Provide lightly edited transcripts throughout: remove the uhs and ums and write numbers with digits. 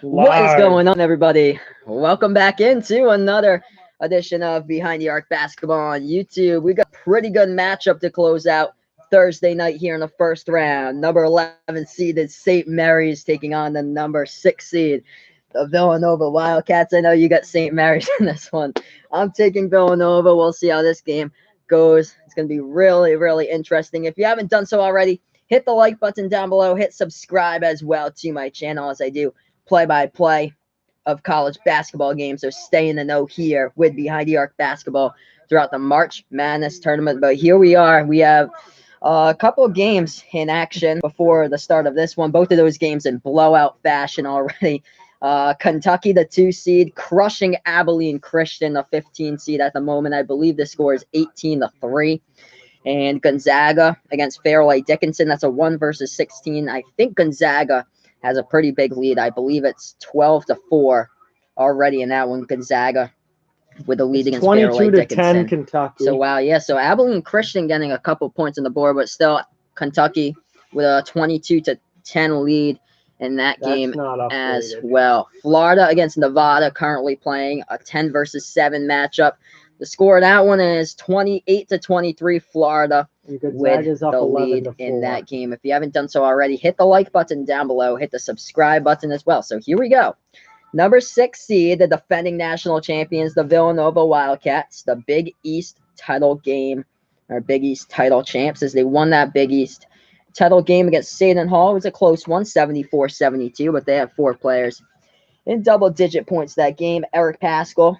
What is going on, everybody? Welcome back into another edition of Behind the Arc Basketball on YouTube. We got a pretty good matchup to close out Thursday night here in the first round. Number 11 seeded St. Mary's taking on the number 6 seed, the Villanova Wildcats. I know you got St. Mary's in this one. I'm taking Villanova. We'll see how this game goes. It's going to be really, really interesting. If you haven't done so already, hit the like button down below. Hit subscribe as well to my channel as I do play-by-play of college basketball games. So stay in the know here with Behind the Arc Basketball throughout the March Madness tournament. But here we are. We have a couple of games in action before the start of this one. Both of those games in blowout fashion already. Kentucky, the 2 seed, crushing Abilene Christian, the 15 seed at the moment. I believe the score is 18-3. And Gonzaga against Fairleigh Dickinson. That's a 1 versus 16. I think Gonzaga has a pretty big lead. I believe it's 12-4 already in that one. Gonzaga with the lead against Fairleigh Dickinson. 22-10 Kentucky. So wow, yeah. So Abilene Christian getting a couple points on the board, but still Kentucky with a 22-10 lead in that game as well. Florida against Nevada currently playing a 10 versus 7 matchup. The score of that one is 28-23 Florida with the lead in that game. If you haven't done so already, hit the like button down below. Hit the subscribe button as well. So here we go. Number 6 seed, the defending national champions, the Villanova Wildcats, the Big East title game, or Big East title champs, as they won that Big East title game against Seton Hall. It was a close one, 74-72, but they have 4 players in double-digit points that game. Eric Paschal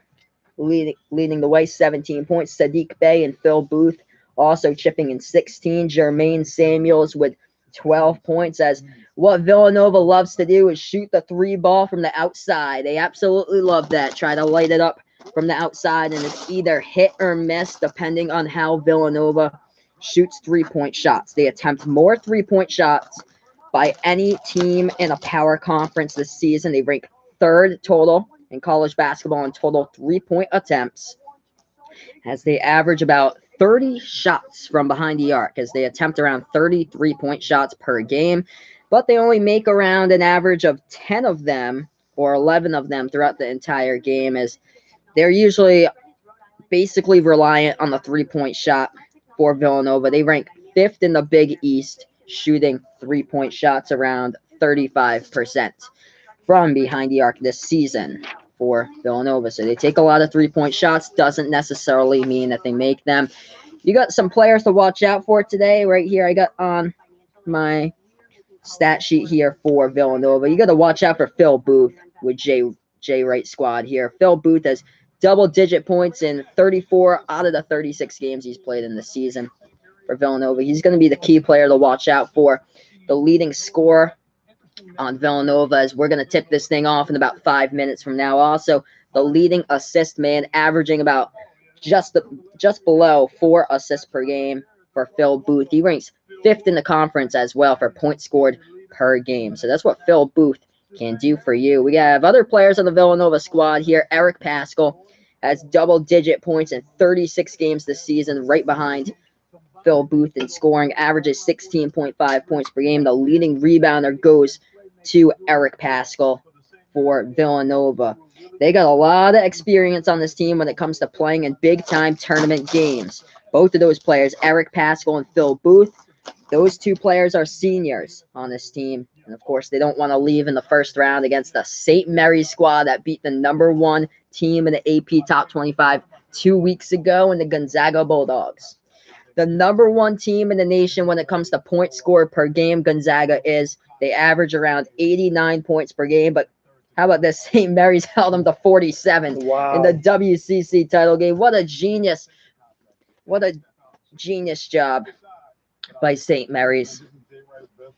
leading the way, 17 points. Sadiq Bey and Phil Booth also chipping in 16. Jermaine Samuels with 12 points, as what Villanova loves to do is shoot the 3 ball from the outside. They absolutely love that. Try to light it up from the outside, and it's either hit or miss depending on how Villanova shoots 3-point shots. They attempt more 3-point shots by any team in a power conference this season. They rank 3rd total in college basketball in total 3-point attempts, as they average about 30 shots from behind the arc, as they attempt around 30 3-point shots per game, but they only make around an average of 10 of them or 11 of them throughout the entire game, as they're usually basically reliant on the 3-point shot for Villanova. They rank 5th in the Big East, shooting 3-point shots around 35% from behind the arc this season for Villanova. So they take a lot of 3-point shots. Doesn't necessarily mean that they make them. You got some players to watch out for today. Right here, I got on my stat sheet here for Villanova. You got to watch out for Phil Booth with J Wright squad here. Phil Booth has double-digit points in 34 out of the 36 games he's played in the season for Villanova. He's going to be the key player to watch out for. The leading scorer on Villanova, as we're going to tip this thing off in about 5 minutes from now. Also, the leading assist man, averaging about just below 4 assists per game for Phil Booth. He ranks 5th in the conference as well for points scored per game. So that's what Phil Booth can do for you. We have other players on the Villanova squad here. Eric Paschal has double-digit points in 36 games this season, right behind Phil Booth in scoring, averages 16.5 points per game. The leading rebounder goes to Eric Paschal for Villanova. They got a lot of experience on this team when it comes to playing in big-time tournament games. Both of those players, Eric Paschal and Phil Booth, those 2 players are seniors on this team. And, of course, they don't want to leave in the first round against the St. Mary's squad that beat the number 1 team in the AP Top 25 2 weeks ago in the Gonzaga Bulldogs. The number 1 team in the nation when it comes to points scored per game, Gonzaga is. They average around 89 points per game, but how about this? St. Mary's held them to 47 in the WCC title game. What a genius job by St. Mary's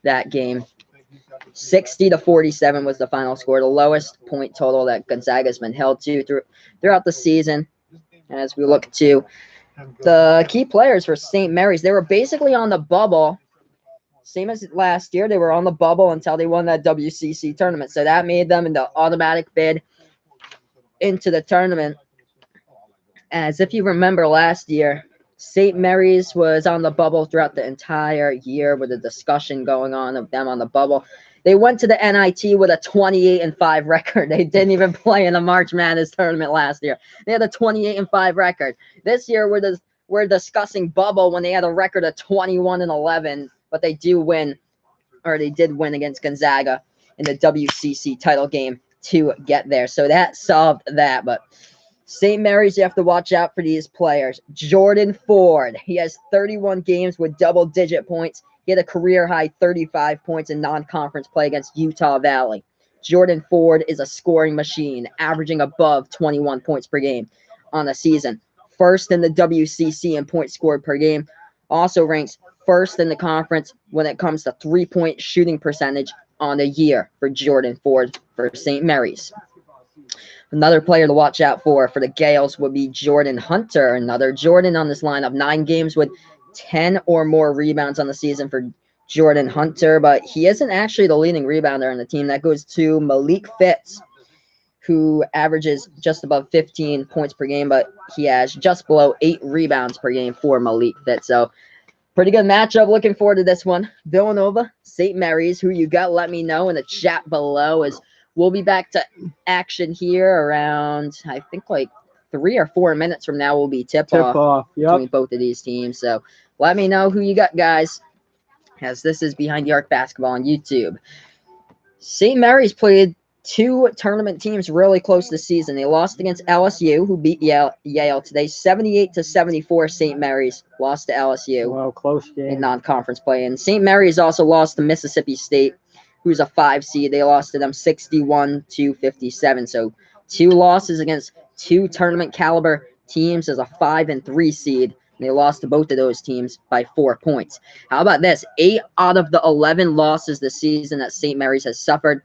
that game. 60-47 was the final score, the lowest point total that Gonzaga has been held to throughout the season. As we look to the key players for St. Mary's, they were basically on the bubble. Same as last year, they were on the bubble until they won that WCC tournament. So that made them the automatic bid into the tournament. As if you remember last year, St. Mary's was on the bubble throughout the entire year with a discussion going on of them on the bubble. They went to the NIT with a 28-5 record. They didn't even play in the March Madness tournament last year. They had a 28-5 record. This year we're discussing bubble when they had a record of 21-11, but they did win against Gonzaga in the WCC title game to get there. So that solved that, but St. Mary's, you have to watch out for these players. Jordan Ford, he has 31 games with double-digit points. He had a career-high 35 points in non-conference play against Utah Valley. Jordan Ford is a scoring machine, averaging above 21 points per game on the season. First in the WCC in points scored per game. Also ranks first in the conference when it comes to three-point shooting percentage on the year for Jordan Ford for St. Mary's. Another player to watch out for the Gaels would be Jordan Hunter. Another Jordan on this lineup. 9 games with 10 or more rebounds on the season for Jordan Hunter, but he isn't actually the leading rebounder on the team. That goes to Malik Fitz, who averages just above 15 points per game, but he has just below 8 rebounds per game for Malik Fitz. So pretty good matchup. Looking forward to this one. Villanova, St. Mary's. Who you got? Let me know in the chat below. We'll be back to action here around, I think, like 3 or 4 minutes from now will be tip-off between both of these teams. So let me know who you got, guys, as this is Behind the Arc Basketball on YouTube. St. Mary's played 2 tournament teams really close this season. They lost against LSU, who beat Yale today, 78-74. St. Mary's lost to LSU. Wow, close game. In non-conference play. And St. Mary's also lost to Mississippi State, who's a 5 seed. They lost to them 61-57. So 2 losses against 2 tournament caliber teams as a 5 and 3 seed. And they lost to both of those teams by 4 points. How about this? 8 out of the 11 losses this season that St. Mary's has suffered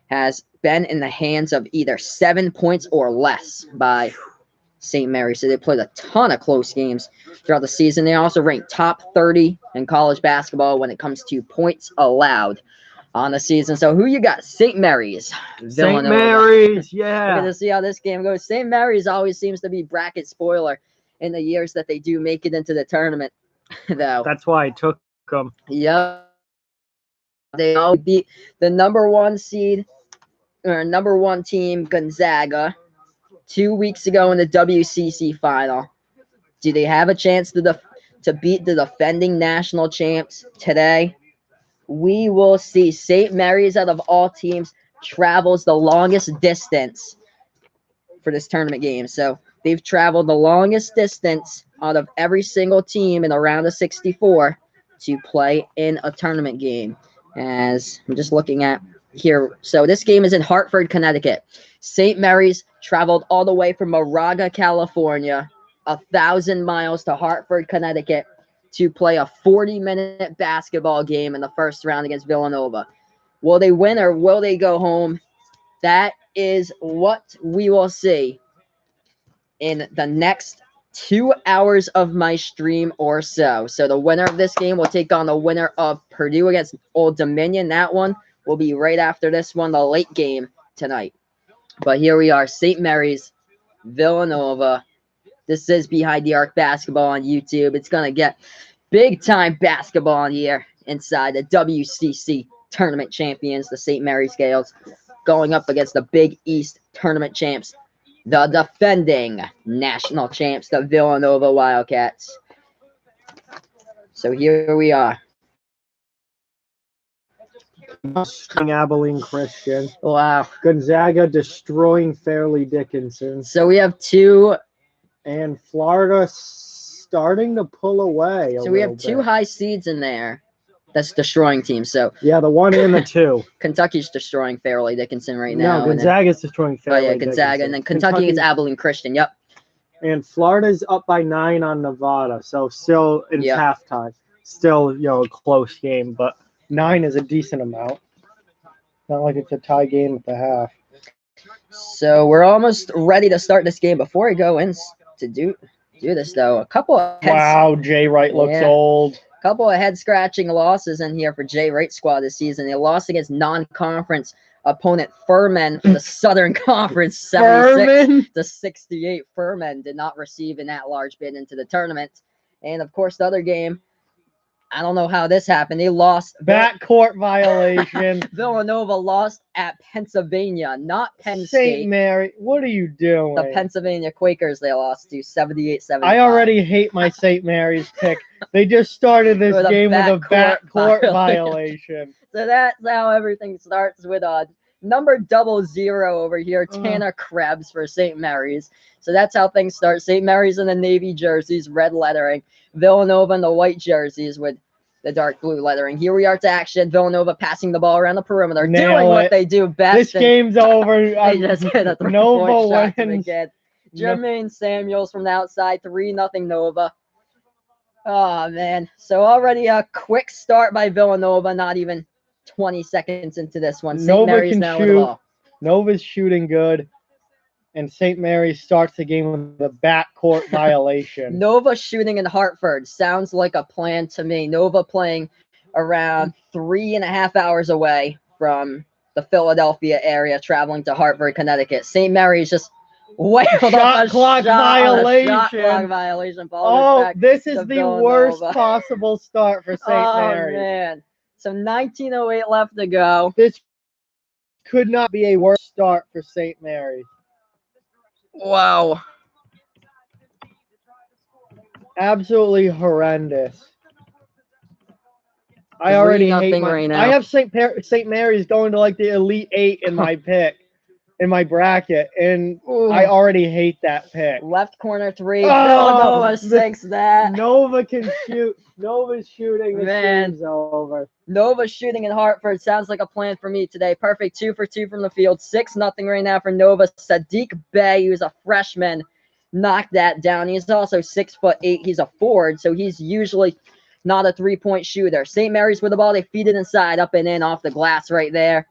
has been in the hands of either 7 points or less by St. Mary's. So they played a ton of close games throughout the season. They also ranked top 30 in college basketball when it comes to points allowed on the season. So who you got? St. Mary's. St. Mary's, yeah. We're going to see how this game goes. St. Mary's always seems to be bracket spoiler in the years that they do make it into the tournament, though. That's why I took them. Yep. They all beat the number 1 seed, or number 1 team, Gonzaga, 2 weeks ago in the WCC final. Do they have a chance to beat the defending national champs today? We will see. St. Mary's, out of all teams, travels the longest distance for this tournament game. So they've traveled the longest distance out of every single team in a round of 64 to play in a tournament game. As I'm just looking at here. So this game is in Hartford, Connecticut. St. Mary's traveled all the way from Moraga, California, 1,000 miles to Hartford, Connecticut, to play a 40-minute basketball game in the first round against Villanova. Will they win or will they go home? That is what we will see in the next 2 hours of my stream or so. So the winner of this game will take on the winner of Purdue against Old Dominion. That one will be right after this one, the late game tonight. But here we are, St. Mary's, Villanova. This is Behind the Arc Basketball on YouTube. It's going to get big-time basketball here inside the WCC tournament champions, the St. Mary's Gaels, going up against the Big East tournament champs, the defending national champs, the Villanova Wildcats. So here we are. Abilene Christian. Wow. Gonzaga destroying Fairleigh Dickinson. So we have 2. And Florida starting to pull away. So we have 2 high seeds in there. That's destroying teams. So yeah, the 1 and the 2. Kentucky's destroying Fairleigh Dickinson right now. No, Gonzaga's destroying Fairleigh Dickinson. Gonzaga, and then Kentucky is Abilene Christian. Yep. And Florida's up by 9 on Nevada. So still in halftime. Still, a close game, but 9 is a decent amount. Not like it's a tie game at the half. So we're almost ready to start this game. Before we go in to do this, though, a couple of wow, Jay Wright looks old. A couple of head-scratching losses in here for Jay Wright squad this season. They lost against non-conference opponent Furman from the Southern Conference, 76-68. Furman did not receive an at-large bid into the tournament. And, of course, the other game, I don't know how this happened. They lost. Backcourt violation. Villanova lost at Pennsylvania, not Penn St. State. Mary, what are you doing? The Pennsylvania Quakers they lost to 78-75. I already hate my St. Mary's pick. They just started this game with a backcourt violation. So that's how everything starts with a number 00 over here, Tanner Krebs for St. Mary's. So that's how things start. St. Mary's in the navy jerseys, red lettering. Villanova in the white jerseys with the dark blue lettering. Here we are to action. Villanova passing the ball around the perimeter, doing what they do best. This game's over. They just hit a Nova wins. Jermaine Samuels from the outside, 3-0 Nova. Oh, man. So already a quick start by Villanova, not even 20 seconds into this one. St. Mary's now with the ball. Nova's shooting good, and St. Mary's starts the game with a backcourt violation. Nova shooting in Hartford sounds like a plan to me. Nova playing around 3.5 hours away from the Philadelphia area, traveling to Hartford, Connecticut. St. Mary's just shot clock violation. Oh, this is the worst possible start for St. Mary's. Oh, man. So 19:08 left to go. This could not be a worse start for St. Mary's. Wow. Absolutely horrendous. I already hate right now. I have St. Mary's going to like the Elite 8 in my pick. In my bracket, and I already hate that pick. Left corner 3. Villanova sinks that. Nova can shoot. Nova's shooting. This game's over. Nova shooting in Hartford sounds like a plan for me today. Perfect 2 for 2 from the field. 6-0 right now for Nova. Sadiq Bey, who's a freshman, knocked that down. He's also 6'8". He's a forward, so he's usually not a 3-point shooter. St. Mary's with the ball. They feed it inside, up and in, off the glass right there.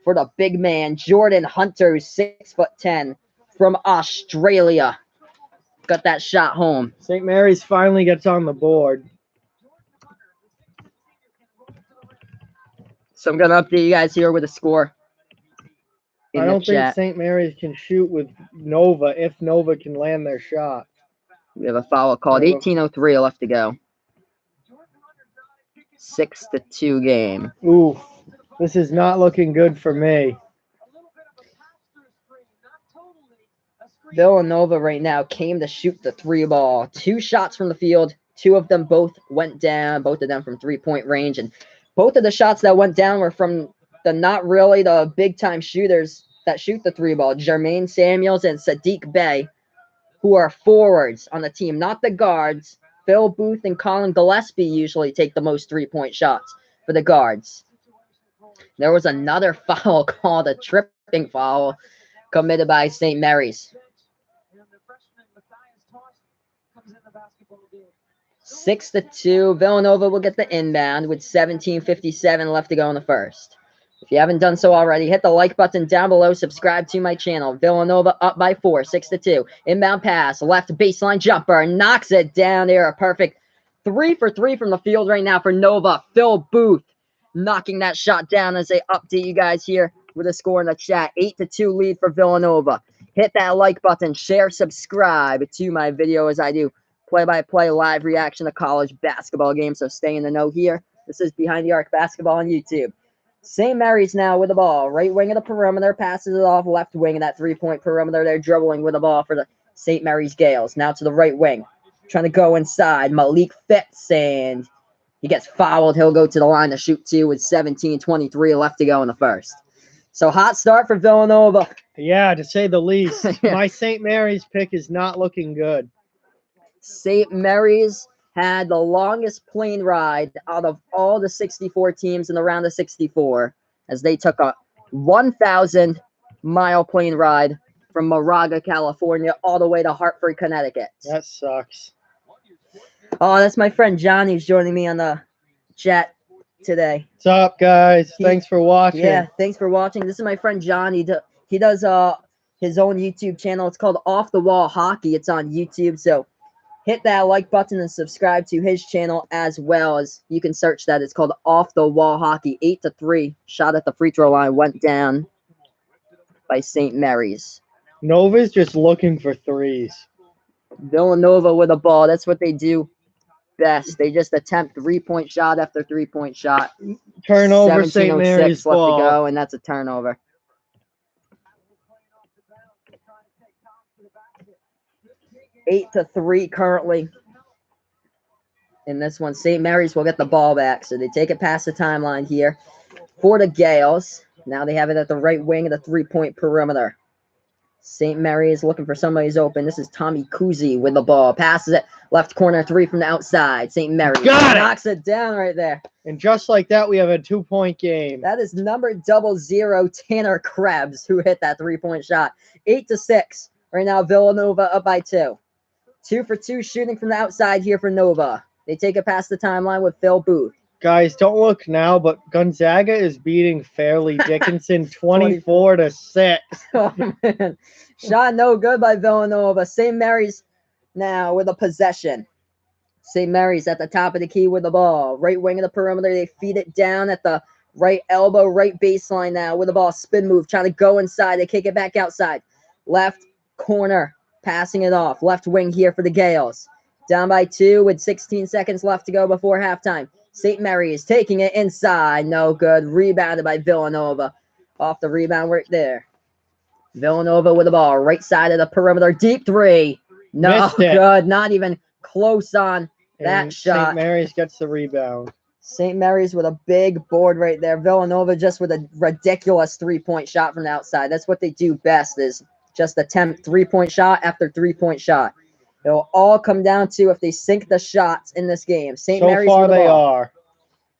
For the big man, Jordan Hunter, 6'10", from Australia. Got that shot home. St. Mary's finally gets on the board. So I'm going to update you guys here with a score. I don't think St. Mary's can shoot with Nova if Nova can land their shot. We have a foul called. 18:03 left to go. 6-2 game. Ooh. This is not looking good for me. Villanova right now came to shoot the 3 ball. 2 shots from the field. 2 of them both went down. Both of them from 3-point range. And both of the shots that went down were from the not really the big-time shooters that shoot the 3 ball. Jermaine Samuels and Sadiq Bey, who are forwards on the team, not the guards. Phil Booth and Colin Gillespie usually take the most 3-point shots for the guards. There was another foul called a tripping foul committed by St. Mary's. 6-2. Villanova will get the inbound with 17:57 left to go in the first. If you haven't done so already, hit the like button down below. Subscribe to my channel. Villanova up by 4, 6-2. Inbound pass, left baseline jumper, knocks it down there. A perfect 3 for 3 from the field right now for Nova. Phil Booth knocking that shot down as they update you guys here with a score in the chat. 8-2 lead for Villanova. Hit that like button, share, subscribe to my video as I do play-by-play live reaction to college basketball games. So stay in the know here. This is Behind the Arc Basketball on YouTube. St. Mary's now with the ball. Right wing of the perimeter, passes it off left wing of that 3-point perimeter. They're dribbling with the ball for the St. Mary's Gaels. Now to the right wing. Trying to go inside. Malik Fitz, and he gets fouled. He'll go to the line to shoot 2 with 17:23 left to go in the first. So hot start for Villanova. Yeah, to say the least. My St. Mary's pick is not looking good. St. Mary's had the longest plane ride out of all the 64 teams in the round of 64 as they took a 1,000-mile plane ride from Moraga, California, all the way to Hartford, Connecticut. That sucks. Oh, that's my friend Johnny who's joining me on the chat today. What's up, guys? Thanks for watching. Yeah, thanks for watching. This is my friend Johnny. He does his own YouTube channel. It's called Off the Wall Hockey. It's on YouTube, so hit that like button and subscribe to his channel as well. As you can search that. It's called Off the Wall Hockey. 8-3. Shot at the free throw line. Went down by St. Mary's. Nova's just looking for threes. Villanova with a ball. That's what they do best. They just attempt 3-point shot after 3-point shot. Turnover, St. Mary's left ball. to go, and that's a turnover. 8-3 currently. In this one, St. Mary's will get the ball back, so they take it past the timeline here for the Gaels. Now they have it at the right wing of the 3-point perimeter. St. Mary's looking for somebody who's open. This is Tommy Kuzi with the ball. Passes it. Left corner 3 from the outside. St. Mary's knocks it down right there. And just like that, we have a 2-point game. That is number 00 Tanner Krebs who hit that 3-point shot. 8-6. Right now, Villanova up by 2. 2 for 2 shooting from the outside here for Nova. They take it past the timeline with Phil Booth. Guys, don't look now, but Gonzaga is beating Fairleigh Dickinson 24-6. Oh, man. Shot no good by Villanova. St. Mary's now with a possession. St. Mary's at the top of the key with the ball. Right wing of the perimeter. They feed it down at the right elbow, right baseline now with the ball. Spin move, trying to go inside. They kick it back outside. Left corner, passing it off. Left wing here for the Gaels. Down by 2 with 16 seconds left to go before halftime. St. Mary's taking it inside. No good. Rebounded by Villanova. Off the rebound right there. Villanova with the ball. Right side of the perimeter. Deep 3. No good. Not even close on that shot. St. Mary's gets the rebound. St. Mary's with a big board right there. Villanova just with a ridiculous 3-point shot from the outside. That's what they do best, is just attempt 3-point shot after 3-point shot. It'll all come down to if they sink the shots in this game. St. Mary's so far with the they ball. are.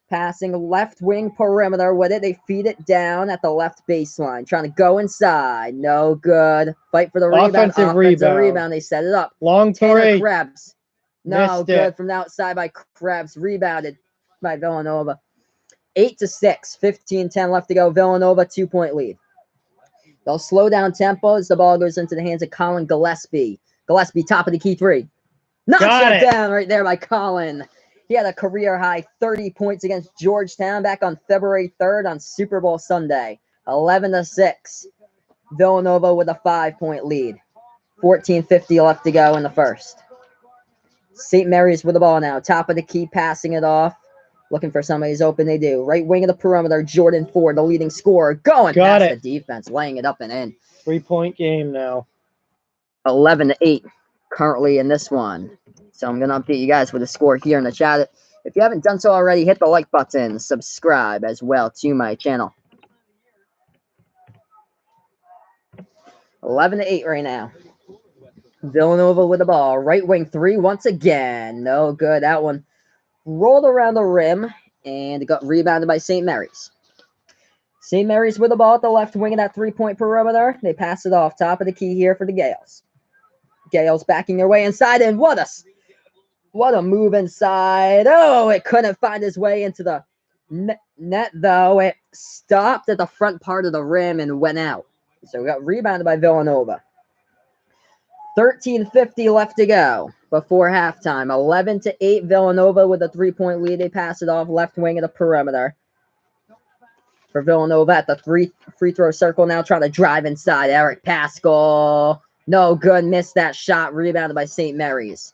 Passing left wing perimeter with it. They feed it down at the left baseline. Trying to go inside. No good. Fight for the rebound. Offensive rebound. They set it up. Long 3. Krebs. No Missed good it. from the outside by Krebs. Rebounded by Villanova. 8-6. 15-10 left to go. Villanova 2-point lead. They'll slow down tempo as the ball goes into the hands of Colin Gillespie. Gillespie, top of the key 3. Knocks it down right there by Colin. He had a career-high 30 points against Georgetown back on February 3rd on Super Bowl Sunday. 11-6. Villanova with a 5-point lead. 14:50 left to go in the first. St. Mary's with the ball now. Top of the key, passing it off. Looking for somebody who's open. They do. Right wing of the perimeter, Jordan Ford, the leading scorer. Going past the defense, laying it up and in. 3-point game now. 11-8 currently in this one. So I'm going to update you guys with the score here in the chat. If you haven't done so already, hit the like button, subscribe as well to my channel. 11-8 right now. Villanova with the ball. Right wing 3 once again. No good. That one rolled around the rim and got rebounded by St. Mary's. St. Mary's with the ball at the left wing of that 3-point perimeter. They pass it off. Top of the key here for the Gaels. Gaels backing their way inside, and what a move inside. Oh, it couldn't find its way into the net, though. It stopped at the front part of the rim and went out. So we got rebounded by Villanova. 13:50 left to go before halftime. 11-8 Villanova with a 3-point lead. They pass it off left wing of the perimeter. For Villanova at the free throw circle now, trying to drive inside. Eric Pascal. No good. Missed that shot. Rebounded by St. Mary's.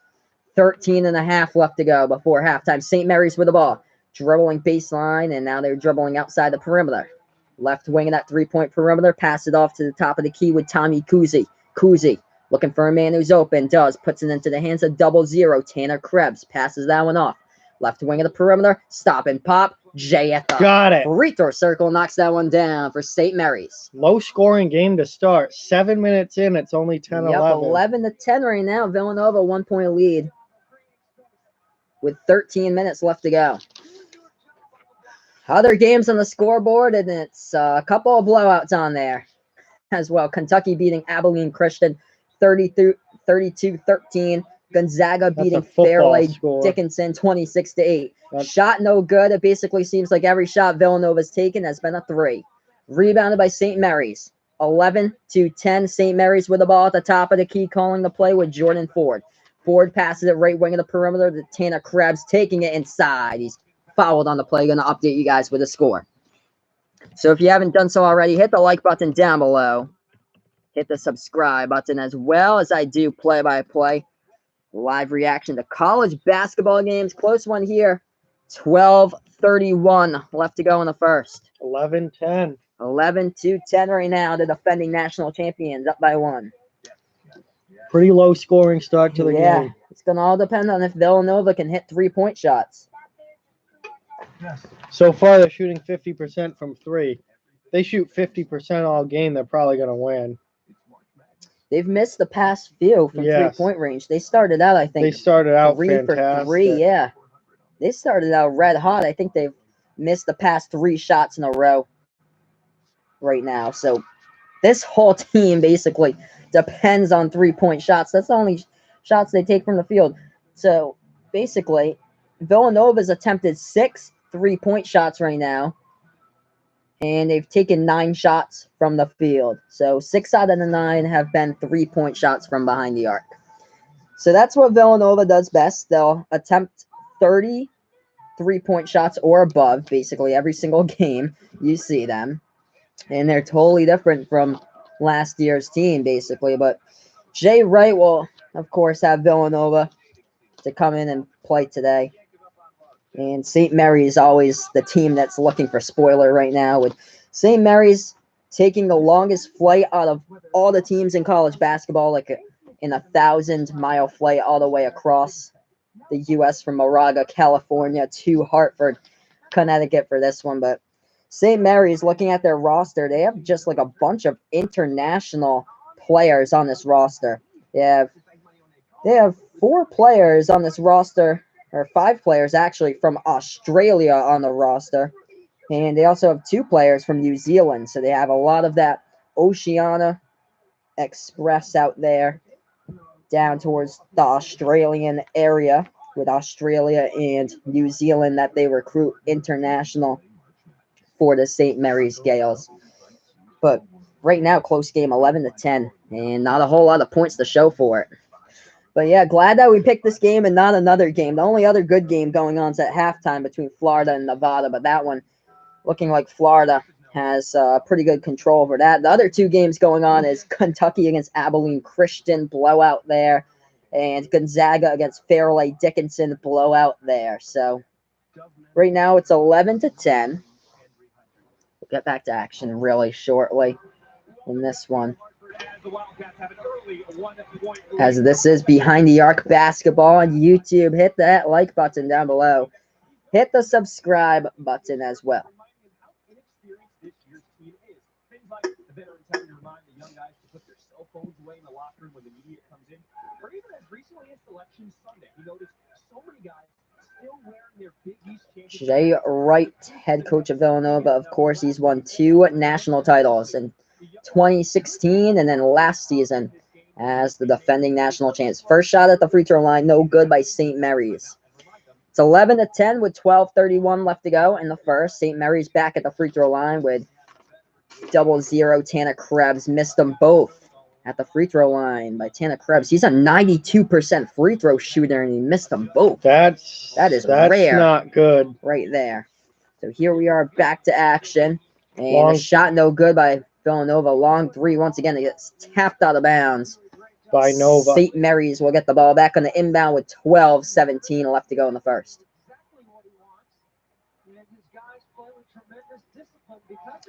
13.5 left to go before halftime. St. Mary's with the ball. Dribbling baseline, and now they're dribbling outside the perimeter. Left wing of that 3-point perimeter. Pass it off to the top of the key with Tommy Kuzi. Kuzi looking for a man who's open. Puts it into the hands of 00 Tanner Krebs. Passes that one off. Left wing of the perimeter. Stop and pop. Jay at the free throw circle. Knocks that one down for St. Mary's. Low scoring game to start. 7 minutes in. It's only 10-11. 11-10 right now. Villanova 1-point lead with 13 minutes left to go. Other games on the scoreboard, and it's a couple of blowouts on there as well. Kentucky beating Abilene Christian 32-13. Gonzaga beating Fairleigh Dickinson 26-8. Shot no good. It basically seems like every shot Villanova's taken has been a 3. Rebounded by St. Mary's. 11-10. St. Mary's with the ball at the top of the key, calling the play with Jordan Ford. Ford passes it right wing of the perimeter to Tanner Krebs, taking it inside. He's fouled on the play. Going to update you guys with the score. So if you haven't done so already, hit the like button down below. Hit the subscribe button as well as I do play-by-play. live reaction to college basketball games. Close one here. 12:31 left to go in the first. 11-10. 11-10 right now. The defending national champions up by 1. Pretty low scoring start to the game. It's going to all depend on if Villanova can hit 3-point shots. So far, they're shooting 50% from 3. They shoot 50% all game, they're probably going to win. They've missed the past few from 3-point range. They started out, I think, they started out 3 fantastic. for 3. Yeah, they started out red hot. I think they've missed the past 3 shots in a row right now. So this whole team basically depends on 3-point shots. That's the only shots they take from the field. So basically, Villanova's attempted 6 3-point shots right now, and they've taken 9 shots from the field. So 6 out of the 9 have been 3-point shots from behind the arc. So that's what Villanova does best. They'll attempt 30 3-point shots or above, basically every single game you see them. And they're totally different from last year's team, basically. But Jay Wright will, of course, have Villanova to come in and play today. And St. Mary's always the team that's looking for spoiler right now, with St. Mary's taking the longest flight out of all the teams in college basketball, like in 1,000-mile flight all the way across the U.S. from Moraga, California to Hartford, Connecticut for this one. But St. Mary's, looking at their roster, they have just like a bunch of international players on this roster. They have 4 players on this roster, or 5 players actually, from Australia on the roster. And they also have 2 players from New Zealand. So they have a lot of that Oceania Express out there down towards the Australian area, with Australia and New Zealand that they recruit international for the St. Mary's Gaels. But right now, close game, 11-10, and not a whole lot of points to show for it. But yeah, glad that we picked this game and not another game. The only other good game going on is at halftime between Florida and Nevada, but that one looking like Florida has pretty good control over that. The other 2 games going on is Kentucky against Abilene Christian, blowout there, and Gonzaga against Fairleigh Dickinson, blowout there. So right now it's 11-10. We'll get back to action really shortly in this one, as this is Behind the Arc Basketball on YouTube. Hit that like button down below. Hit the subscribe button as well. Jay Wright, head coach of Villanova, of course, he's won 2 national titles in 2016 and then last season as the defending national champs. First shot at the free throw line, no good by St. Mary's. It's 11-10 with 12:31 left to go in the first. St. Mary's back at the free throw line with 0-0. Tanner Krebs missed them both at the free throw line by Tanner Krebs. He's a 92% free throw shooter, and he missed them both. That is rare. Not good. Right there. So here we are back to action. And a shot no good by Villanova. Long 3 once again. It gets tapped out of bounds by Nova. St. Mary's will get the ball back on the inbound with 12:17 left to go in the first.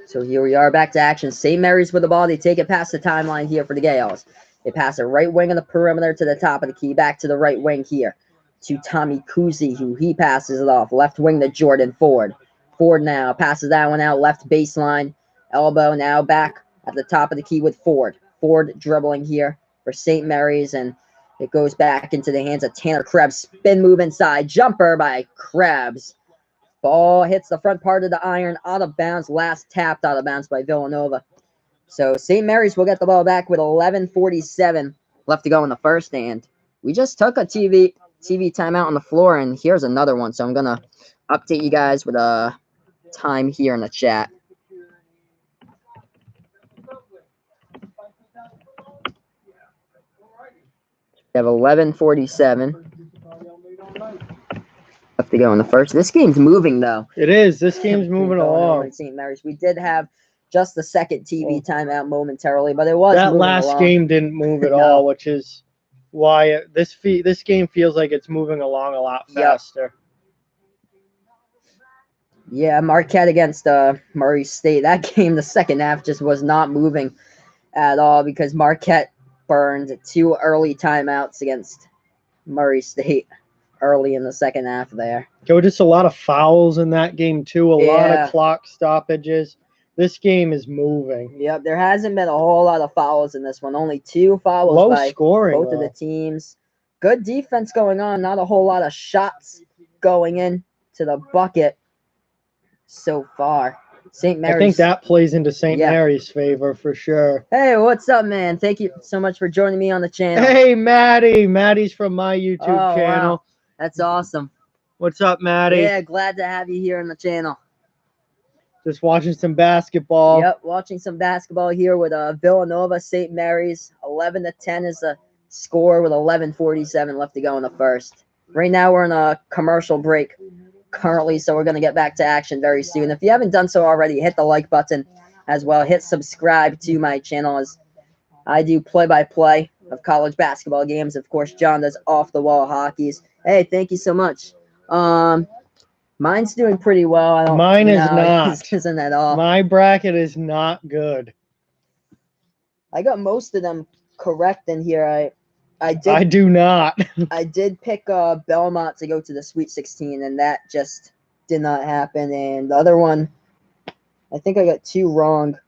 So here we are back to action. St. Mary's with the ball. They take it past the timeline here for the Gaels. They pass it right wing on the perimeter to the top of the key. Back to the right wing here to Tommy Kuzi, who he passes it off. Left wing to Jordan Ford. Ford now passes that one out. Left baseline. Elbow now back at the top of the key with Ford. Ford dribbling here for St. Mary's, and it goes back into the hands of Tanner Krebs. Spin move inside. Jumper by Krebs. Ball hits the front part of the iron, out of bounds. Last tapped out of bounds by Villanova. So St. Mary's will get the ball back with 11:47 left to go in the first. And we just took a TV timeout on the floor, and here's another one. So I'm going to update you guys with a time here in the chat. We have 11:47 left to go in the first. This game's moving, though. It is. This game's moving along. St. Mary's. We did have just the second TV timeout momentarily, but it was that last game didn't move at all, which is why this game feels like it's moving along a lot faster. Yeah, Marquette against Murray State. That game, the second half just was not moving at all because Marquette burned 2 early timeouts against Murray State early in the second half there. There were just a lot of fouls in that game too, a lot of clock stoppages. This game is moving. Yep, there hasn't been a whole lot of fouls in this one. Only 2 fouls Low by scoring, both of the teams. Good defense going on. Not a whole lot of shots going in to the bucket so far. St. Mary's. I think that plays into St. Mary's favor for sure. Hey, what's up, man? Thank you so much for joining me on the channel. Hey, Maddie. Maddie's from my YouTube channel. Wow. That's awesome. What's up, Maddie? Yeah, glad to have you here on the channel. Just watching some basketball. Yep, watching some basketball here with Villanova, St. Mary's. 11-10 is the score with 11:47 left to go in the first. Right now we're in a commercial break currently, so we're going to get back to action very soon. If you haven't done so already, hit the like button as well. Hit subscribe to my channel as I do play-by-play of college basketball games. Of course, John does off-the-wall hockeys. Hey, thank you so much. Mine's doing pretty well. Mine is not. It isn't at all. My bracket is not good. I got most of them correct in here. I do not. I did pick Belmont to go to the Sweet 16, and that just did not happen. And the other one, I think I got 2 wrong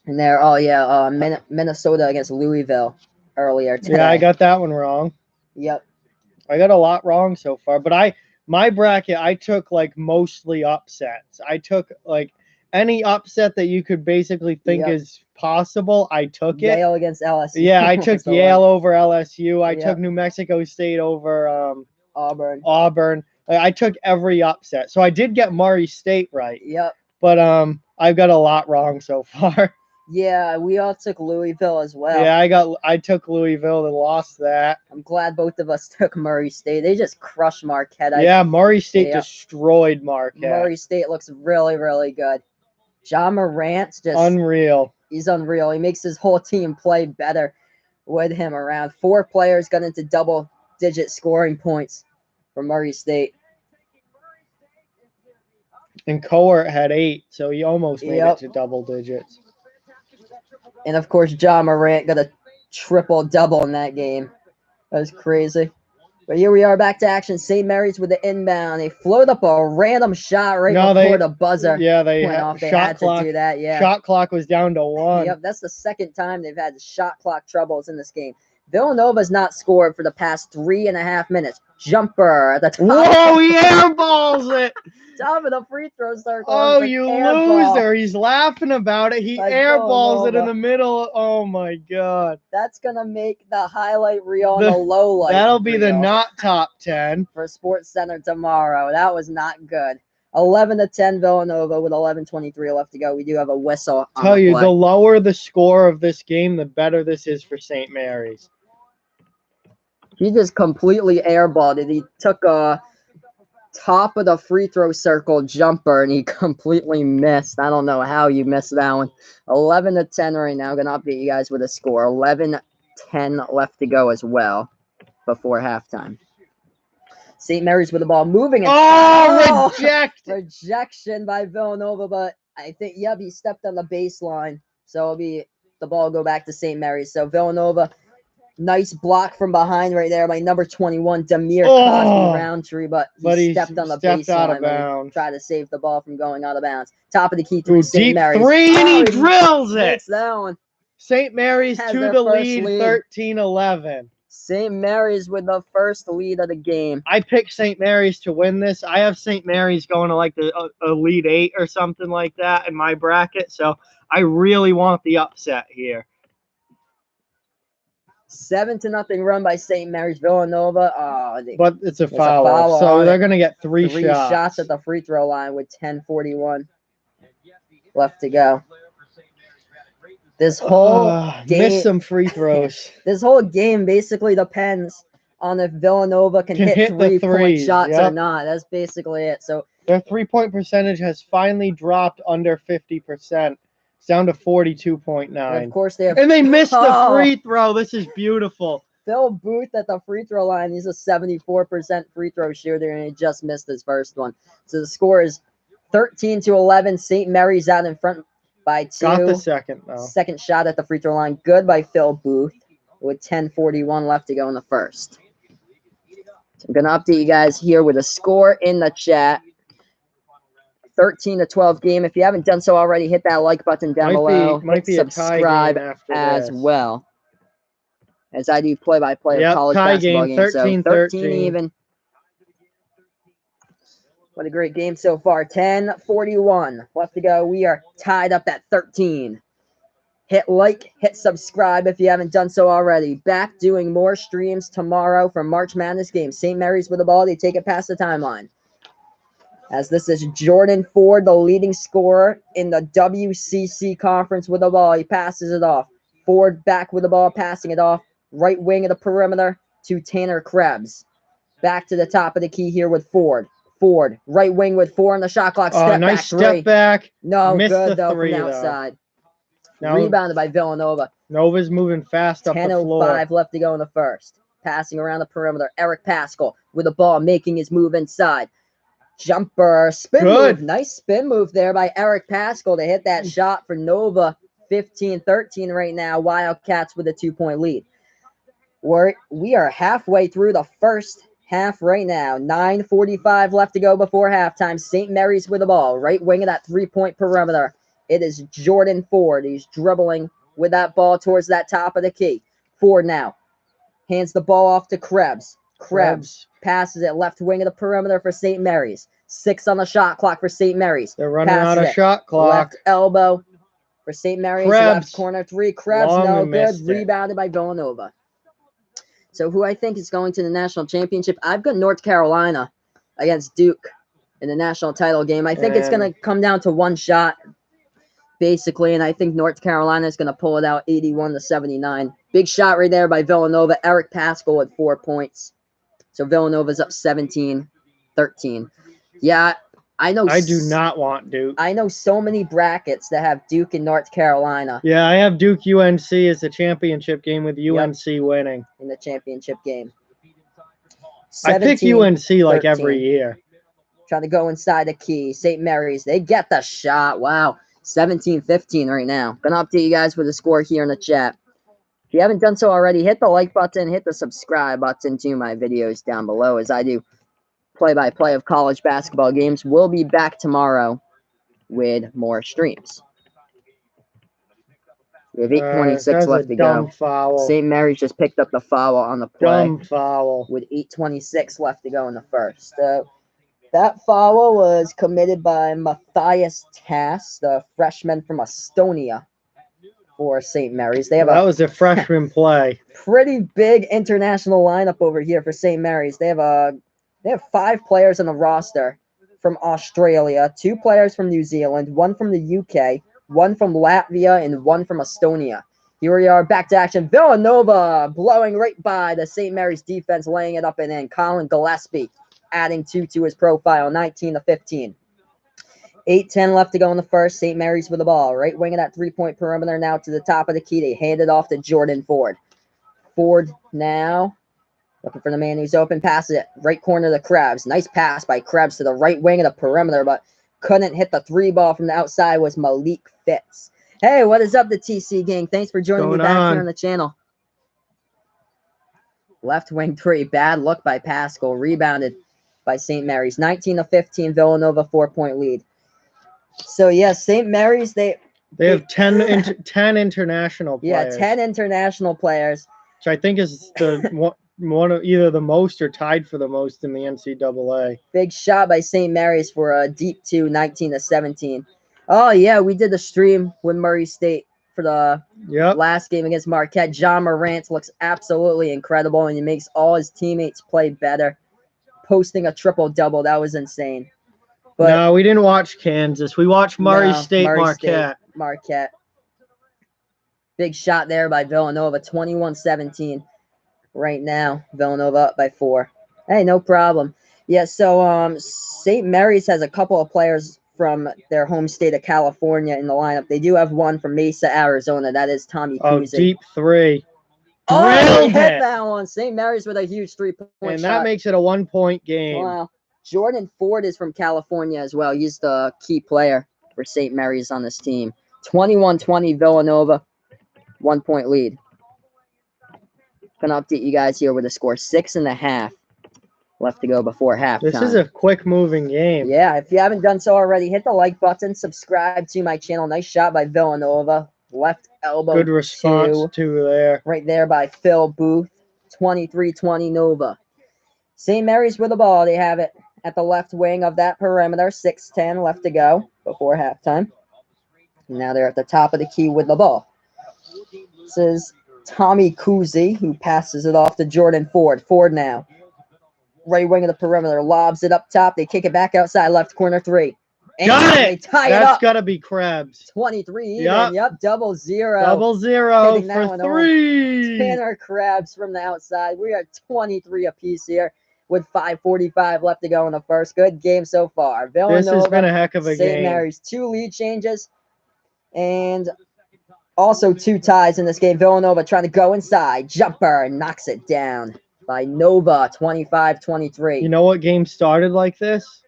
in there. Oh, yeah, Minnesota against Louisville earlier today. Yeah, I got that one wrong. Yep. I got a lot wrong so far, but my bracket, I took like mostly upsets. I took like any upset that you could basically think is possible. I took it. Yale against LSU. Yeah, I took Yale over LSU. I took New Mexico State over Auburn. I took every upset. So I did get Murray State right. Yep. But I've got a lot wrong so far. Yeah, we all took Louisville as well. Yeah, I took Louisville and lost that. I'm glad both of us took Murray State. They just crushed Marquette. Murray State destroyed Marquette. Murray State looks really, really good. John Morant's just unreal. He's unreal. He makes his whole team play better with him around. 4 players got into double-digit scoring points for Murray State. And Court had 8, so he almost made it to double digits. And, of course, John Morant got a triple-double in that game. That was crazy. But here we are back to action. St. Mary's with the inbound. They float up a random shot before the buzzer. Yeah, they went off. They had to do that. Yeah. Shot clock was down to 1. Yep, that's the second time they've had shot clock troubles in this game. Villanova's not scored for the past 3.5 minutes. Jumper at the top. Whoa, he airballs it. Top of the free throw circle. Oh, you loser. He's laughing about it. He airballs it in the middle. Oh, my God. That's going to make the highlight reel on the low light. That'll be the not top 10. For Sports Center tomorrow. That was not good. 11-10 Villanova with 11:23 left to go. We do have a whistle. Tell you, the lower the score of this game, the better this is for St. Mary's. He just completely airballed it. He took a top of the free throw circle jumper and he completely missed. I don't know how you missed that one. 11-10 right now. Gonna update you guys with a score. 11-10 left to go as well before halftime. St. Mary's with the ball moving. Rejection by Villanova, but I think, he stepped on the baseline. So it'll be the ball go back to St. Mary's. So Villanova, nice block from behind right there by number 21, Demir Cosby Roundtree, but he stepped on the baseline out of bounds. Tried to save the ball from going out of bounds. Top of the key three, St. Mary's. Deep 3, and he drills it. That one. St. Mary's to the lead, 13-11. St. Mary's with the first lead of the game. I picked St. Mary's to win this. I have St. Mary's going to like the Elite 8 or something like that in my bracket, so I really want the upset here. 7-0 run by St. Mary's. Villanova. But it's a foul, so they're going to get 3 shots. 3 shots at the free throw line with 10:41 left to go. This whole game missed some free throws. This whole game basically depends on if Villanova can hit 3-point shots or not. That's basically it. So their 3-point percentage has finally dropped under 50%. It's down to 42.9. Of course they have. And they missed the free throw. This is beautiful. Phil Booth at the free throw line. He's a 74% free throw shooter, and he just missed his first one. So the score is 13-11. St. Mary's out in front by 2. Got the second, though. Second shot at the free throw line. Good by Phil Booth with 10:41 left to go in the first. So I'm going to update you guys here with a score in the chat. 13-12 game. If you haven't done so already, hit that like button down below. Might be subscribe a tie game after as this. well. As I do play-by-play of college tie basketball game, games. 13, so 13 even. What a great game so far. 10:41 left to go. We are tied up at 13. Hit like, hit subscribe if you haven't done so already. Back doing more streams tomorrow for March Madness games. St. Mary's with the ball. They take it past the timeline. As this is Jordan Ford, the leading scorer in the WCC conference with the ball. He passes it off. Ford back with the ball, passing it off. Right wing of the perimeter to Tanner Krebs. Back to the top of the key here with Ford. Ford, right wing with 4 on the shot clock. Step nice back, step 3. back. No, missed good the though three, from the outside. Now, rebounded by Villanova. Nova's moving fast up the floor. 10:05 left to go in the first. Passing around the perimeter. Eric Pascal with the ball, making his move inside. Jumper, spin move. Nice spin move there by Eric Pascal to hit that shot for Nova. 15-13 right now. Wildcats with a 2-point lead. We are halfway through the first half right now. 9:45 left to go before halftime. St. Mary's with the ball. Right wing of that 3-point perimeter. It is Jordan Ford. He's dribbling with that ball towards that top of the key. Ford now hands the ball off to Krebs. Krebs passes it left wing of the perimeter for St. Mary's. 6 on the shot clock for St. Mary's. They're running out of shot clock. Left elbow for St. Mary's. Krebs. Left corner 3. Krebs, no good. Rebounded by Villanova. So who I think is going to the national championship, I've got North Carolina against Duke in the national title game. I think it's going to come down to one shot, basically, and I think North Carolina is going to pull it out 81-79. Big shot right there by Villanova. Eric Pascal with 4 points. So Villanova's up 17-13. Yeah, I know. I do not want Duke. I know so many brackets that have Duke and North Carolina. Yeah, I have Duke UNC as the championship game with UNC winning. In the championship game. I pick UNC like every year. Trying to go inside the key. St. Mary's, they get the shot. Wow. 17-15 right now. Gonna update you guys with the score here in the chat. If you haven't done so already, hit the like button, hit the subscribe button to my videos down below as I do play-by-play of college basketball games. We'll be back tomorrow with more streams. We have 8:26 left to go. Foul. St. Mary's just picked up the foul on the play. Dumb foul. With 8:26 left to go in the first. That foul was committed by Matthias Tass, the freshman from Estonia for St. Mary's. That was a freshman play. Pretty big international lineup over here for St. Mary's. They have 5 players on the roster from Australia, 2 players from New Zealand, 1 from the UK, 1 from Latvia, and 1 from Estonia. Here we are, back to action. Villanova blowing right by the St. Mary's defense, laying it up and in. Colin Gillespie adding 2 to his profile, 19-15. 8:10 left to go in the first. St. Mary's with the ball. Right wing of that 3-point perimeter now to the top of the key. They hand it off to Jordan Ford. Ford now looking for the man who's open. Passes it. Right corner to Krebs. Nice pass by Krebs to the right wing of the perimeter, but couldn't hit the 3 ball from the outside was Malik Fitz. Hey, what is up, the TC gang? Thanks for joining me back here on the channel. Left wing 3. Bad look by Pascal. Rebounded by St. Mary's. 19-15. Villanova 4-point lead. So, yes, St. Mary's, they have 10 international players. Yeah, 10 international players. Which I think is the one of either the most or tied for the most in the NCAA. Big shot by St. Mary's for a deep 2, 19-17. Oh, yeah, we did the stream with Murray State for the last game against Marquette. John Morant looks absolutely incredible, and he makes all his teammates play better. Posting a triple-double, that was insane. But no, we didn't watch Kansas. We watched Murray State, Marquette. Big shot there by Villanova, 21-17 right now. Villanova up by 4. Hey, no problem. Yeah, so St. Mary's has a couple of players from their home state of California in the lineup. They do have one from Mesa, Arizona. That is Tommy Kuzic. Deep 3. Oh, hit that one. St. Mary's with a huge 3-point shot. And that makes it a 1-point game. Wow. Jordan Ford is from California as well. He's the key player for St. Mary's on this team. 21-20 Villanova. 1-point lead. Gonna update you guys here with the score. 6.5 left to go before halftime. This is a quick moving game. Yeah, if you haven't done so already, hit the like button, subscribe to my channel. Nice shot by Villanova. Left elbow. Good response to there. Right there by Phil Booth. 23-20 Nova. St. Mary's with the ball. They have it at the left wing of that perimeter. 6:10 left to go before halftime. Now they're at the top of the key with the ball. This is Tommy Kuzi, who passes it off to Jordan Ford. Ford now. Right wing of the perimeter. Lobs it up top. They kick it back outside. Left corner 3. And got it! They tie it up. That's got to be Krebs. 23 even. Yep. 0-0. 0-0 for 3. Tanner Krebs from the outside. We are 23 apiece here with 5:45 left to go in the first. Good game so far. Villanova, this has been a heck of a game. St. Mary's 2 lead changes and also 2 ties in this game. Villanova trying to go inside. Jumper knocks it down by Nova. 25-23. You know what game started like this?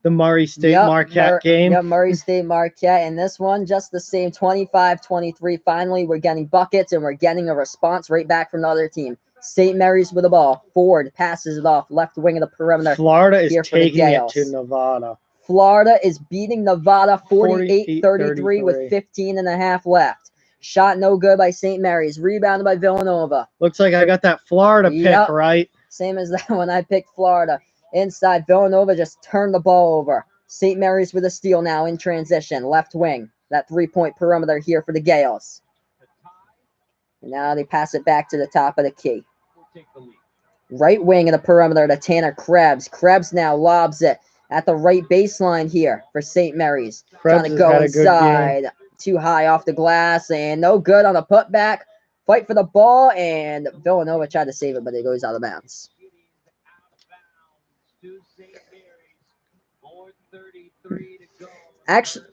The Murray State Marquette game. Yep, Murray State Marquette. And this one, just the same, 25-23. Finally, we're getting buckets, and we're getting a response right back from the other team. St. Mary's with the ball. Ford passes it off. Left wing of the perimeter. Florida is taking it to Nevada. Florida is beating Nevada 48-33 with 15.5 left. Shot no good by St. Mary's. Rebounded by Villanova. Looks like I got that Florida pick right. Same as that one. I picked Florida. Inside, Villanova just turned the ball over. St. Mary's with a steal now in transition. Left wing. That 3-point perimeter here for the Gaels. And now they pass it back to the top of the key. Right wing of the perimeter to Tanner Krebs. Krebs now lobs it at the right baseline here for St. Mary's. Krebs trying to go inside. Too high off the glass and no good on the putback. Fight for the ball, and Villanova tried to save it, but it goes out of bounds. Actually,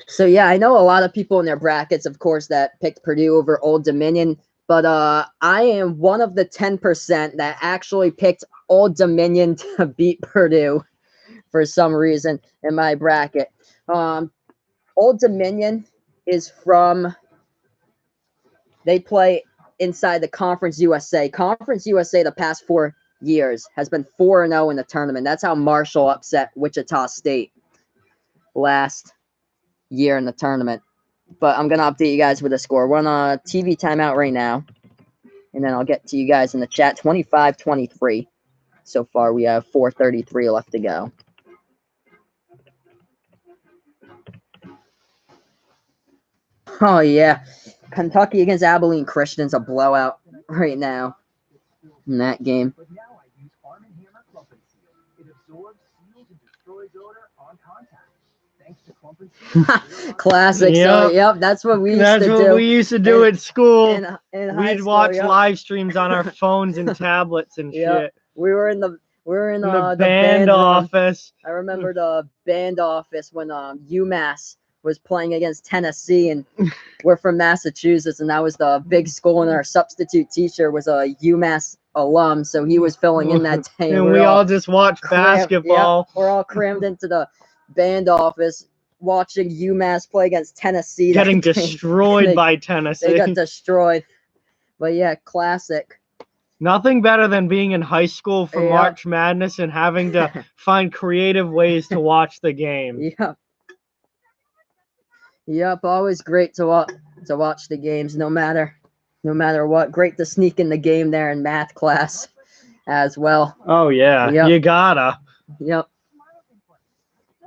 so yeah, I know a lot of people in their brackets, of course, that picked Purdue over Old Dominion, but I am one of the 10% that actually picked Old Dominion to beat Purdue for some reason in my bracket. Old Dominion is from, they play inside the Conference USA. Conference USA the past 4 years has been 4-0 in the tournament. That's how Marshall upset Wichita State last year in the tournament. But I'm going to update you guys with the score. We're on a TV timeout right now, and then I'll get to you guys in the chat. 25-23. So far, we have 4:33 left to go. Oh, yeah. Kentucky against Abilene Christian's a blowout right now in that game. Classic. Yep. So, yep, that's what we used to do. That's what we used to do at school. In We'd watch live streams on our phones and tablets and shit. We were in the the band office. I remember the band office when UMass was playing against Tennessee, and we're from Massachusetts, and that was the big school, and our substitute teacher was a UMass alum, so he was filling in that day. And we all just watched basketball. Yep, we're all crammed into the band office watching UMass play against Tennessee. Getting destroyed by Tennessee. They got destroyed. But yeah, classic. Nothing better than being in high school for March Madness and having to find creative ways to watch the game. Yep. Yep, always great to watch the games, no matter what. Great to sneak in the game there in math class as well. Oh yeah, you gotta. Yep.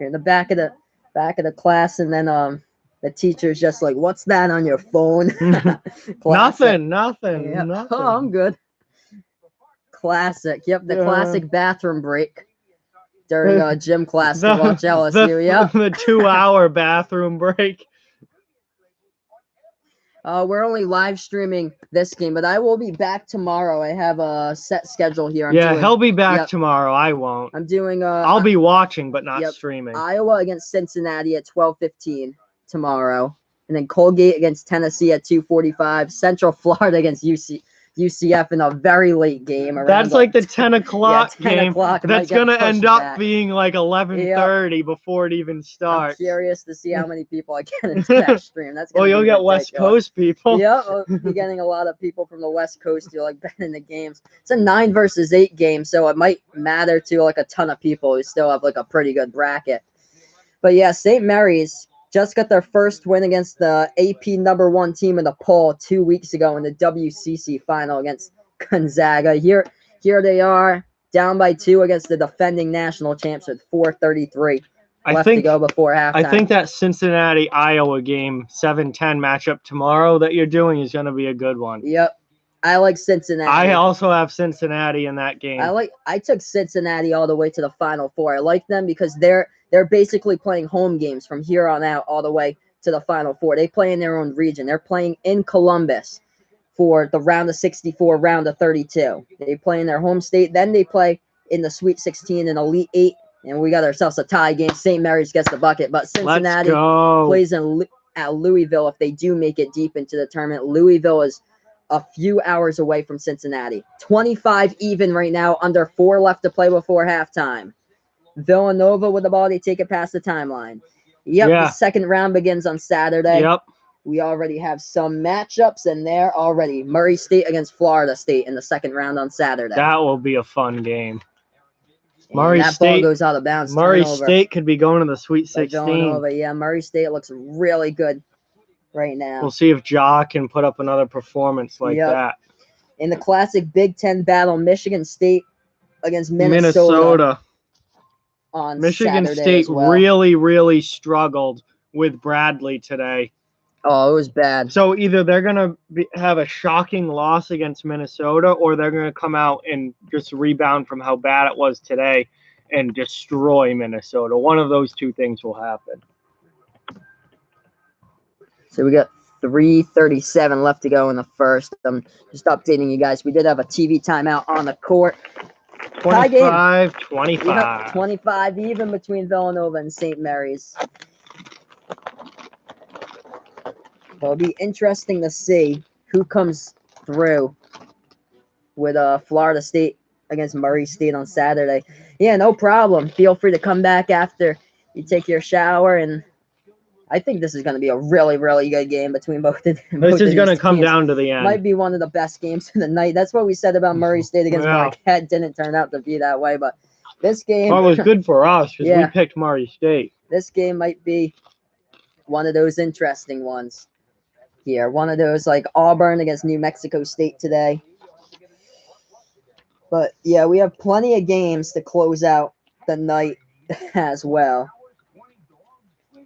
You're in the back of the class, and then the teacher's just like, "What's that on your phone?" Nothing. Yep. Oh, I'm good. Classic. Yep, the classic bathroom break during gym class to watch LSU. Yep. The 2-hour bathroom break. We're only live streaming this game, but I will be back tomorrow. I have a set schedule here. He'll be back tomorrow. I won't. I'm doing I'll be watching, but not streaming. Iowa against Cincinnati at 12:15 tomorrow, and then Colgate against Tennessee at 2:45. Central Florida against UCF in a very late game. That's like the 10 o'clock game. 10 o'clock. That's going to end up being like 11:30 before it even starts. I'm curious to see how many people I get into that stream. That's well, you'll get West Coast people. Yeah, we'll be getting a lot of people from the West Coast who like betting the games. It's a 9 versus 8 game, so it might matter to like a ton of people who still have like a pretty good bracket. But yeah, St. Mary's just got their first win against the AP #1 team in the poll 2 weeks ago in the WCC final against Gonzaga. Here they are, down by 2 against the defending national champs with 4:33 left to go before halftime. I think that Cincinnati-Iowa game, 7-10 matchup tomorrow that you're doing is going to be a good one. Yep. I like Cincinnati. I also have Cincinnati in that game. I took Cincinnati all the way to the Final Four. I like them because they're basically playing home games from here on out all the way to the Final Four. They play in their own region. They're playing in Columbus for the round of 64, round of 32. They play in their home state. Then they play in the Sweet 16 and Elite 8. And we got ourselves a tie game. St. Mary's gets the bucket. But Cincinnati plays at Louisville if they do make it deep into the tournament. Louisville is a few hours away from Cincinnati. 25 even right now, under 4 left to play before halftime. Villanova with the ball. They take it past the timeline. The second round begins on Saturday. Yep. We already have some matchups in there already. Murray State against Florida State in the second round on Saturday. That will be a fun game. Murray State ball goes out of bounds. Murray State could be going to the Sweet 16. Yeah, Murray State looks really good right now. We'll see if Ja can put up another performance like that. In the classic Big Ten battle, Michigan State against Minnesota. On Michigan Saturday State as well. really struggled with Bradley today. Oh, it was bad. So either they're going to have a shocking loss against Minnesota, or they're going to come out and just rebound from how bad it was today and destroy Minnesota. One of those two things will happen. So we got 3:37 left to go in the first. I'm just updating you guys. We did have a TV timeout on the court. 25-25. 25 even between Villanova and St. Mary's. It'll be interesting to see who comes through with Florida State against Murray State on Saturday. Yeah, no problem. Feel free to come back after you take your shower, and I think this is going to be a really good game between both of them. This is going to come down to the end. Might be one of the best games of the night. That's what we said about Murray State against Marquette. Didn't turn out to be that way, but this game... Well, it was good for us because we picked Murray State. This game might be one of those interesting ones here. One of those like Auburn against New Mexico State today. But yeah, we have plenty of games to close out the night as well.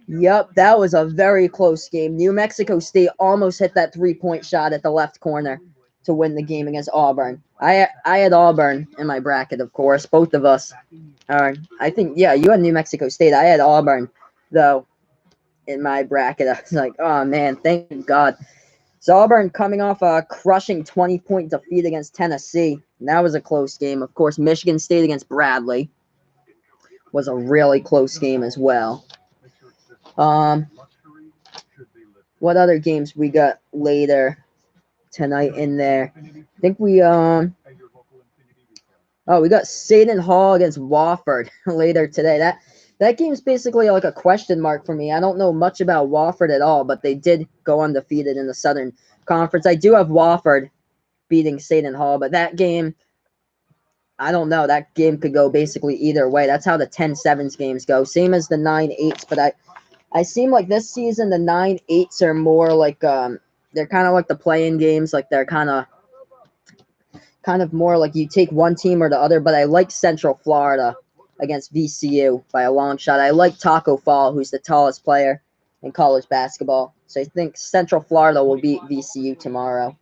Yep, that was a very close game. New Mexico State almost hit that 3-point shot at the left corner to win the game against Auburn. I had Auburn in my bracket, of course. Both of us. I think, yeah, you had New Mexico State. I had Auburn, though, in my bracket. I was like, oh, man, thank God. So Auburn coming off a crushing 20-point defeat against Tennessee. And that was a close game. Of course, Michigan State against Bradley was a really close game as well. What other games we got later tonight in there? I think we we got Seton Hall against Wofford later today. That game's basically like a question mark for me. I don't know much about Wofford at all, but they did go undefeated in the Southern Conference. I do have Wofford beating Seton Hall, but that game, I don't know. That game could go basically either way. That's how the 10-7s games go. Same as the 9-8s, but I seem like this season the 9-8s are more like they're kind of like the play-in games. Like they're kind of more like you take one team or the other. But I like Central Florida against VCU by a long shot. I like Taco Fall, who's the tallest player in college basketball. So I think Central Florida will beat VCU tomorrow.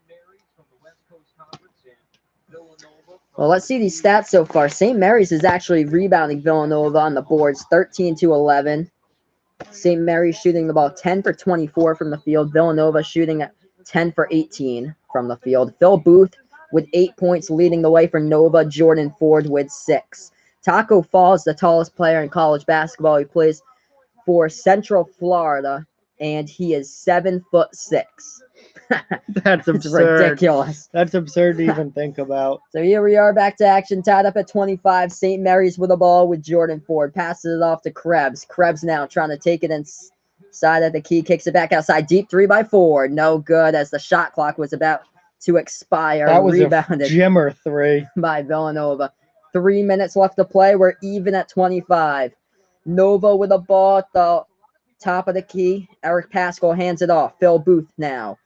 Well, let's see these stats so far. St. Mary's is actually rebounding Villanova on the boards, 13-11. St. Mary's shooting the ball 10 for 24 from the field. Villanova shooting at 10 for 18 from the field. Phil Booth with 8 points leading the way for Nova. Jordan Ford with 6. Taco Fall is the tallest player in college basketball. He plays for Central Florida. and he is 7'6". That's absurd. Ridiculous. That's absurd to even think about. So here we are back to action, tied up at 25. St. Mary's with the ball with Jordan Ford. Passes it off to Krebs. Krebs now trying to take it inside at the key. Kicks it back outside. Deep 3 by Ford. No good as the shot clock was about to expire. That was rebounded a Jimmer 3 by Villanova. 3 minutes left to play. We're even at 25. Nova with the ball at the top of the key. Eric Pascal hands it off. Phil Booth now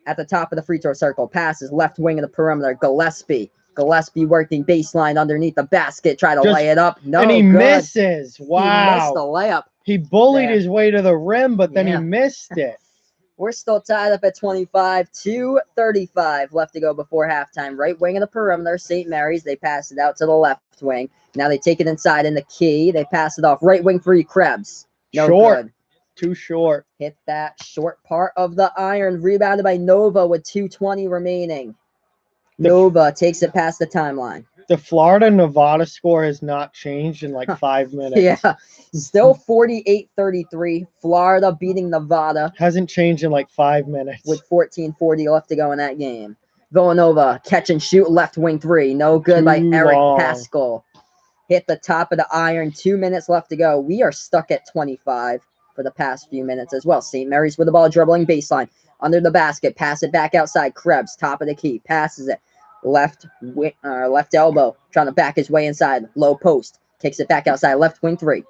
at the top of the free throw circle. Passes left wing of the perimeter. Gillespie working baseline underneath the basket. Try to lay it up. No, and he good. misses. Wow. He missed the layup. He bullied his way to the rim, but then he missed it. We're still tied up at 25. 2:35 left to go before halftime. Right wing of the perimeter. St. Mary's. They pass it out to the left wing. Now they take it inside in the key. They pass it off. Right wing for Krebs. No good. Too short. Hit that short part of the iron. Rebounded by Nova with 2:20 remaining. Nova takes it past the timeline. The Florida-Nevada score has not changed in like 5 minutes. Yeah. Still 48-33. Florida beating Nevada. Hasn't changed in like 5 minutes. With 14:40 left to go in that game. Villanova catch and shoot left wing 3. No good by Eric Pascal. Hit the top of the iron. 2 minutes left to go. We are stuck at 25 for the past few minutes as well. St. Mary's with the ball, dribbling baseline. Under the basket. Pass it back outside. Krebs, top of the key. Passes it. Left elbow. Trying to back his way inside. Low post. Kicks it back outside. Left wing 3.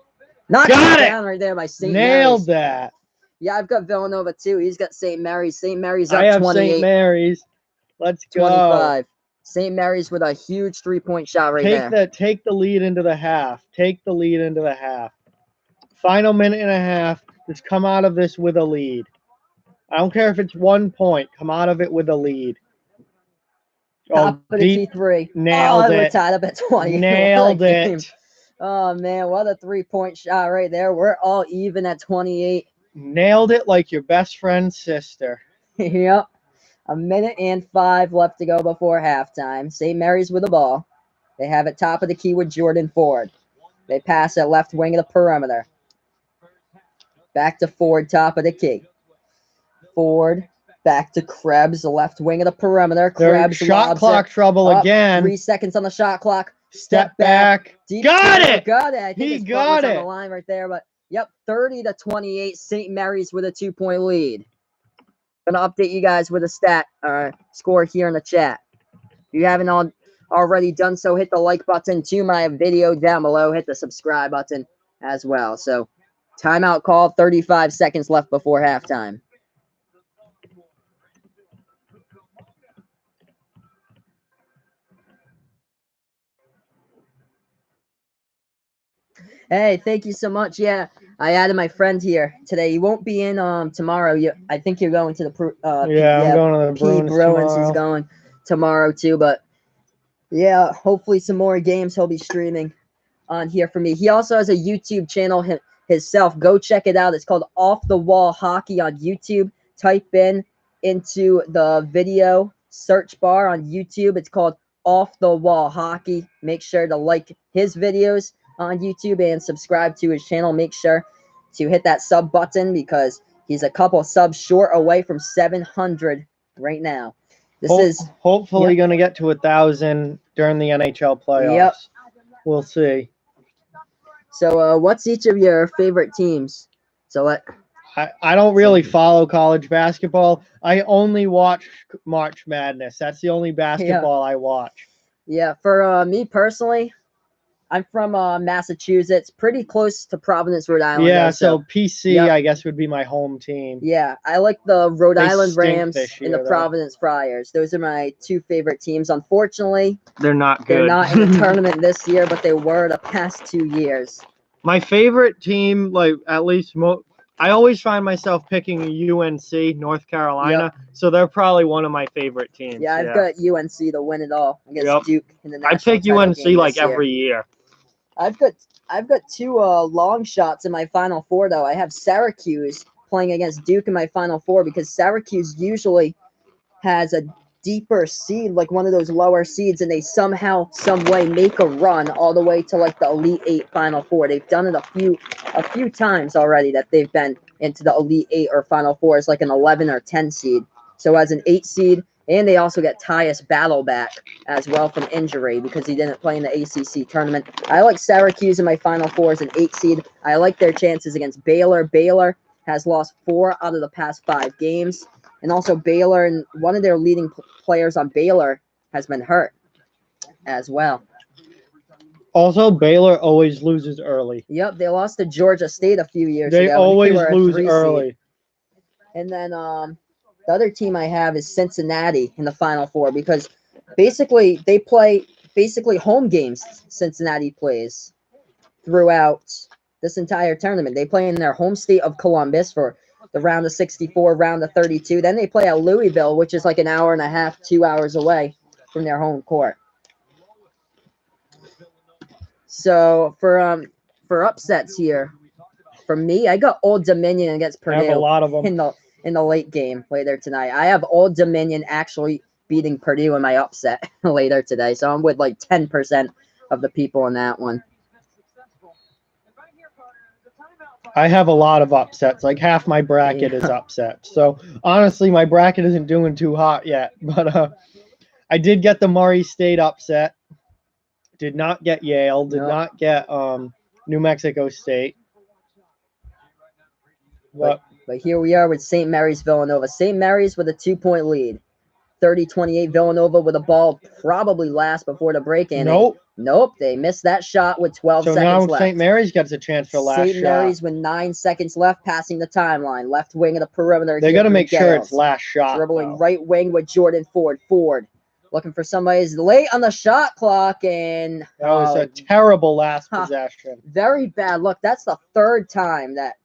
Knocked it down right there by St. Mary's. Nailed that. Yeah, I've got Villanova too. He's got St. Mary's. St. Mary's up 28. I have St. Mary's. Let's go. 25. St. Mary's with a huge three-point shot there. Take the lead into the half. Final minute and a half. Just come out of this with a lead. I don't care if it's 1 point. Come out of it with a lead. Top of the T3. Nailed it. We're tied up at 20. Nailed it. Oh, man. What a three-point shot right there. We're all even at 28. Nailed it like your best friend's sister. Yep. 1:05 left to go before halftime. St. Mary's with the ball. They have it top of the key with Jordan Ford. They pass it left wing of the perimeter. Back to Ford, top of the key. Ford, back to Krebs, the left wing of the perimeter. Krebs shot clock trouble again. 3 seconds on the shot clock. Step back. Got it. I think he got it. On the line right there, but yep, 30-28. St. Mary's with a 2-point lead. Gonna update you guys with a score here in the chat. If you haven't already done so, hit the like button to my video down below. Hit the subscribe button as well. So, timeout call. 35 seconds left before halftime. Hey, thank you so much. Yeah, I added my friend here today. He won't be in tomorrow. I think you're going to the I'm going to the Bruins. He's going tomorrow too. But yeah, hopefully some more games he'll be streaming on here for me. He also has a YouTube channel himself. Go check it out. It's called Off the Wall Hockey on YouTube. Type into the video search bar on YouTube. It's called Off the Wall Hockey. Make sure to like his videos on YouTube and subscribe to his channel. Make sure to hit that sub button because he's a couple subs short away from 700 right now. This is hopefully going to get to 1,000 during the NHL playoffs. Yep. We'll see. So what's each of your favorite teams? So I don't really follow college basketball. I only watch March Madness. That's the only basketball I watch. Yeah, for me personally, I'm from Massachusetts, pretty close to Providence, Rhode Island. Yeah, so PC, I guess, would be my home team. Yeah, I like the Rhode Island Rams and the Providence Friars. Those are my two favorite teams. Unfortunately, they're not good. They're not in the tournament this year, but they were the past 2 years. My favorite team, like at least I always find myself picking UNC, North Carolina, so they're probably one of my favorite teams. Yeah, I've got UNC to win it all against Duke in the national I pick UNC like every year. I've got two long shots in my Final Four, though. I have Syracuse playing against Duke in my Final Four because Syracuse usually has a deeper seed, like one of those lower seeds, and they somehow, some way make a run all the way to like the Elite Eight Final Four. They've done it a few times already that they've been into the Elite 8 or Final Four as like an 11 or 10 seed. So as an 8 seed, and they also get Tyus Battle back as well from injury because he didn't play in the ACC tournament. I like Syracuse in my Final Four as an 8 seed. I like their chances against Baylor. Baylor has lost 4 out of the past 5 games. And also Baylor, and one of their leading players on Baylor has been hurt as well. Also, Baylor always loses early. Yep, they lost to Georgia State a few years ago. They always lose early. And then the other team I have is Cincinnati in the Final Four because basically they play home games. Cincinnati plays throughout this entire tournament. They play in their home state of Columbus for the round of 64, round of 32. Then they play at Louisville, which is like an hour and a half, 2 hours away from their home court. So for upsets here, for me, I got Old Dominion against Purdue. I have a lot of them in the late game later tonight. I have Old Dominion actually beating Purdue in my upset later today. So I'm with like 10% of the people in that one. I have a lot of upsets. Like half my bracket is upset. So honestly, my bracket isn't doing too hot yet. But I did get the Murray State upset. Did not get Yale. Did not get New Mexico State. But here we are with St. Mary's Villanova. St. Mary's with a 2-point lead. 30-28 Villanova with a ball probably last before the break. And they missed that shot with 12 seconds left. So now St. Mary's gets a chance for last shot. St. Mary's with 9 seconds left, passing the timeline. Left wing of the perimeter. They got to make sure it's last shot. Dribbling right wing with Jordan Ford. Ford looking for somebody who's late on the shot clock. And that was a terrible last possession. Very bad. Look, that's the 3rd time that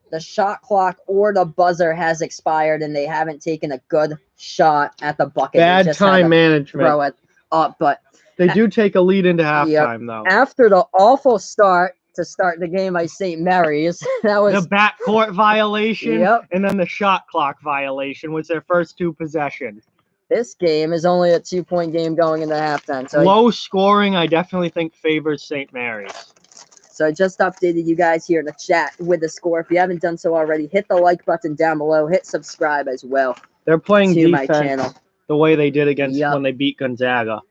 the shot clock or the buzzer has expired and they haven't taken a good shot at the bucket. Bad time management. Throw it up, but they do take a lead into halftime, though. After the awful start to start the game by St. Mary's, that was the backcourt violation and then the shot clock violation was their first 2 possessions. This game is only a 2-point game going into halftime. So low scoring, I definitely think favors St. Mary's. So I just updated you guys here in the chat with the score. If you haven't done so already, hit the like button down below. Hit subscribe as well. They're playing to defense my channel the way they did against when they beat Gonzaga.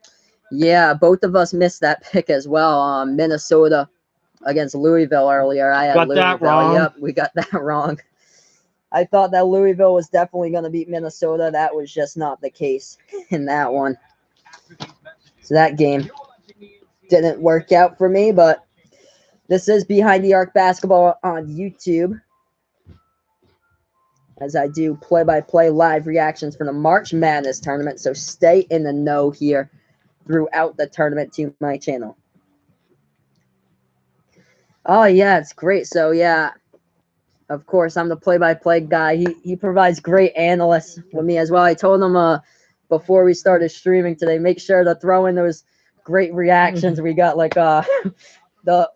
Yeah, both of us missed that pick as well. Minnesota against Louisville earlier. I had got Louisville. That wrong. Yep, we got that wrong. I thought that Louisville was definitely going to beat Minnesota. That was just not the case in that one. So that game didn't work out for me, but this is Behind the Arc Basketball on YouTube, as I do play-by-play live reactions for the March Madness tournament. So stay in the know here throughout the tournament to my channel. Oh, yeah, it's great. So, yeah, of course, I'm the play-by-play guy. He provides great analysts with me as well. I told him before we started streaming today, make sure to throw in those great reactions. We got like file the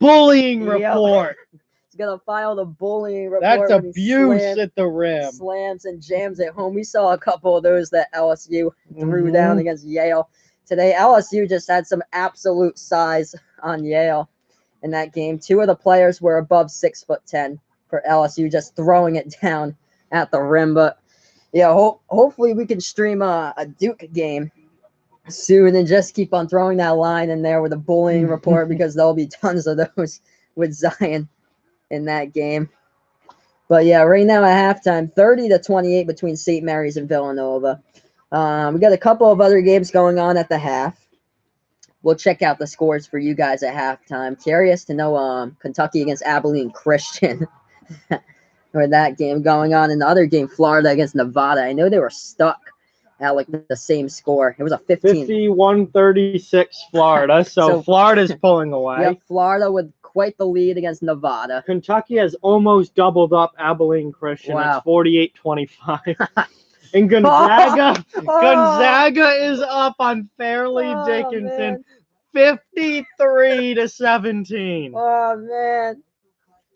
bullying report. He's gonna file the bullying report. That's abuse at the rim. Slams and jams at home. We saw a couple of those that LSU threw down against Yale today. LSU just had some absolute size on Yale in that game. 2 of the players were above 6'10" for LSU, just throwing it down at the rim. But yeah, hopefully we can stream a Duke game soon and just keep on throwing that line in there with a bullying report, because there'll be tons of those with Zion in that game. But yeah, right now at halftime, 30-28 between St. Mary's and Villanova. We got a couple of other games going on at the half. We'll check out the scores for you guys at halftime. Curious to know Kentucky against Abilene Christian. Or that game going on. In the other game, Florida against Nevada. I know they were stuck at like the same score. It was a 51-36 Florida. So Florida's pulling away. Yeah, Florida with quite the lead against Nevada. Kentucky has almost doubled up Abilene Christian. Wow. It's 48-25. And Gonzaga, Gonzaga is up on Fairleigh Dickinson, 53-17. Oh man,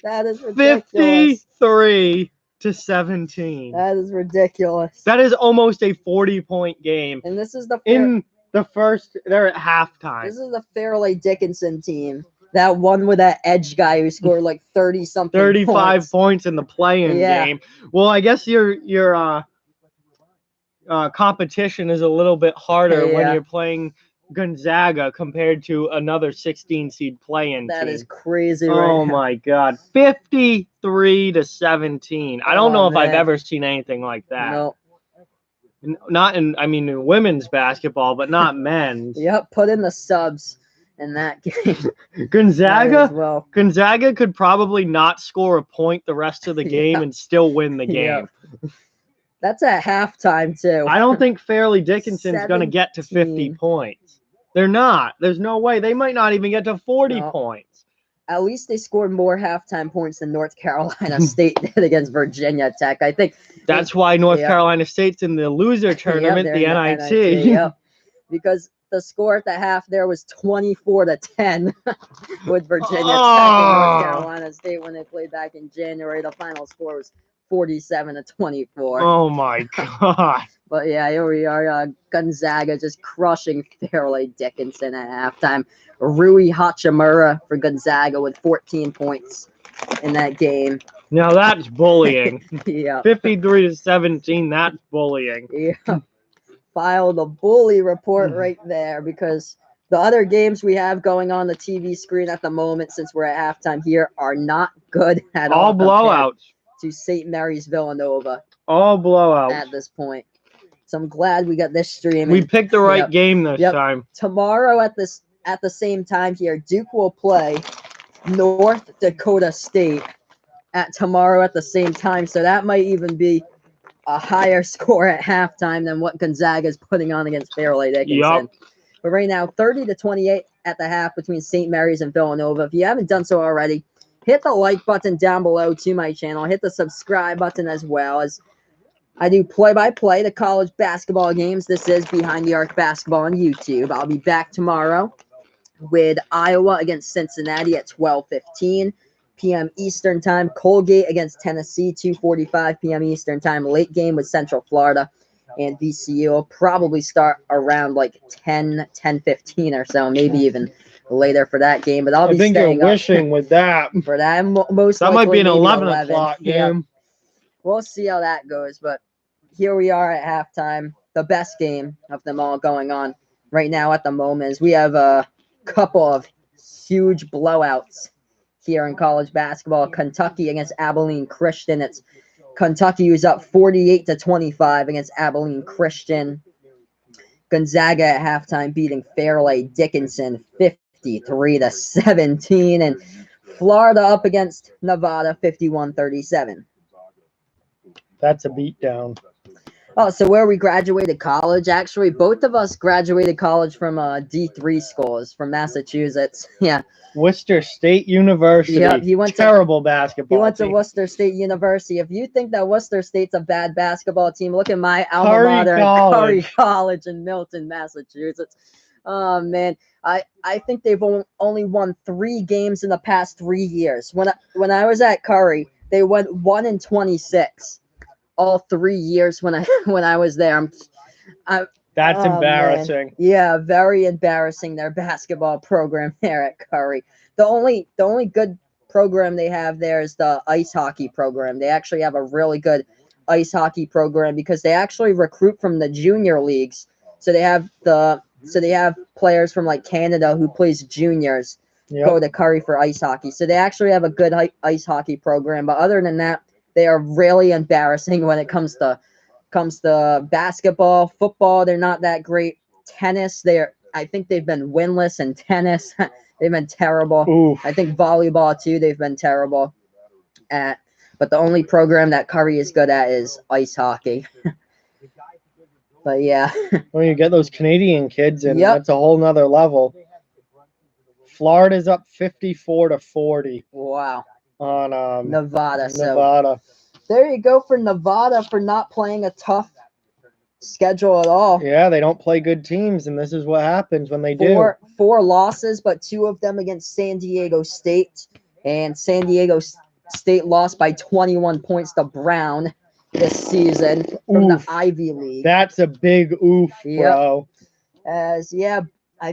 that is ridiculous. 53-17. That is ridiculous. That is almost a 40-point game. And this is the in the first. They're at halftime. This is the Fairleigh Dickinson team That one with that edge guy who scored like 30-something 35 points in the play-in game. Well, I guess your competition is a little bit harder when you're playing Gonzaga compared to another 16-seed play-in team. That is crazy. Oh my God, 53-17. I don't know if I've ever seen anything like that. No. Not in women's basketball, but not men's. Yep, put in the subs in that game. Gonzaga could probably not score a point the rest of the game and still win the game. That's at halftime too. I don't think Fairleigh Dickinson's going to get to 50 points. They're not. There's no way. They might not even get to 40 points. At least they scored more halftime points than North Carolina State did against Virginia Tech. I think that's why North Carolina State's in the loser tournament, the NIT. Yep. Because the score at the half there was 24-10 with Virginia Tech and North Carolina State when they played back in January. The final score was 47-24. Oh my God. But yeah, here we are. Gonzaga just crushing Fairleigh Dickinson at halftime. Rui Hachimura for Gonzaga with 14 points in that game. Now that's bullying. 53-17, that's bullying. Yeah. File the bully report right there, because the other games we have going on the TV screen at the moment, since we're at halftime here, are not good at all. All blowouts. To St. Mary's Villanova. All blowouts. At this point. So I'm glad we got this stream. We picked the right game this time. Tomorrow at the same time here, Duke will play North Dakota State tomorrow at the same time. So that might even be a higher score at halftime than what Gonzaga is putting on against Fairleigh Dickinson. But right now, 30-28 at the half between St. Mary's and Villanova. If you haven't done so already, hit the like button down below to my channel. Hit the subscribe button as well, as I do play-by-play the college basketball games. This is Behind the Arc Basketball on YouTube. I'll be back tomorrow with Iowa against Cincinnati at 12:15 p.m. Eastern Time. Colgate against Tennessee, 2:45 p.m. Eastern Time. Late game with Central Florida and VCU. Will probably start around like 10:15 or so, maybe even later for that game. But I'll be staying you're wishing with that. For that, most that likely might be an 11 o'clock game. Yeah. We'll see how that goes. But here we are at halftime. The best game of them all going on right now at the moment is we have a couple of huge blowouts here in college basketball. Kentucky against Abilene Christian. It's Kentucky who's up 48-25 against Abilene Christian. Gonzaga at halftime beating Fairleigh Dickinson 53-17. And Florida up against Nevada 51-37. That's a beatdown. Oh, so where we graduated college? Actually, both of us graduated college from D3 schools from Massachusetts. Yeah. Worcester State University. Yep, he went terrible basketball. He went to Worcester State University. If you think that Worcester State's a bad basketball team, look at my alma mater, Curry College in Milton, Massachusetts. Oh man, I think they've only won 3 games in the past 3 years. When I was at Curry, they went 1-26. All 3 years when I was there. That's embarrassing. Man. Yeah, very embarrassing, their basketball program there at Curry. The only good program they have there is the ice hockey program. They actually have a really good ice hockey program because they actually recruit from the junior leagues. So they have players from like Canada who plays juniors go to Curry for ice hockey. So they actually have a good ice hockey program. But other than that, they are really embarrassing when it comes to basketball. Football, they're not that great. Tennis, I think they've been winless in tennis. They've been terrible. Oof. I think volleyball too, they've been terrible at. But the only program that Curry is good at is ice hockey. But yeah. Well, you get those Canadian kids, and that's a whole nother level. Florida's up 54-40. Wow. On Nevada. Nevada. So there you go for Nevada for not playing a tough schedule at all. Yeah, they don't play good teams, and this is what happens when they do. 4 losses, but 2 of them against San Diego State. And San Diego State lost by 21 points to Brown this season from the Ivy League. That's a big oof, bro. I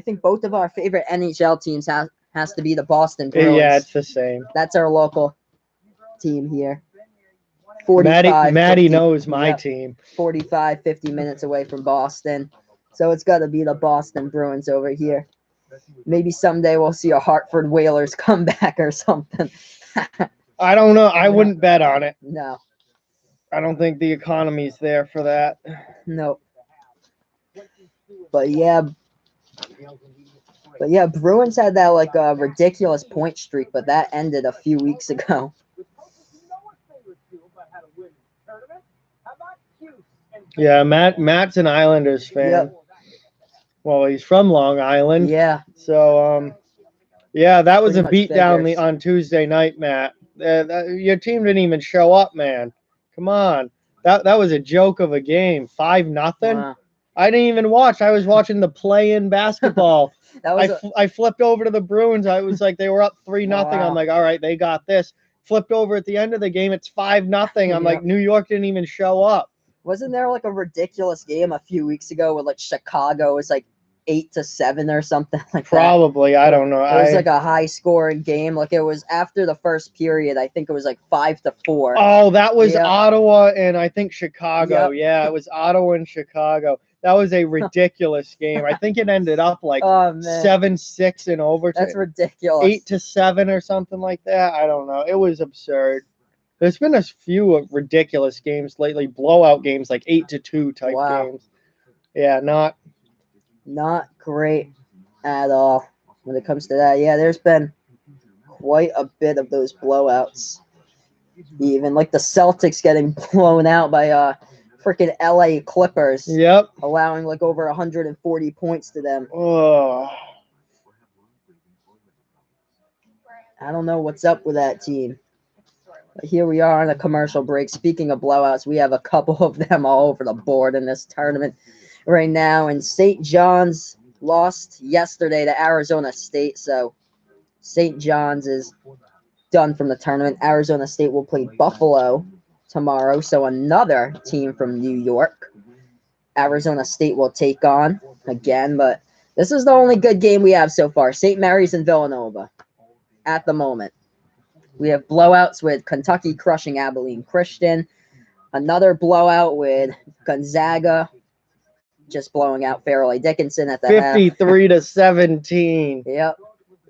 think both of our favorite NHL teams has to be the Boston Bruins. Yeah, it's the same. That's our local team here. 45, Maddie 50, knows my team. 45, 50 minutes away from Boston. So it's got to be the Boston Bruins over here. Maybe someday we'll see a Hartford Whalers comeback or something. I don't know. I wouldn't bet on it. No. I don't think the economy's there for that. No. But yeah, Bruins had that like ridiculous point streak, but that ended a few weeks ago. Yeah, Matt's an Islanders fan. Yep. Well, he's from Long Island. Yeah. So, yeah, that was Pretty a beatdown figures. on Tuesday night, Matt. Your team didn't even show up, man. Come on. That was a joke of a game. 5-0. Wow. I didn't even watch. I was watching the play-in basketball. I flipped over to the Bruins. I was like, they were up 3-0. Wow. I'm like, all right, they got this. Flipped over at the end of the game. It's 5-0. I'm like, New York didn't even show up. Wasn't there like a ridiculous game a few weeks ago where like Chicago was like 8-7 or something like that? Probably. I don't know. It was like a high scoring game. Like it was after the first period. I think it was like 5-4. Oh, that was Ottawa and I think Chicago. Yep. Yeah, it was Ottawa and Chicago. That was a ridiculous game. I think it ended up like 7-6 in overtime. That's ridiculous. 8-7 or something like that. I don't know. It was absurd. There's been a few ridiculous games lately, blowout games like 8-2 type games. Yeah, not great at all when it comes to that. Yeah, there's been quite a bit of those blowouts. Even like the Celtics getting blown out by freaking LA Clippers. Yep. Allowing like over 140 points to them. Oh. I don't know what's up with that team. But here we are on a commercial break. Speaking of blowouts, we have a couple of them all over the board in this tournament right now. And St. John's lost yesterday to Arizona State. So St. John's is done from the tournament. Arizona State will play Buffalo tomorrow. So another team from New York. Arizona State will take on again. But this is the only good game we have so far. St. Mary's and Villanova at the moment. We have blowouts with Kentucky crushing Abilene Christian. Another blowout with Gonzaga just blowing out Fairleigh Dickinson at the 53-17. Yep.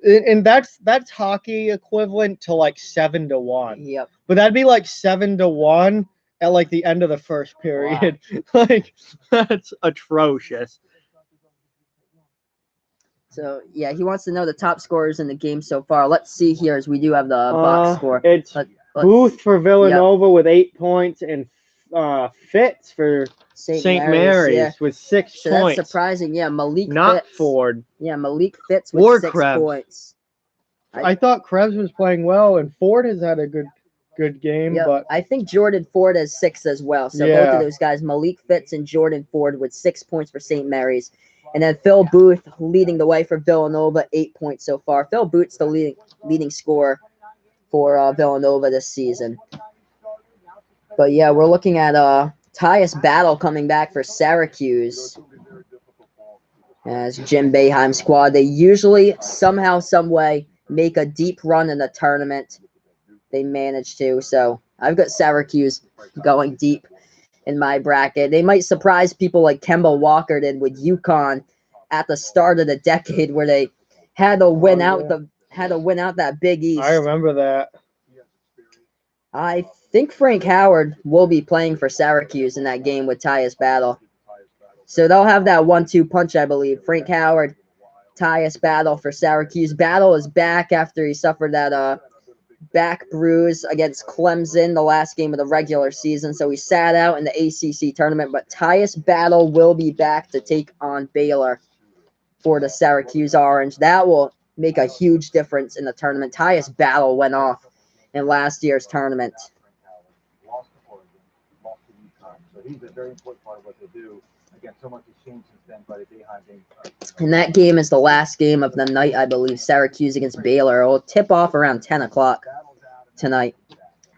And that's hockey equivalent to like 7-1. Yep. But that'd be like 7-1 at like the end of the first period. Wow. Like that's atrocious. So, yeah, he wants to know the top scorers in the game so far. Let's see here as we do have the box score. It's Booth for Villanova with 8 points and Fitz for St. Mary's with 6 points. That's surprising. Yeah, Malik Not Fitz. Ford. Yeah, Malik Fitz with 6 points. I thought Krebs was playing well, and Ford has had a good game. Yeah, but I think Jordan Ford has 6 as well. So both of those guys, Malik Fitz and Jordan Ford with 6 points for St. Mary's. And then Phil Booth leading the way for Villanova, 8 points so far. Phil Booth's the leading scorer for Villanova this season. But yeah, we're looking at Tyus Battle coming back for Syracuse as Jim Boeheim's squad. They usually somehow, some way make a deep run in the tournament. They manage to. So I've got Syracuse going deep in my bracket. They might surprise people like Kemba Walker did with UConn at the start of the decade, where they had to win out that Big East. I remember that. I think Frank Howard will be playing for Syracuse in that game with Tyus Battle. So they'll have that 1-2 punch, I believe. Frank Howard, Tyus Battle for Syracuse. Battle is back after he suffered that back bruise against Clemson the last game of the regular season. So he sat out in the ACC tournament. But Tyus Battle will be back to take on Baylor for the Syracuse Orange. That will make a huge difference in the tournament. Tyus Battle went off in last year's tournament. And that game is the last game of the night, I believe. Syracuse against Baylor. It will tip off around 10 o'clock tonight.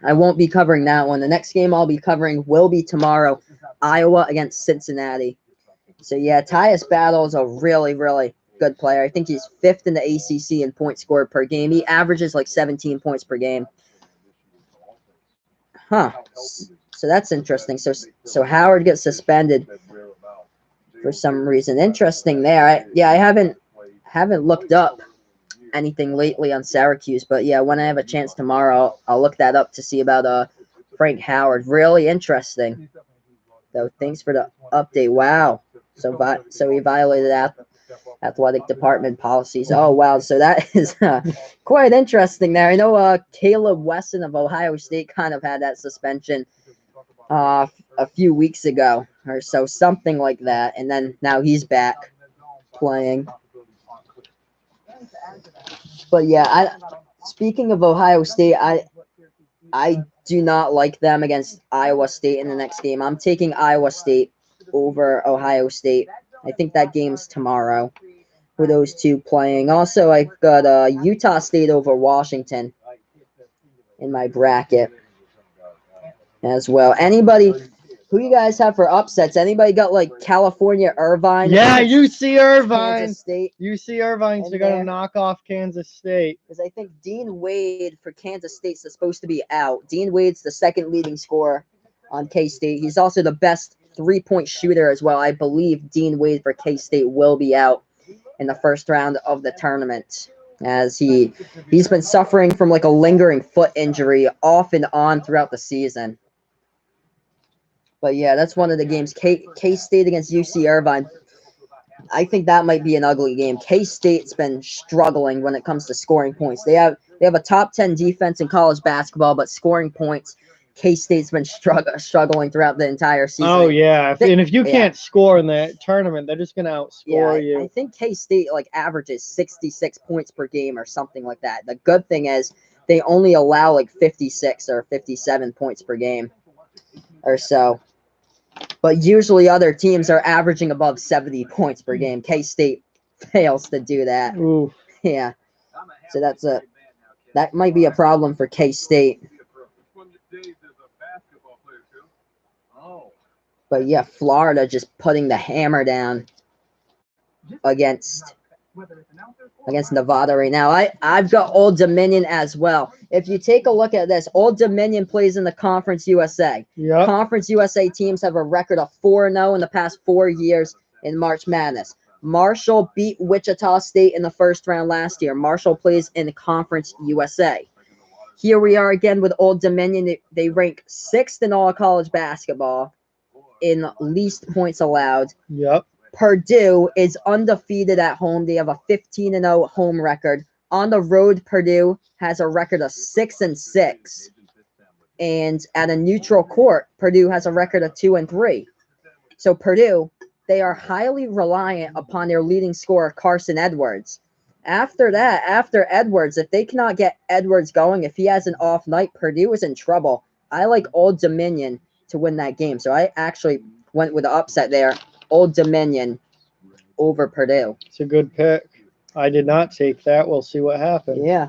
I won't be covering that one. The next game I'll be covering will be tomorrow. Iowa against Cincinnati. So, yeah, Tyus Battle is a really, really good player. I think he's 5th in the ACC in points scored per game. He averages like 17 points per game. Huh. So that's interesting. So Howard gets suspended for some reason. Interesting there. I haven't looked up anything lately on Syracuse, but yeah, when I have a chance tomorrow, I'll look that up to see about Frank Howard. Really interesting. So thanks for the update. Wow. So he violated athletic department policies. Oh wow. So that is quite interesting there. I know Caleb Wesson of Ohio State kind of had that suspension a few weeks ago or so, something like that, and then now he's back playing. But yeah, speaking of Ohio State, I do not like them against Iowa State in the next game. I'm taking Iowa State over Ohio State. I think that game's tomorrow for those two playing. Also, I've got Utah State over Washington in my bracket as well. Who you guys have for upsets? Anybody got like California Irvine? Yeah, UC Irvine. Kansas State. UC Irvine's going to knock off Kansas State. Because I think Dean Wade for Kansas State is supposed to be out. Dean Wade's the second leading scorer on K-State. He's also the best three-point shooter as well. I believe Dean Wade for K-State will be out in the first round of the tournament, as he's been suffering from like a lingering foot injury off and on throughout the season. But yeah, that's one of the games. K-State against UC Irvine. I think that might be an ugly game. K-State's been struggling when it comes to scoring points. They have a top 10 defense in college basketball, but scoring points, K-State's been struggling throughout the entire season. Oh yeah, and if you can't score in the tournament, they're just gonna outscore you. I think K-State like averages 66 points per game or something like that. The good thing is they only allow like 56 or 57 points per game or so. But usually other teams are averaging above 70 points per game. K-State fails to do that. Ooh. Yeah. So that might be a problem for K-State. But yeah, Florida just putting the hammer down against Nevada right now. I've got Old Dominion as well. If you take a look at this, Old Dominion plays in the Conference USA. Yep. Conference USA teams have a record of 4-0 in the past 4 years in March Madness. Marshall beat Wichita State in the first round last year. Marshall plays in the Conference USA. Here we are again with Old Dominion. They rank 6th in all college basketball in least points allowed. Yep. Purdue is undefeated at home. They have a 15-0 home record. On the road, Purdue has a record of 6-6. And at a neutral court, Purdue has a record of 2-3. So Purdue, they are highly reliant upon their leading scorer, Carson Edwards. After that, after Edwards, if they cannot get Edwards going, if he has an off night, Purdue is in trouble. I like Old Dominion to win that game. So I actually went with the upset there. Old Dominion over Purdue. It's a good pick. I did not take that. We'll see what happens. Yeah.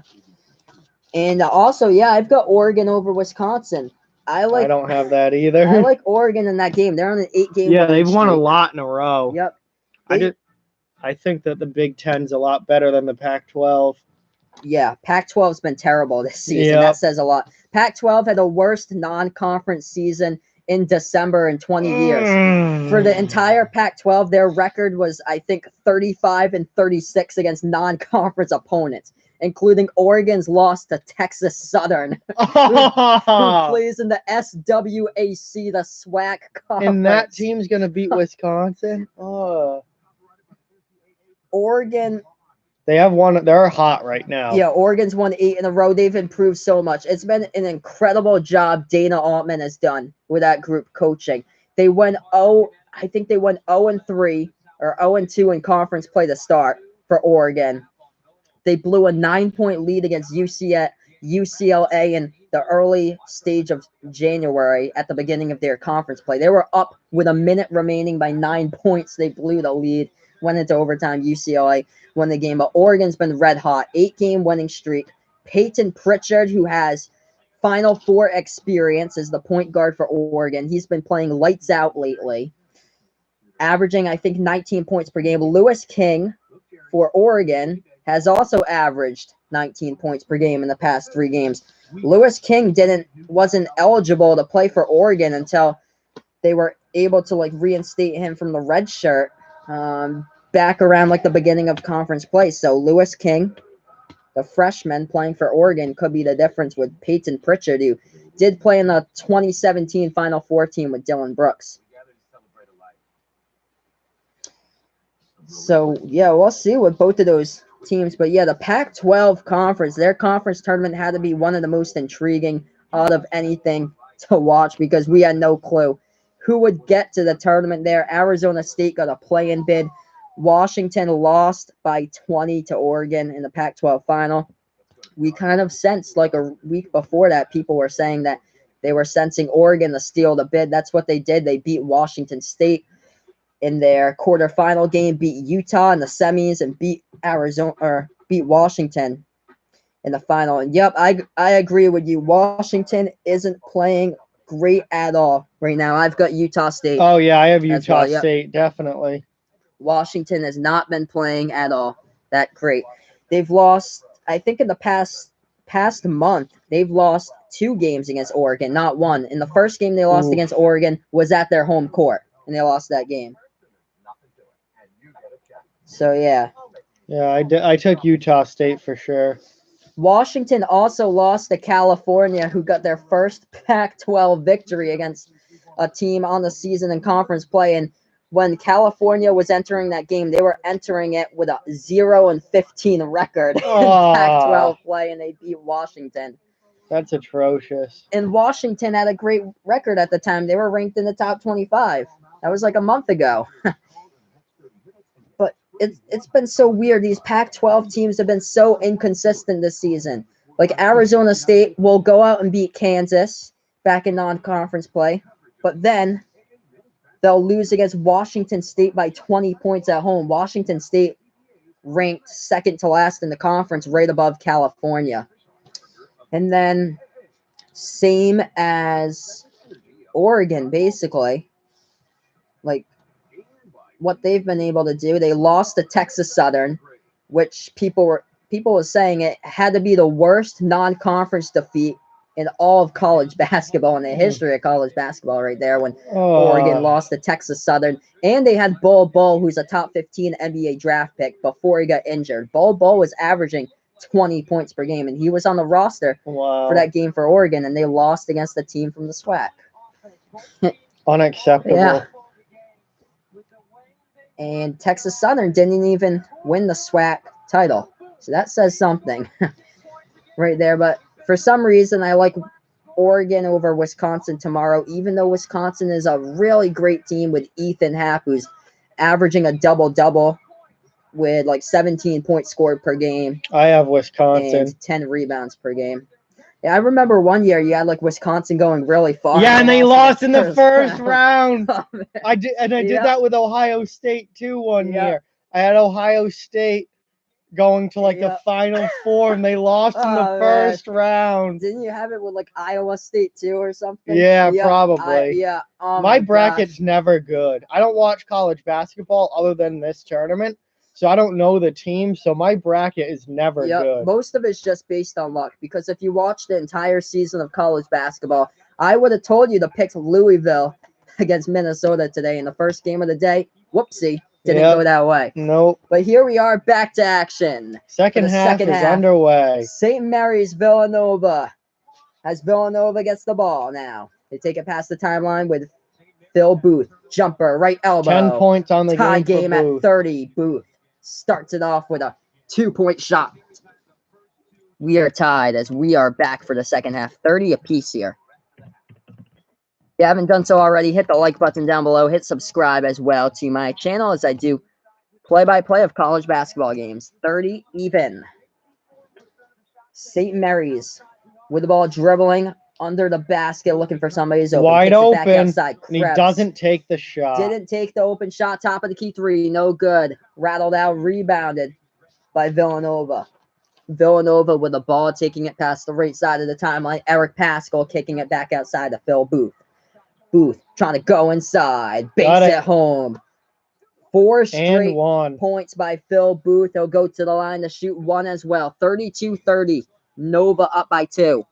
And also, I've got Oregon over Wisconsin. I don't have that either. I like Oregon in that game. They're on an 8-game Yeah, they've won a streak. lot in a row. Yep. I think that the Big Ten's a lot better than the Pac-12. Yeah, Pac-12's been terrible this season. Yep. That says a lot. Pac-12 had the worst non-conference season in December in 20 years. For the entire Pac-12, their record was, I think, 35-36 against non-conference opponents, including Oregon's loss to Texas Southern, who plays in the SWAC, the SWAC conference. And that team's going to beat Wisconsin? Oregon... They're hot right now. Yeah, Oregon's won 8 in a row. They've improved so much. It's been an incredible job Dana Altman has done with that group coaching. They went 0-3 or 0-2 in conference play to start for Oregon. They blew a 9-point lead against UCLA in the early stage of January at the beginning of their conference play. They were up with a minute remaining by 9 points. They blew the lead, went into overtime. UCLA won the game, but Oregon's been red hot. 8-game winning streak. Peyton Pritchard, who has Final Four experience, is the point guard for Oregon. He's been playing lights out lately, averaging, I think, 19 points per game. Lewis King for Oregon has also averaged 19 points per game in the past 3 games. Lewis King wasn't eligible to play for Oregon until they were able to reinstate him from the red shirt back around the beginning of conference play. So Lewis King, the freshman playing for Oregon, could be the difference with Peyton Pritchard, who did play in the 2017 Final Four team with Dylan Brooks. So, yeah, we'll see with both of those teams. But, yeah, the Pac-12 conference, their conference tournament had to be one of the most intriguing out of anything to watch because we had no clue who would get to the tournament there. Arizona State got a play-in bid. Washington lost by 20 to Oregon in the Pac-12 final. We kind of sensed a week before that people were saying that they were sensing Oregon to steal the bid. That's what they did. They beat Washington State in their quarterfinal game, beat Utah in the semis, and beat Washington in the final. And yep, I agree with you. Washington isn't playing great at all right now. I've got Utah State. Oh yeah, I have Utah State, definitely. Washington has not been playing at all that great. They've lost, I think in the past month, they've lost 2 games against Oregon, not 1. In the first game they lost against Oregon was at their home court, and they lost that game. So, yeah. Yeah, I took Utah State for sure. Washington also lost to California, who got their first Pac-12 victory against a team on the season in conference play. And when California was entering that game, they were entering it with a 0-15 record in Pac-12 play, and they beat Washington. That's atrocious. And Washington had a great record at the time. They were ranked in the top 25. That was a month ago. But it's been so weird. These Pac-12 teams have been so inconsistent this season. Arizona State will go out and beat Kansas back in non-conference play, but then they'll lose against Washington State by 20 points at home. Washington State ranked second to last in the conference, right above California. And then same as Oregon, basically. What they've been able to do, they lost to Texas Southern, which people were saying it had to be the worst non-conference defeat in all of college basketball, in the history of college basketball right there, when Oregon lost to Texas Southern. And they had Bol Bol, who's a top 15 NBA draft pick, before he got injured. Bol Bol was averaging 20 points per game, and he was on the roster for that game for Oregon, and they lost against the team from the SWAC. Unacceptable. Yeah. And Texas Southern didn't even win the SWAC title. So that says something right there. But for some reason, I like Oregon over Wisconsin tomorrow, even though Wisconsin is a really great team with Ethan Happ, who's averaging a double-double with 17 points scored per game. I have Wisconsin. And 10 rebounds per game. Yeah, I remember one year you had Wisconsin going really far. Yeah, and they lost in the first round. I did that with Ohio State too one year. I had Ohio State going to the Final Four, and they lost in the first round. Didn't you have it with Iowa State too or something? Yeah, probably. Oh my bracket's never good. I don't watch college basketball other than this tournament. So I don't know the team, so my bracket is never good. Most of it's just based on luck, because if you watch the entire season of college basketball, I would have told you to pick Louisville against Minnesota today in the first game of the day. Whoopsie, didn't go that way. Nope. But here we are, back to action. Second half is underway. St. Mary's Villanova, as Villanova gets the ball now. They take it past the timeline with Phil Booth. Jumper, right elbow. 10 points on the tie game at 30. Booth starts it off with a 2-point shot. We are tied as we are back for the second half. 30 apiece here. If you haven't done so already, hit the like button down below. Hit subscribe as well to my channel, as I do play-by-play of college basketball games. 30 even. St. Mary's with the ball, dribbling under the basket, looking for somebody who's open. Wide open, back outside. And he doesn't take the shot. Didn't take the open shot, top of the key 3, no good. Rattled out, rebounded by Villanova. Villanova with the ball, taking it past the right side of the timeline. Eric Paschal kicking it back outside to Phil Booth. Booth trying to go inside, base it home. 4 straight points by Phil Booth. He'll go to the line to shoot 1 as well. 32-30. Nova up by 2.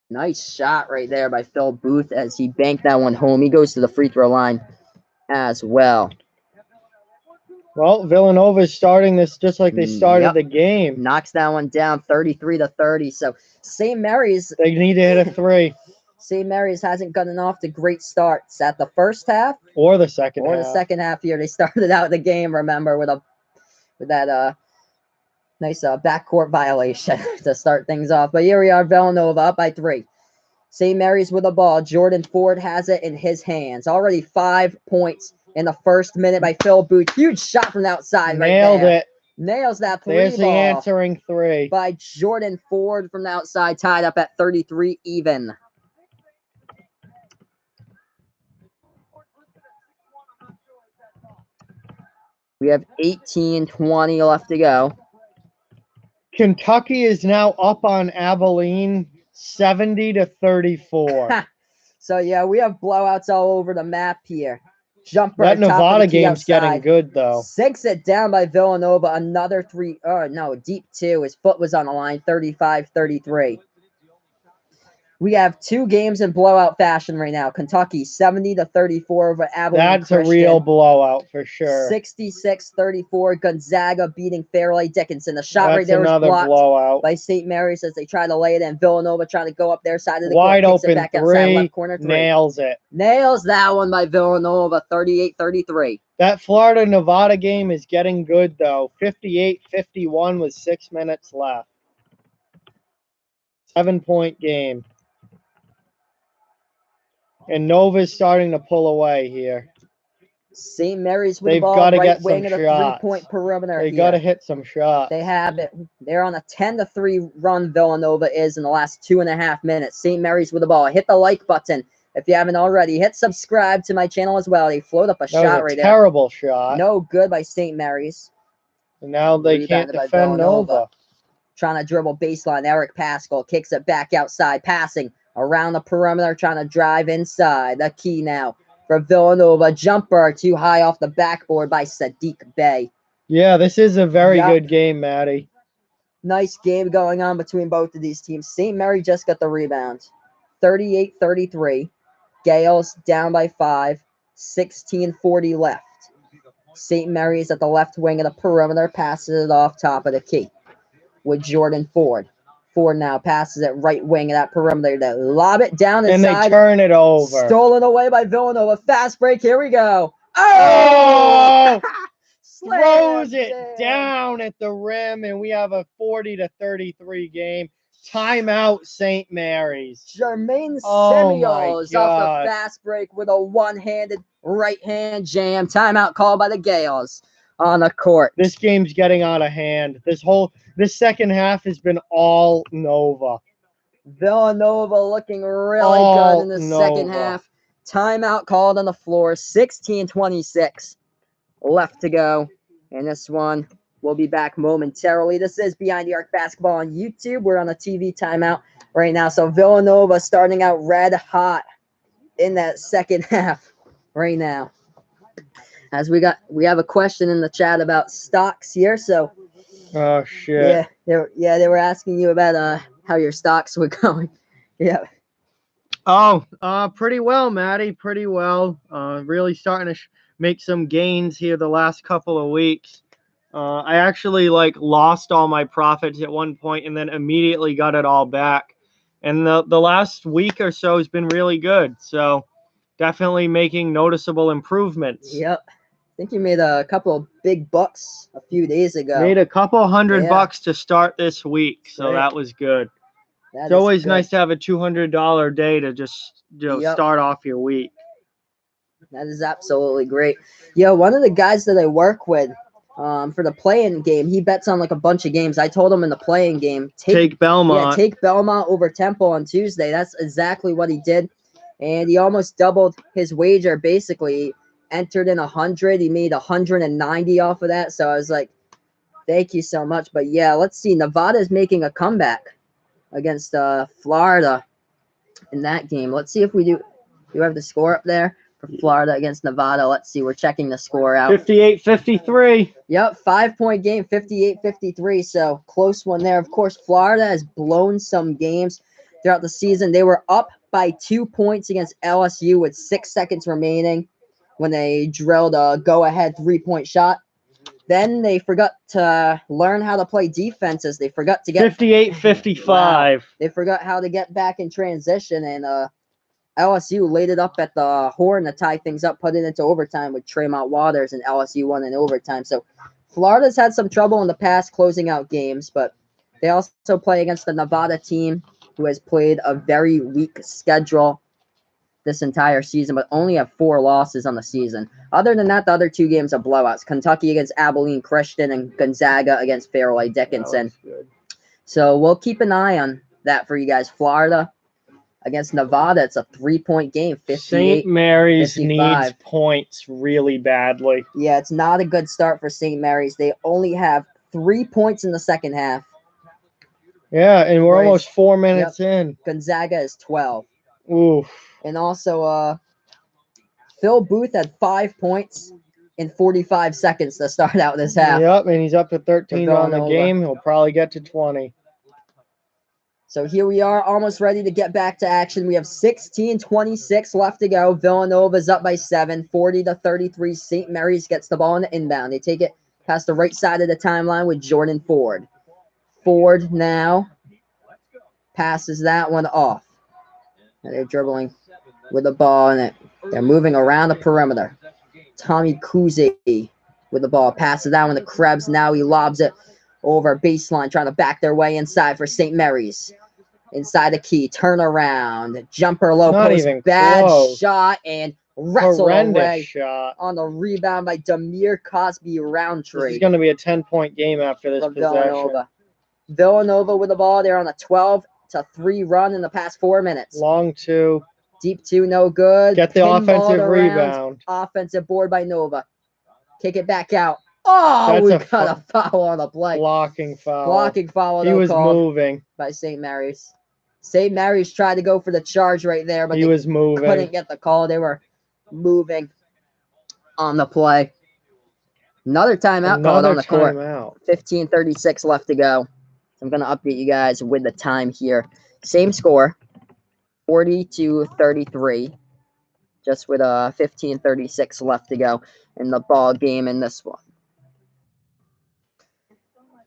Nice shot right there by Phil Booth as he banked that one home. He goes to the free throw line as well. Well, Villanova is starting this just like they started the game. Knocks that one down 33-30. So St. Mary's, they need to hit a 3. St. Mary's hasn't gotten off to great starts at the first half or the second half. Or the second half here. They started out the game, remember, with that nice backcourt violation to start things off. But here we are, Villanova up by 3. St. Mary's with the ball. Jordan Ford has it in his hands. Already 5 points in the first minute by Phil Booth. Huge shot from the outside right there. Nailed it. Nails that 3 There's ball. the answering 3. By Jordan Ford from the outside, tied up at 33 even. We have 18-20 left to go. Kentucky is now up on Abilene 70-34. So, yeah, we have blowouts all over the map here. Jumper. That Nevada game's getting good, though. Sinks it down by Villanova. Another 3. Oh, no, deep 2. His foot was on the line. 35-33. We have 2 games in blowout fashion right now. Kentucky 70-34 over Abilene That's Christian. A real blowout for sure. 66-34. Gonzaga beating Fairleigh Dickinson. The shot That's right there was blocked blowout by St. Mary's as they try to lay it in. Villanova trying to go up their side of the wide court. Open it back 3. Outside left corner 3. Nails it. Nails that one by Villanova. 38-33. That Florida-Nevada game is getting good, though. 58-51 with 6 minutes left. 7-point game. And Nova's starting to pull away here. St. Mary's with the ball, right wing of the 3-point perimeter. They got to hit some shots. They have it. They're on a 10-3 run. Villanova is in the last 2.5 minutes. St. Mary's with the ball. Hit the like button if you haven't already. Hit subscribe to my channel as well. They float up a shot right there. Terrible shot. No good by St. Mary's. And now they can't defend Nova. Trying to dribble baseline. Eric Pascal kicks it back outside. Passing around the perimeter, trying to drive inside. The key now for Villanova. Jumper too high off the backboard by Sadiq Bey. Yeah, this is a very good game, Maddie. Nice game going on between both of these teams. St. Mary just got the rebound. 38-33. Gaels down by 5. 16:40 left. St. Mary's at the left wing of the perimeter. Passes it off top of the key with Jordan Ford. Ford now passes it right wing of that perimeter to lob it down inside. And they turn it over. Stolen away by Villanova. Fast break. Here we go. Oh! Throws it down at the rim, and we have a 40-33 game. Timeout, St. Mary's. Jermaine Semiols off the fast break with a one-handed right-hand jam. Timeout called by the Gaels on the court. This game's getting out of hand. This second half has been all Nova. Villanova looking really good in the second half. Timeout called on the floor. 16:26 left to go. And this one, we'll be back momentarily. This is Behind the Arc Basketball on YouTube. We're on a TV timeout right now. So Villanova starting out red hot in that second half right now. As we have a question in the chat about stocks here. So oh shit. Yeah, they were asking you about how your stocks were going. Yeah. Oh, pretty well, Maddie. Pretty well. Really starting to make some gains here the last couple of weeks. I actually lost all my profits at one point and then immediately got it all back. And the last week or so has been really good. So definitely making noticeable improvements. Yep. I think you made a couple of big bucks a few days ago. Made a couple $100 to start this week, so that was good. It's always nice to have a $200 day to just start off your week. That is absolutely great. Yeah, one of the guys that I work with for the play-in game, he bets on a bunch of games. I told him in the play-in game, take Belmont. Yeah, take Belmont over Temple on Tuesday. That's exactly what he did, and he almost doubled his wager. Basically, entered in 100. He made 190 off of that. So I was like, thank you so much. But yeah, let's see. Nevada is making a comeback against Florida. in that game. Let's see if we do. Do you have the score up there for Florida against Nevada? Let's see. We're checking the score out. 58-53. Yep, 5-point game, 58-53. So close one there. Of course, Florida has blown some games throughout the season. They were up by 2 points against LSU with 6 seconds remaining when they drilled a go-ahead 3-point shot. Then they forgot to learn how to play defenses. They forgot to get 58-55. Wow. They forgot how to get back in transition, and LSU laid it up at the horn to tie things up, put it into overtime with Tremont Waters, and LSU won in overtime. So Florida's had some trouble in the past closing out games, but they also play against the Nevada team who has played a very weak schedule this entire season, but only have 4 losses on the season. Other than that, the other 2 games are blowouts. Kentucky against Abilene Christian and Gonzaga against Fairleigh Dickinson. So we'll keep an eye on that for you guys. Florida against Nevada, it's a 3-point game. St. Mary's needs points really badly. Yeah, it's not a good start for St. Mary's. They only have 3 points in the second half. Yeah, and we're almost 4 minutes in. Gonzaga is 12. Oof. And also, Phil Booth had 5 points in 45 seconds to start out this half. Yep, and he's up to 13 on the game. He'll probably get to 20. So here we are, almost ready to get back to action. We have 16:26 left to go. Villanova's up by 7, 40-33. St. Mary's gets the ball in the inbound. They take it past the right side of the timeline with Jordan Ford. Ford now passes that one off. And they're dribbling with the ball, and they're moving around the perimeter. Tommy Kuze with the ball. Passes that one to Krebs. Now he lobs it over baseline, trying to back their way inside for St. Mary's. Inside the key. Turnaround. Jumper low post. Bad shot and wrestled away shot on the rebound by Demir Cosby Roundtree. This is going to be a 10-point game after this possession. Villanova with the ball. They're on a 12-3 run in the past 4 minutes. Long 2. Deep 2, no good. Get the offensive rebound. Offensive board by Nova. Kick it back out. Oh, we got a foul on the play. Blocking foul. Blocking foul. He was moving. By St. Mary's. St. Mary's tried to go for the charge right there, but he was moving. Couldn't get the call. They were moving on the play. Another timeout called on the court. 15:36 left to go. I'm going to update you guys with the time here. Same score, 40-33, just with 15:36 left to go in the ball game in this one.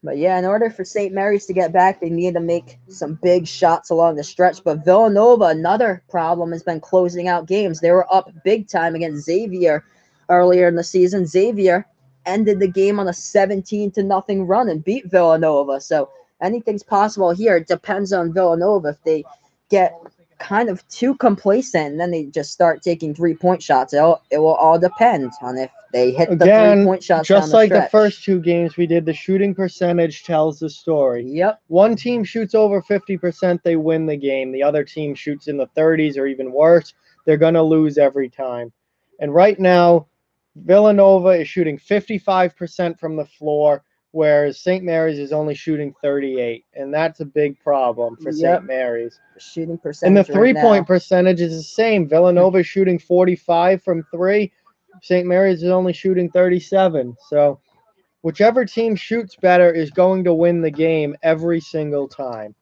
But yeah, in order for St. Mary's to get back, they need to make some big shots along the stretch. But Villanova, another problem, has been closing out games. They were up big time against Xavier earlier in the season. Xavier ended the game on a 17-0 run and beat Villanova. So anything's possible here. It depends on Villanova. If they get kind of too complacent and then they just start taking 3-point shots, it will all depend on if they hit the 3-point shots. Just like the first 2 games we did, the shooting percentage tells the story. Yep. One team shoots over 50%, they win the game. The other team shoots in the 30s or even worse. They're going to lose every time. And right now, Villanova is shooting 55% from the floor, whereas St. Mary's is only shooting 38%, and that's a big problem for St. Mary's. Shooting percentage. And the 3-point percentage is the same. Villanova is shooting 45 from 3. St. Mary's is only shooting 37. So whichever team shoots better is going to win the game every single time.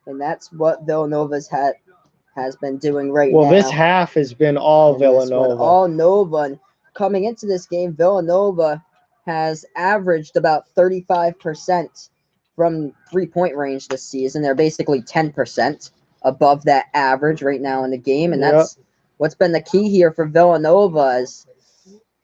And that's what Villanova's has been doing right now. Well, this half has been all Villanova. All Nova. And coming into this game, Villanova has averaged about 35% from 3-point range this season. They're basically 10% above that average right now in the game, and that's what's been the key here for Villanova. Is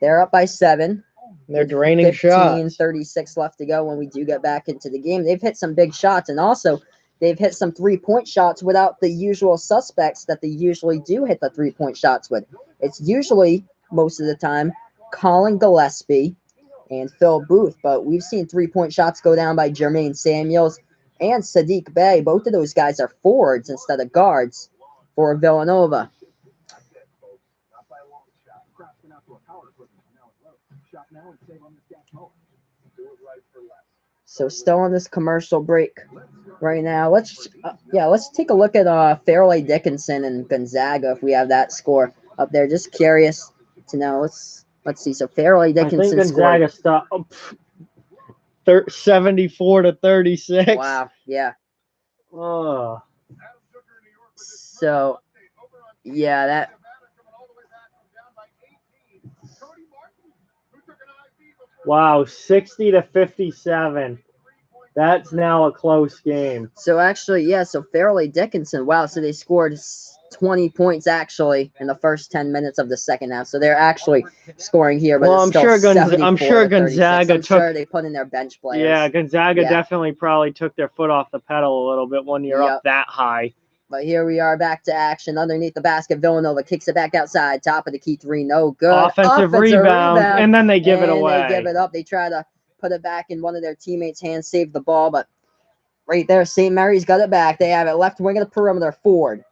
they're up by 7. They're draining shots. 15:36 left to go when we do get back into the game. They've hit some big shots, and also they've hit some 3-point shots without the usual suspects that they usually do hit the 3-point shots with. It's usually, most of the time, Colin Gillespie and Phil Booth, but we've seen 3-point shots go down by Jermaine Samuels and Sadiq Bey. Both of those guys are forwards instead of guards for Villanova. So still on this commercial break right now. Let's take a look at Fairleigh Dickinson and Gonzaga if we have that score up there. Just curious to know. Let's see. So Fairleigh Dickinson I think Gonzaga stopped 74-36. Wow. Yeah. Oh. So yeah, that. Wow, 60-57. That's now a close game. So actually, yeah, so Fairleigh Dickinson, wow, so they scored 20 points actually in the first 10 minutes of the second half. So they're actually scoring here, but well, it's still I'm sure Gonzaga I'm sure they put in their bench players. Yeah, Gonzaga definitely probably took their foot off the pedal a little bit when you're up that high. But here we are back to action. Underneath the basket, Villanova kicks it back outside. Top of the key three, no good. Offensive rebound, and then they give it away. They give it up. They try to put it back in one of their teammates' hands, save the ball, but right there, St. Mary's got it back. They have it left wing of the perimeter. Ford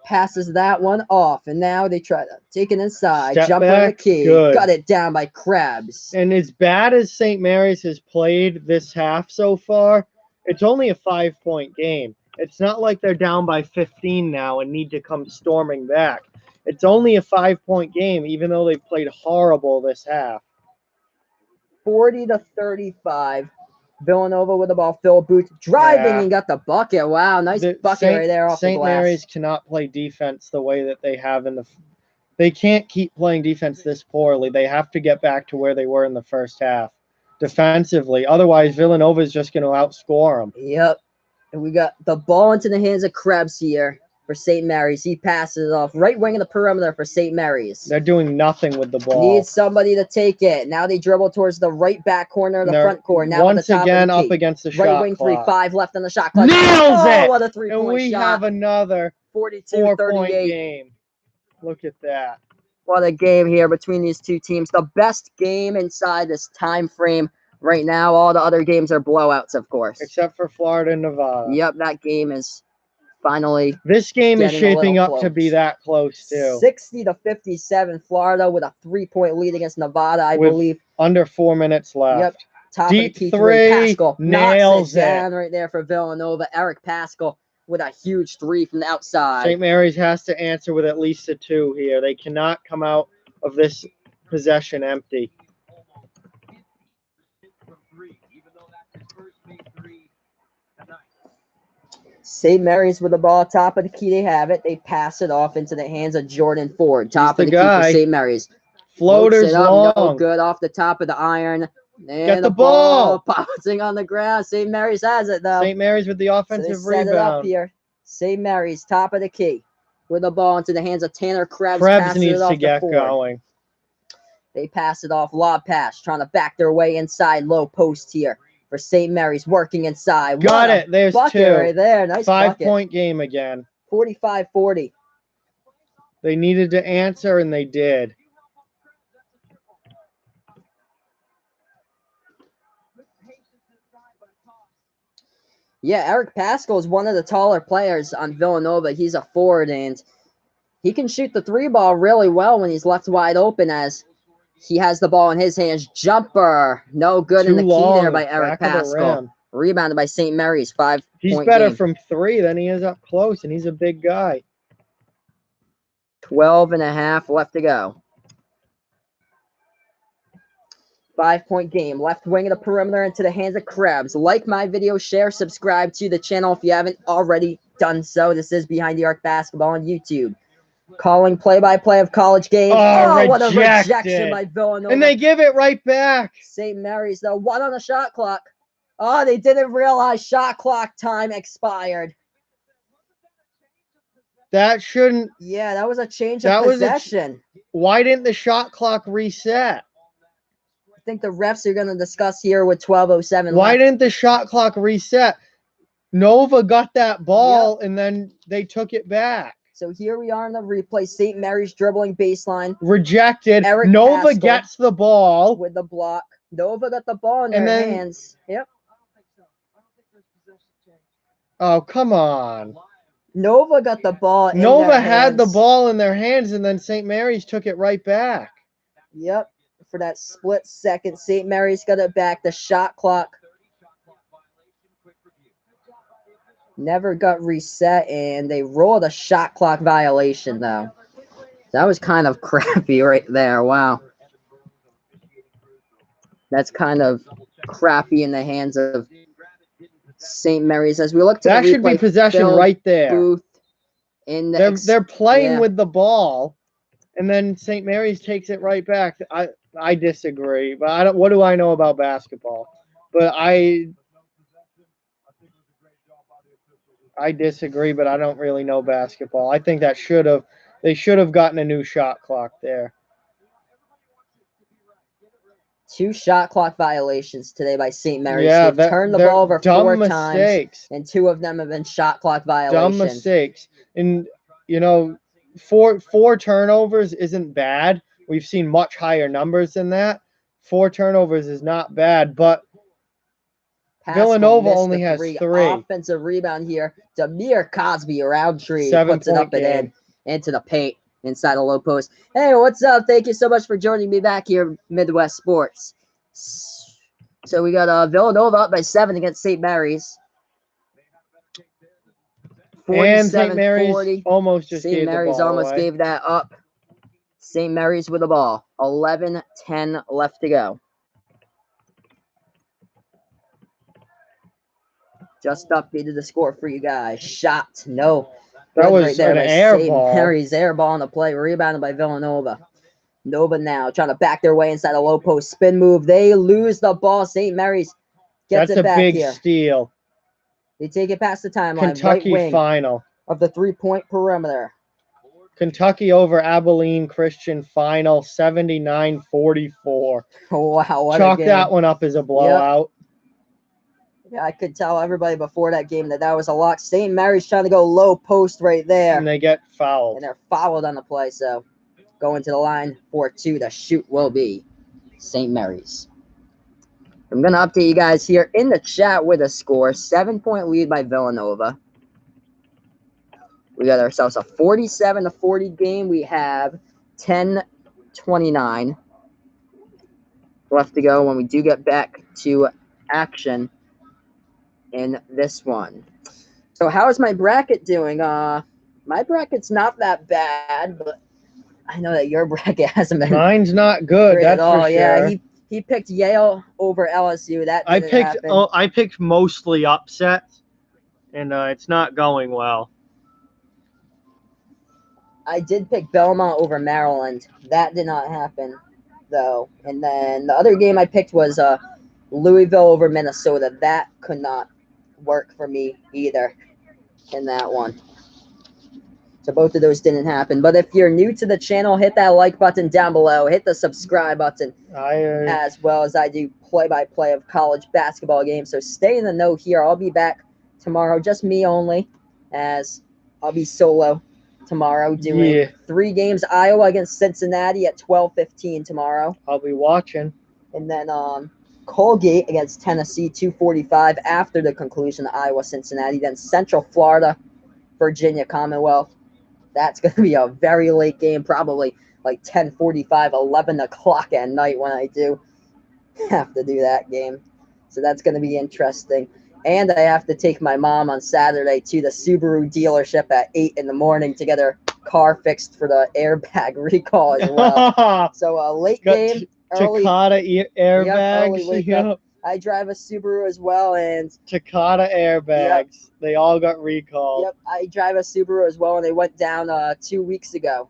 passes that one off, and now they try to take it inside. Jumper on the key. Good. Got it down by Krebs. And as bad as St. Mary's has played this half so far, it's only a 5-point game. It's not like they're down by 15 now and need to come storming back. It's only a 5-point game, even though they've played horrible this half. 40-35. Villanova with the ball. Phil Booth driving and got the bucket. Wow, nice bucket right there off the glass. St. Mary's cannot play defense the way that they have in the – they can't keep playing defense this poorly. They have to get back to where they were in the first half defensively. Otherwise, Villanova is just going to outscore them. Yep. And we got the ball into the hands of Krebs here for St. Mary's. He passes it off. Right wing of the perimeter for St. Mary's. They're doing nothing with the ball. Needs somebody to take it. Now they dribble towards the right back corner of the front court. Now once again up against the shot clock. Right wing 3-5 left on the shot clock. Nails it! What a 3-point shot. And we have another 4-point 42-38 game. Look at that. What a game here between these two teams. The best game inside this time frame right now. All the other games are blowouts, of course. Except for Florida and Nevada. Yep, that game is finally. This game is shaping up to be that close, too. 60-57. Florida with a 3-point lead against Nevada, I believe. Under 4 minutes left. Yep. Top Deep of the key three. Pascal Nails it down right there for Villanova. Eric Pascal with a huge three from the outside. St. Mary's has to answer with at least a 2 here. They cannot come out of this possession empty. St. Mary's with the ball, top of the key. They have it. They pass it off into the hands of Jordan Ford. Top of the key for St. Mary's. Floaters long. No good off the top of the iron. And get the ball. Bouncing on the ground. St. Mary's has it, though. St. Mary's with the offensive rebound. Set it up here. St. Mary's, top of the key. With the ball into the hands of Tanner Krebs. Krebs needs to get going. They pass it off. Lob pass. Trying to back their way inside. Low post here for St. Mary's. Working inside. Got it. There's 2. Right there. Nice 5-point game again. 45-40. They needed to answer, and they did. Yeah, Eric Pascal is one of the taller players on Villanova. He's a forward, and he can shoot the 3 ball really well when he's left wide open as he has the ball in his hands. Jumper. No good in the key there by Eric Pascal. Rebounded by St. Mary's. 5-point He's better from 3 than he is up close, and he's a big guy. 12.5 left to go. 5-point game. Left wing of the perimeter into the hands of Krebs. Like my video, share, subscribe to the channel if you haven't already done so. This is Behind the Arc Basketball on YouTube. Calling play-by-play of college games. Oh, what a rejection by Villanova. And they give it right back. St. Mary's, though. 1 on the shot clock. Oh, they didn't realize shot clock time expired. That shouldn't. Yeah, that was a change of possession. Why didn't the shot clock reset? I think the refs are going to discuss here with 12:07 Why left. didn't the shot clock reset? Nova got that ball, and then they took it back. So here we are in the replay. St. Mary's dribbling baseline. Rejected. Eric Nova Pascal gets the ball. with the block. Nova got the ball in their hands. Yep. Oh, come on. Nova got the ball in Nova their had hands. the ball in their hands, and then St. Mary's took it right back. Yep. For that split second, St. Mary's got it back. The shot clock never got reset, and they rolled a shot clock violation, though. That was kind of crappy right there. Wow. That's kind of crappy in the hands of St. Mary's. As we look to that the should be possession right there. Booth in the they're playing with the ball, and then St. Mary's takes it right back. I disagree, but I don't. What do I know about basketball? But I disagree, but I don't really know basketball. I think that they should have gotten a new shot clock there. 2 shot clock violations today by St. Mary's. Yeah, they've turned the ball over 4 times, and 2 of them have been shot clock violations. Dumb mistakes. And, you know, four turnovers isn't bad. We've seen much higher numbers than that. 4 turnovers is not bad, but Villanova only has 3. Offensive rebound here. Demir Cosby, Roundtree puts it up and in into the paint inside the low post. Hey, what's up? Thank you so much for joining me back here, Midwest Sports. So we got Villanova up by 7 against St. Mary's. And St. Mary's almost just St. Mary's almost gave that up. St. Mary's with the ball. 11-10 left to go. Just updated the score for you guys. Shot. No. That was right there an air ball. St. Mary's air ball on the play. Rebounded by Villanova. Nova now trying to back their way inside the low post. Spin move. They lose the ball. St. Mary's gets it back here. That's a big steal. They take it past the timeline. Kentucky right wing final. Of the 3-point perimeter. Kentucky over Abilene Christian final 79-44. Wow. Chalk that one up as a blowout. Yep. Yeah, I could tell everybody before that game that was a lock. St. Mary's trying to go low post right there. And they get fouled. And they're fouled on the play. So going to the line for 2. The shoot will be St. Mary's. I'm going to update you guys here in the chat with a score. 7-point lead by Villanova. We got ourselves a 47-40 game. We have 10:29 left to go when we do get back to action in this one. So how is my bracket doing? My bracket's not that bad, but I know that your bracket hasn't been. Mine's not good. That's at all. For sure. Yeah, he picked Yale over LSU. That didn't happen. I picked mostly upsets, and it's not going well. I did pick Belmont over Maryland. That did not happen, though. And then the other game I picked was Louisville over Minnesota. That could not work for me either in that one. So both of those didn't happen. But if you're new to the channel, hit that like button down below. Hit the subscribe button as well as I do play-by-play of college basketball games. So stay in the know here. I'll be back tomorrow, just me only, as I'll be solo tomorrow doing 3 games. Iowa against Cincinnati at 12:15 tomorrow. I'll be watching. And then Colgate against Tennessee, 2:45 after the conclusion of Iowa-Cincinnati. Then Central Florida, Virginia Commonwealth. That's going to be a very late game, probably like 10:45, 11 o'clock at night when I do have to do that game. So that's going to be interesting. And I have to take my mom on Saturday to the Subaru dealership at 8 in the morning to get her car fixed for the airbag recall as well. So a late game. Takata airbags. Yep. I drive a Subaru as well, and Takata airbags. They all got recalled. Yep, I drive a Subaru as well, and they went down 2 weeks ago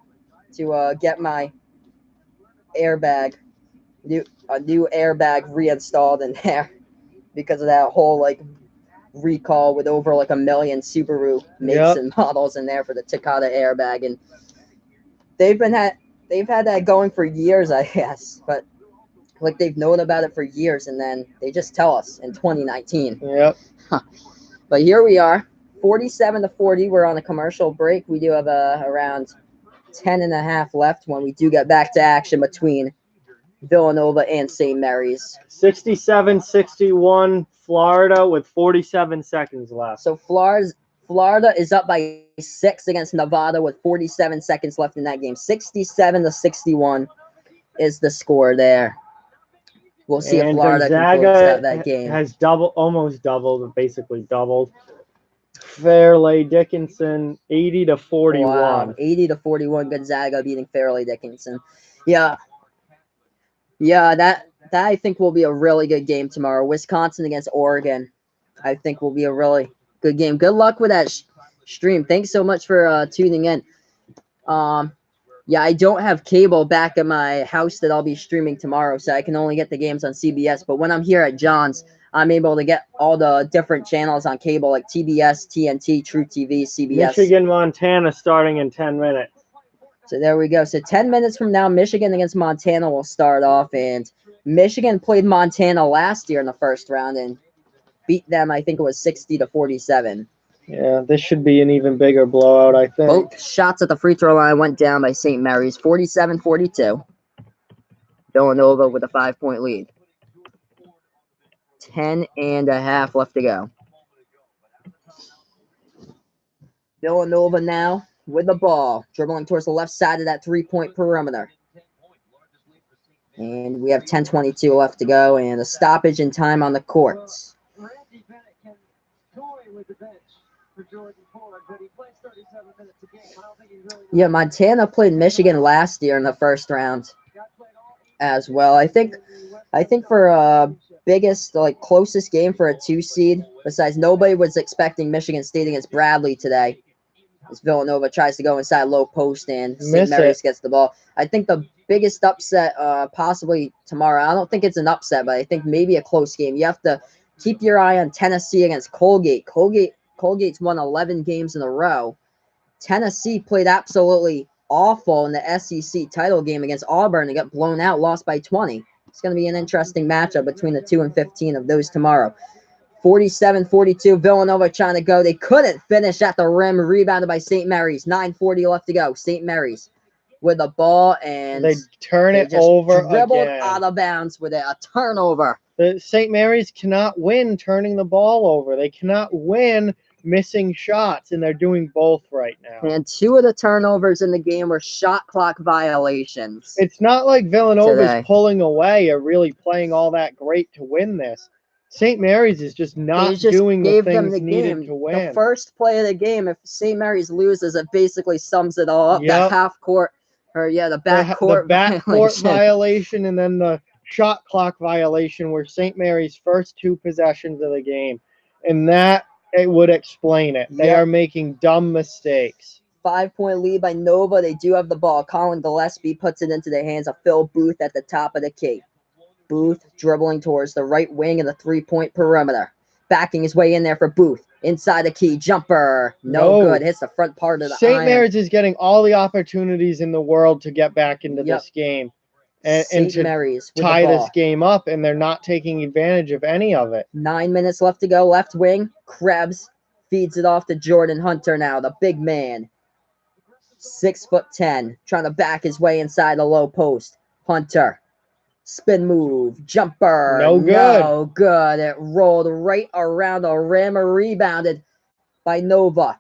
to get my airbag, a new airbag reinstalled in there because of that whole recall with over 1 million Subaru makes and models in there for the Takata airbag, and they've had that going for years, I guess, but they've known about it for years, and then they just tell us in 2019. Yep. But here we are, 47-40. We're on a commercial break. We do have around 10.5 left when we do get back to action between Villanova and St. Mary's. 67-61 Florida with 47 seconds left. So Florida is up by 6 against Nevada with 47 seconds left in that game. 67-61 is the score there. We'll see if Florida can close out that game. Has almost doubled, basically doubled. Fairleigh Dickinson, 80-41. Wow, 80-41. Gonzaga beating Fairleigh Dickinson. Yeah, that I think will be a really good game tomorrow. Wisconsin against Oregon, I think will be a really good game. Good luck with that stream. Thanks so much for tuning in. Yeah, I don't have cable back at my house that I'll be streaming tomorrow, so I can only get the games on CBS. But when I'm here at John's, I'm able to get all the different channels on cable, like TBS, TNT, True TV, CBS. Michigan, Montana starting in 10 minutes. So there we go. So 10 minutes from now, Michigan against Montana will start off. And Michigan played Montana last year in the first round and beat them, I think it was 60-47. Yeah, this should be an even bigger blowout, I think. Both shots at the free throw line went down by St. Mary's, 47-42. Villanova with a 5-point lead. 10.5 left to go. Villanova now with the ball, dribbling towards the left side of that 3-point perimeter. And we have 10:22 left to go, and a stoppage in time on the courts. Yeah, Montana played Michigan last year in the first round as well. I think for biggest, like, closest game for a 2 seed, besides nobody was expecting Michigan State against Bradley today, as Villanova tries to go inside low post and St. Mary's gets the ball. I think the biggest upset possibly tomorrow, I don't think it's an upset, but I think maybe a close game. You have to keep your eye on Tennessee against Colgate. Colgate's won 11 games in a row. Tennessee played absolutely awful in the SEC title game against Auburn. They got blown out, lost by 20. It's going to be an interesting matchup between the 2 and 15 of those tomorrow. 47-42, Villanova trying to go. They couldn't finish at the rim. Rebounded by St. Mary's. 9:40 left to go. St. Mary's with the ball, and they turn it over dribbled again. Out of bounds with a turnover. The St. Mary's cannot win turning the ball over. They cannot win missing shots, and they're doing both right now. And 2 of the turnovers in the game were shot clock violations. It's not like Villanova's pulling away or really playing all that great to win this. St. Mary's is just not doing the things needed to win. The first play of the game, if St. Mary's loses, it basically sums it all up. Yep. That half court, or the backcourt violation, and then the shot clock violation were St. Mary's first 2 possessions of the game. And that, it would explain it. They are making dumb mistakes. 5-point lead by Nova. They do have the ball. Colin Gillespie puts it into the hands of Phil Booth at the top of the key. Booth dribbling towards the right wing of the 3-point perimeter. Backing his way in there for Booth. Inside the key. Jumper. No good. Hits the front part of the St. Mary's is getting all the opportunities in the world to get back into this game. And to tie this game up, and they're not taking advantage of any of it. 9 minutes left to go. Left wing. Krebs feeds it off to Jordan Hunter now, the big man. 6'10", trying to back his way inside the low post. Hunter. Spin move. Jumper. No good. No good. It rolled right around the rim. Rebounded by Nova.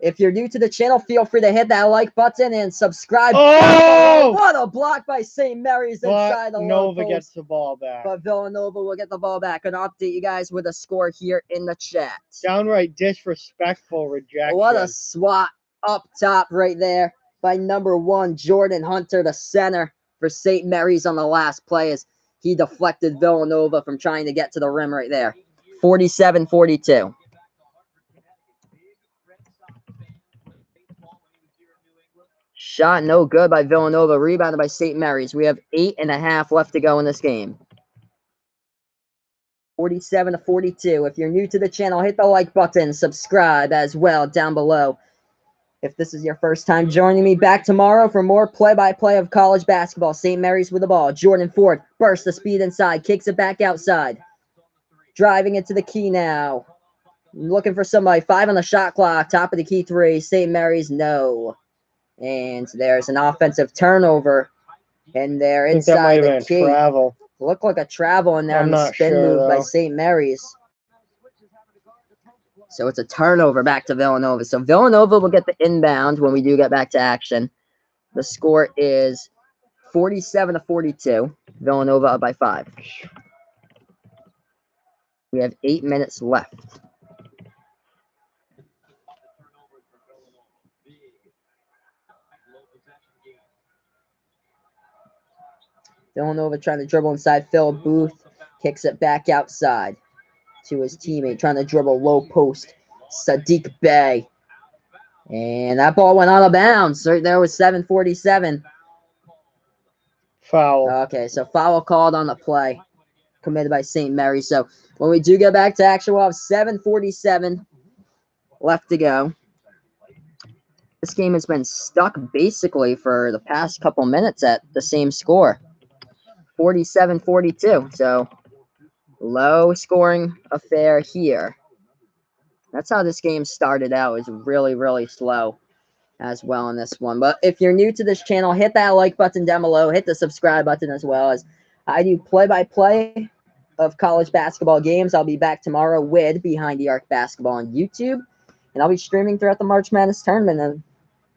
If you're new to the channel, feel free to hit that like button and subscribe. Oh! What a block by St. Mary's inside the low post. Nova gets the ball back. But Villanova will get the ball back. Gonna update you guys with a score here in the chat. Downright disrespectful rejection. What a swat up top right there by number 1, Jordan Hunter, the center for St. Mary's on the last play, as he deflected Villanova from trying to get to the rim right there. 47-42. Shot no good by Villanova. Rebounded by St. Mary's. We have 8.5 left to go in this game. 47-42. If you're new to the channel, hit the like button. Subscribe as well down below. If this is your first time joining me, back tomorrow for more play-by-play of college basketball. St. Mary's with the ball. Jordan Ford bursts the speed inside. Kicks it back outside. Driving into the key now. Looking for somebody. 5 on the shot clock. Top of the key 3. St. Mary's, no. And there's an offensive turnover. And they're inside the key. Travel. Looked like a travel in there on the spin move by St. Mary's. So it's a turnover back to Villanova. So Villanova will get the inbound when we do get back to action. The score is 47-42. Villanova up by 5. We have 8 minutes left. Villanova trying to dribble inside. Phil Booth kicks it back outside to his teammate, trying to dribble low post. Sadiq Bey. And that ball went out of bounds. Right there was 7:47. Foul. Okay, so foul called on the play committed by St. Mary's. So when we do get back to action, we'll have 7:47 left to go. This game has been stuck basically for the past couple minutes at the same score, 47-42. So low scoring affair here. That's how this game started out. It was really, really slow as well in this one. But if you're new to this channel, hit that like button down below. Hit the subscribe button as well, as I do play-by-play of college basketball games. I'll be back tomorrow with Behind the Arc Basketball on YouTube. And I'll be streaming throughout the March Madness tournament. And,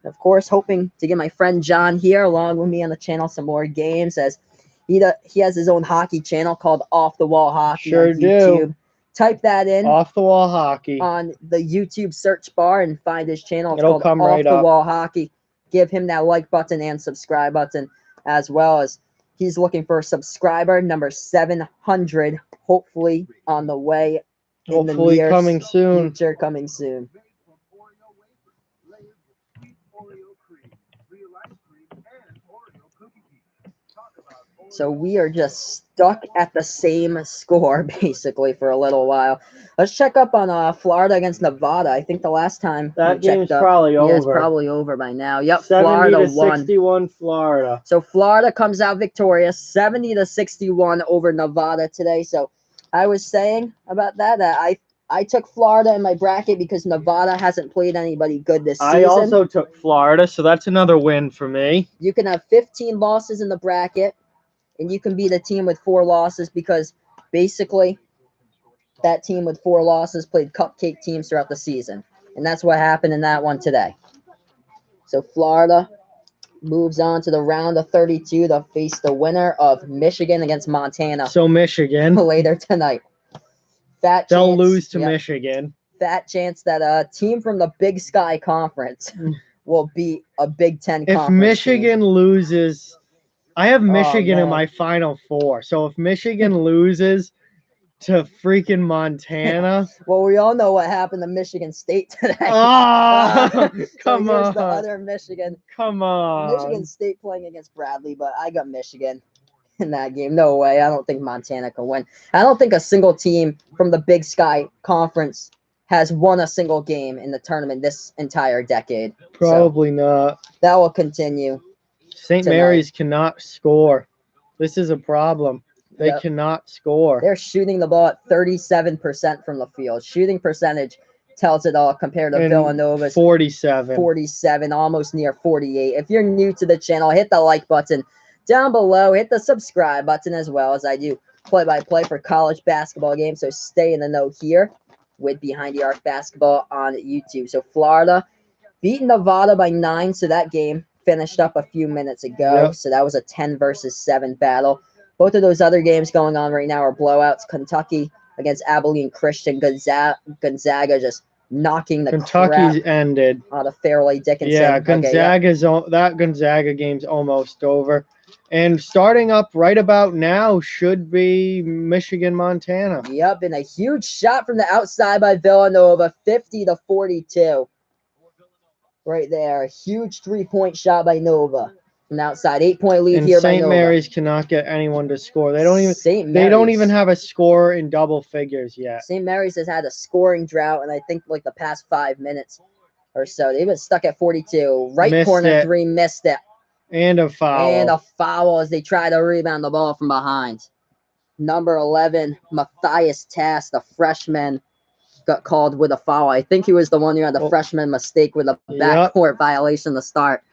of course, hoping to get my friend John here along with me on the channel some more games, as he has his own hockey channel called Off the Wall Hockey on YouTube. Do. Type that in. Off the Wall Hockey. On the YouTube search bar and find his channel. It's It'll called come Off right the up. Wall Hockey. Give him that like button and subscribe button, as well as he's looking for a subscriber number 700. Hopefully on the way. Hopefully coming soon. Future coming soon. So we are just stuck at the same score, basically, for a little while. Let's check up on Florida against Nevada. I think the last time that game's probably over. Yeah, it's probably over by now. Yep, 70 Florida to won. 61 Florida. So Florida comes out victorious, 70 to 61 over Nevada today. So I was saying about that I took Florida in my bracket because Nevada hasn't played anybody good this season. I also took Florida, so that's another win for me. You can have 15 losses in the bracket, and you can be the team with 4 losses, because basically that team with 4 losses played cupcake teams throughout the season. And that's what happened in that one today. So Florida moves on to the round of 32 to face the winner of Michigan against Montana. So Michigan. Later tonight. They'll lose to Michigan. Fat chance that a team from the Big Sky Conference will beat a Big Ten conference. If Michigan loses, I have Michigan in my Final Four. So if Michigan loses to freaking Montana. Well, we all know what happened to Michigan State today. Oh, come on. The other Michigan. Come on. Michigan State playing against Bradley, but I got Michigan in that game. No way. I don't think Montana can win. I don't think a single team from the Big Sky Conference has won a single game in the tournament this entire decade. Probably not. That will continue. St. Mary's cannot score. This is a problem. They cannot score. They're shooting the ball at 37% from the field. Shooting percentage tells it all compared to Villanova's 47, almost near 48. If you're new to the channel, hit the like button down below. Hit the subscribe button as well, as I do play-by-play for college basketball games. So stay in the know here with Behind the Arc Basketball on YouTube. So Florida beat Nevada by 9. So that game finished up a few minutes ago. Yep. So that was a 10 versus 7 battle. Both of those other games going on right now are blowouts. Kentucky against Abilene Christian. Gonzaga just knocking the Kentucky's ended out of Fairleigh Dickinson. Yeah, Gonzaga's that Gonzaga game's almost over. And starting up right about now should be Michigan, Montana. Yep, and a huge shot from the outside by Villanova, 50 to 42. Right there, a huge 3-point shot by Nova. From the outside, 8-point lead here by Nova. St. Mary's cannot get anyone to score. They don't even have a score in double figures yet. St. Mary's has had a scoring drought, and I think like the past 5 minutes or so, they've been stuck at 42. Right corner 3, missed it. And a foul. And a foul as they try to rebound the ball from behind. Number 11, Matthias Tass, the freshman, got called with a foul. I think he was the one who had the freshman mistake with a backcourt violation to start.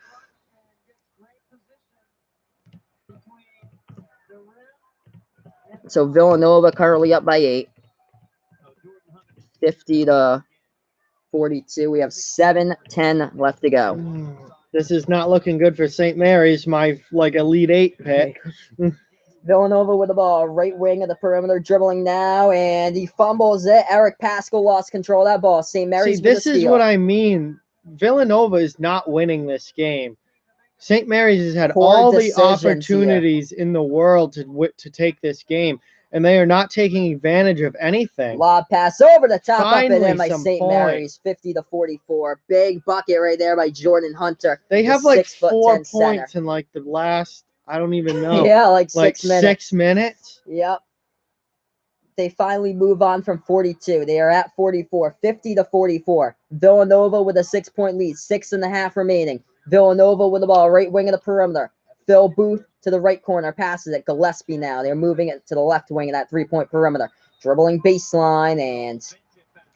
So Villanova currently up by 8. 50 to 42. We have 7:10 left to go. This is not looking good for St. Mary's, my Elite 8 pick. Villanova with the ball, right wing of the perimeter, dribbling now, and he fumbles it. Eric Pascal lost control of that ball. St. Mary's. See, this is what I mean. Villanova is not winning this game. St. Mary's has had Poor all the decisions opportunities in the world to take this game, and they are not taking advantage of anything. Lob pass over the top, Finally, up and in by some St. Mary's, 50-44. Big bucket right there by Jordan Hunter. They have the like 6'10" 4 center. points in like the last, I don't even know. Yeah, like 6 minutes. 6 minutes? Yep. They finally move on from 42. They are at 44, 50-44. Villanova with a 6-point lead, 6.5 remaining. Villanova with the ball, right wing of the perimeter. Phil Booth to the right corner, passes it. Gillespie now. They're moving it to the left wing of that 3-point perimeter. Dribbling baseline and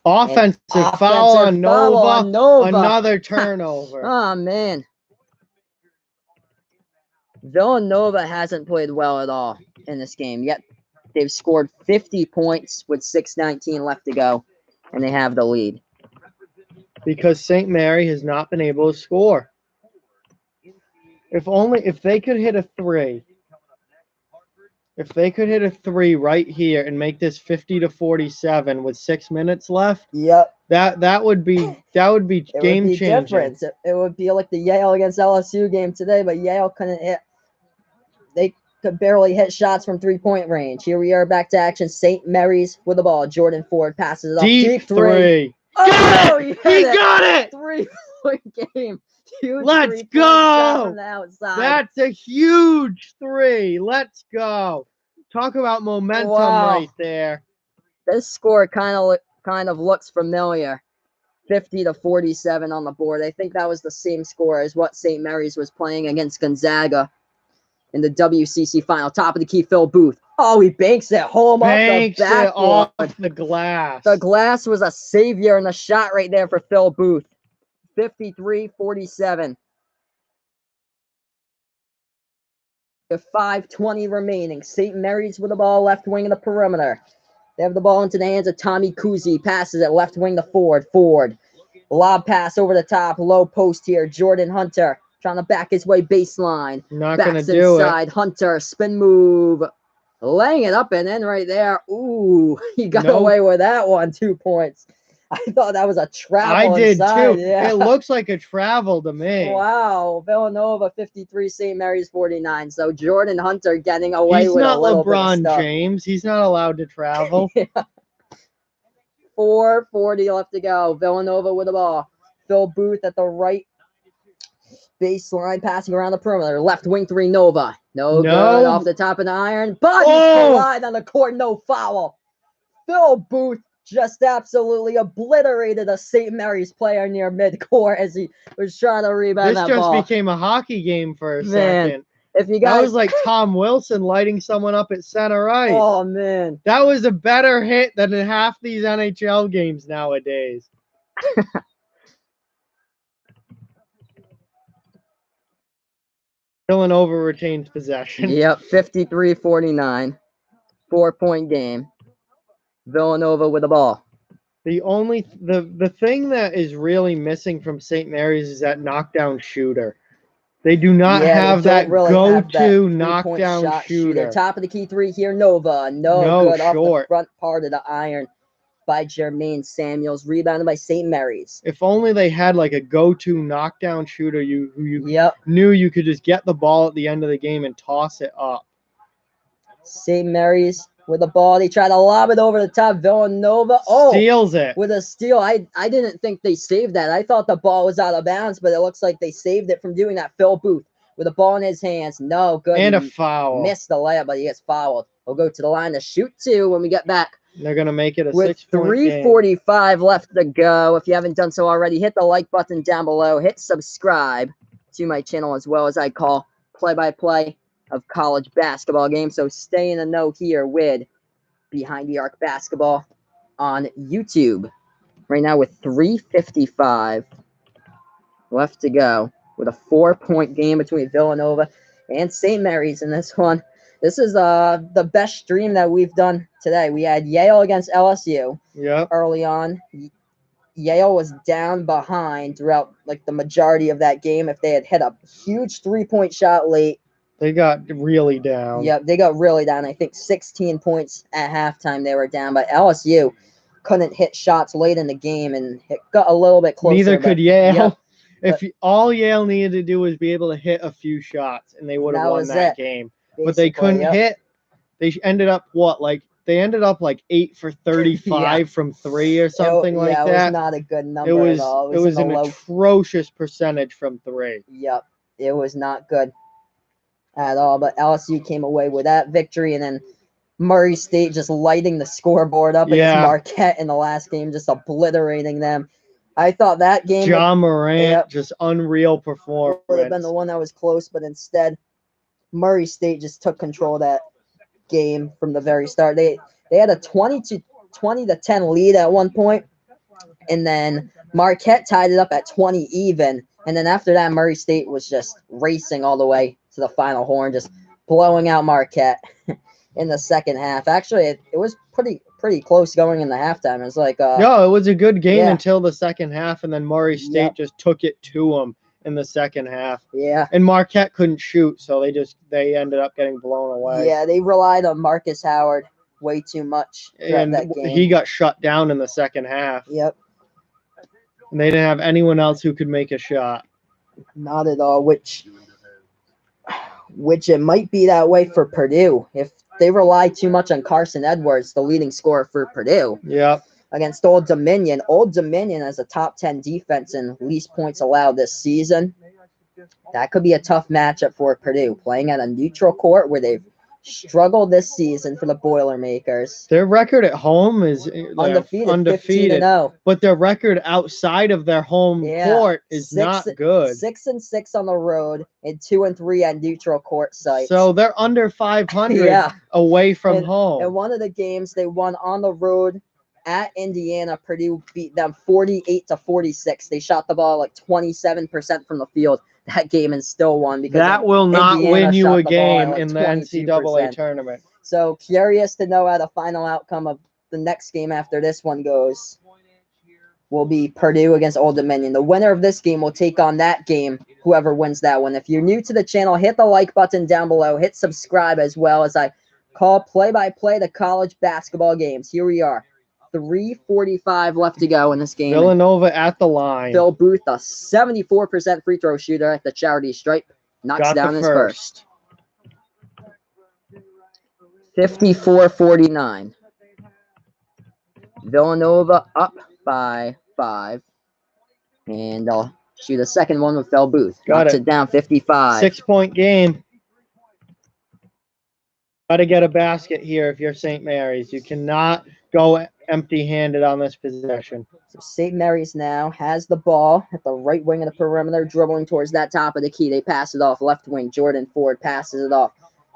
offensive foul on Nova. Another turnover. Oh, man. Villanova hasn't played well at all in this game, yet they've scored 50 points with 6:19 left to go, and they have the lead. Because St. Mary has not been able to score. If they could hit a three. If they could hit a three right here and make this 50-47 with 6 minutes left, yep, that would be game changing. Difference. It would be like the Yale against LSU game today, but Yale couldn't hit. They could barely hit shots from 3-point range. Here we are back to action. St. Mary's with the ball. Jordan Ford passes it up. Deep three. Oh, he got it! 3-point game. Huge. Let's go! From the outside. That's a huge three. Let's go. Talk about momentum right there. This score kind of looks familiar. 50-47 on the board. I think that was the same score as what St. Mary's was playing against Gonzaga in the WCC final. Top of the key, Phil Booth. Oh, he banks it home off the backboard. Off the glass. The glass was a savior in the shot right there for Phil Booth. 53-47. With 5:20 remaining. St. Mary's with the ball, left wing of the perimeter. They have the ball into the hands of Tommy Kuzi. Passes it left wing to Ford. Ford. Lob pass over the top. Low post here. Jordan Hunter trying to back his way baseline. Not going to do inside. Hunter. Spin move. Laying it up and in right there. Ooh, he got away with that one. 2 points. I thought that was a travel. I did inside. too. Yeah. It looks like a travel to me. Wow. Villanova 53, St. Mary's 49. So Jordan Hunter getting away with a little bit of stuff. He's not LeBron James. He's not allowed to travel. Yeah. 4:40 left to go. Villanova with the ball. Phil Booth at the right baseline, passing around the perimeter. Left wing 3, Nova. No good off the top of the iron. But he collided on the court. No foul. Phil Booth just absolutely obliterated a St. Mary's player near midcourt as he was trying to rebound that ball. This just became a hockey game for a second. If you guys, that was like Tom Wilson lighting someone up at center ice. Oh, man. That was a better hit than in half these NHL games nowadays. Villanova retains possession. Yep, 53-49. 4-point game. Villanova with the ball. The thing that is really missing from St. Mary's is that knockdown shooter. They do not have that go-to knockdown shooter. Top of the key 3 here, Nova. No good off the front part of the iron by Jermaine Samuels. Rebounded by St. Mary's. If only they had like a go-to knockdown shooter who you yep. knew you could just get the ball at the end of the game and toss it up. St. Mary's with the ball. They try to lob it over the top. Villanova steals it with a steal. I didn't think they saved that. I thought the ball was out of bounds, but it looks like they saved it from doing that. Phil Booth with the ball in his hands. No good. And a foul. Missed the layup, but he gets fouled. He'll go to the line to shoot 2 when we get back. They're going to make it a 6-point game. With 3:45 left to go. If you haven't done so already, hit the like button down below. Hit subscribe to my channel as well as I call play-by-play of college basketball games. So stay in the know here with Behind the Arc Basketball on YouTube. Right now with 3:55 left to go. With a 4-point game between Villanova and St. Mary's in this one. This is the best stream that we've done today. We had Yale against LSU early on. Yale was down behind throughout like the majority of that game. If they had hit a huge 3-point shot late, they got really down. Yeah, they got really down. I think 16 points at halftime they were down. But LSU couldn't hit shots late in the game, and it got a little bit closer. Neither could Yale. All Yale needed to do was be able to hit a few shots, and they would have won that game. But they couldn't hit. They ended up They ended up like 8 for 35 from 3 or something like that. Yeah, it was not a good number at all. It was an atrocious percentage from 3. Yep, it was not good at all. But LSU came away with that victory, and then Murray State just lighting the scoreboard up against Marquette in the last game, just obliterating them. I thought that game, John Morant, just unreal performance. Would have been the one that was close, but instead, Murray State just took control of that game from the very start. They had a 20 to 10 lead at one point, and then Marquette tied it up at 20 even. And then after that, Murray State was just racing all the way to the final horn, just blowing out Marquette in the second half. Actually, it was pretty close going in the halftime. It was like no, it was a good game until the second half, and then Murray State just took it to them in the second half. Yeah. And Marquette couldn't shoot, so they ended up getting blown away. Yeah, they relied on Marcus Howard way too much throughout that game. He got shut down in the second half. Yep. And they didn't have anyone else who could make a shot. Not at all, which it might be that way for Purdue. If they rely too much on Carson Edwards, the leading scorer for Purdue. Yep. Against Old Dominion. Old Dominion has a top 10 defense and least points allowed this season. That could be a tough matchup for Purdue, playing at a neutral court where they've struggled this season for the Boilermakers. Their record at home is undefeated. 15-0. But their record outside of their home court is not good. 6-6 on the road and 2-3 at neutral court sites. So they're under 500 away from home. And one of the games they won on the road at Indiana, Purdue beat them 48-46. They shot the ball like 27% from the field that game and still won because that will not Indiana win you a game like in the NCAA tournament. So curious to know how the final outcome of the next game after this one goes. Will be Purdue against Old Dominion. The winner of this game will take on that game, whoever wins that one. If you're new to the channel, hit the like button down below. Hit subscribe as well as I call play-by-play the college basketball games. Here we are. 3:45 left to go in this game. Villanova at the line. Phil Booth, a 74% free throw shooter at the charity stripe, knocks down his first. 54-49. Villanova up by 5. And I'll shoot a second one with Phil Booth. Knocks it down 55. 6-point game. Got to get a basket here if you're St. Mary's. You cannot go empty-handed on this possession. So St. Mary's now has the ball at the right wing of the perimeter, dribbling towards that top of the key. They pass it off left wing. Jordan Ford passes it off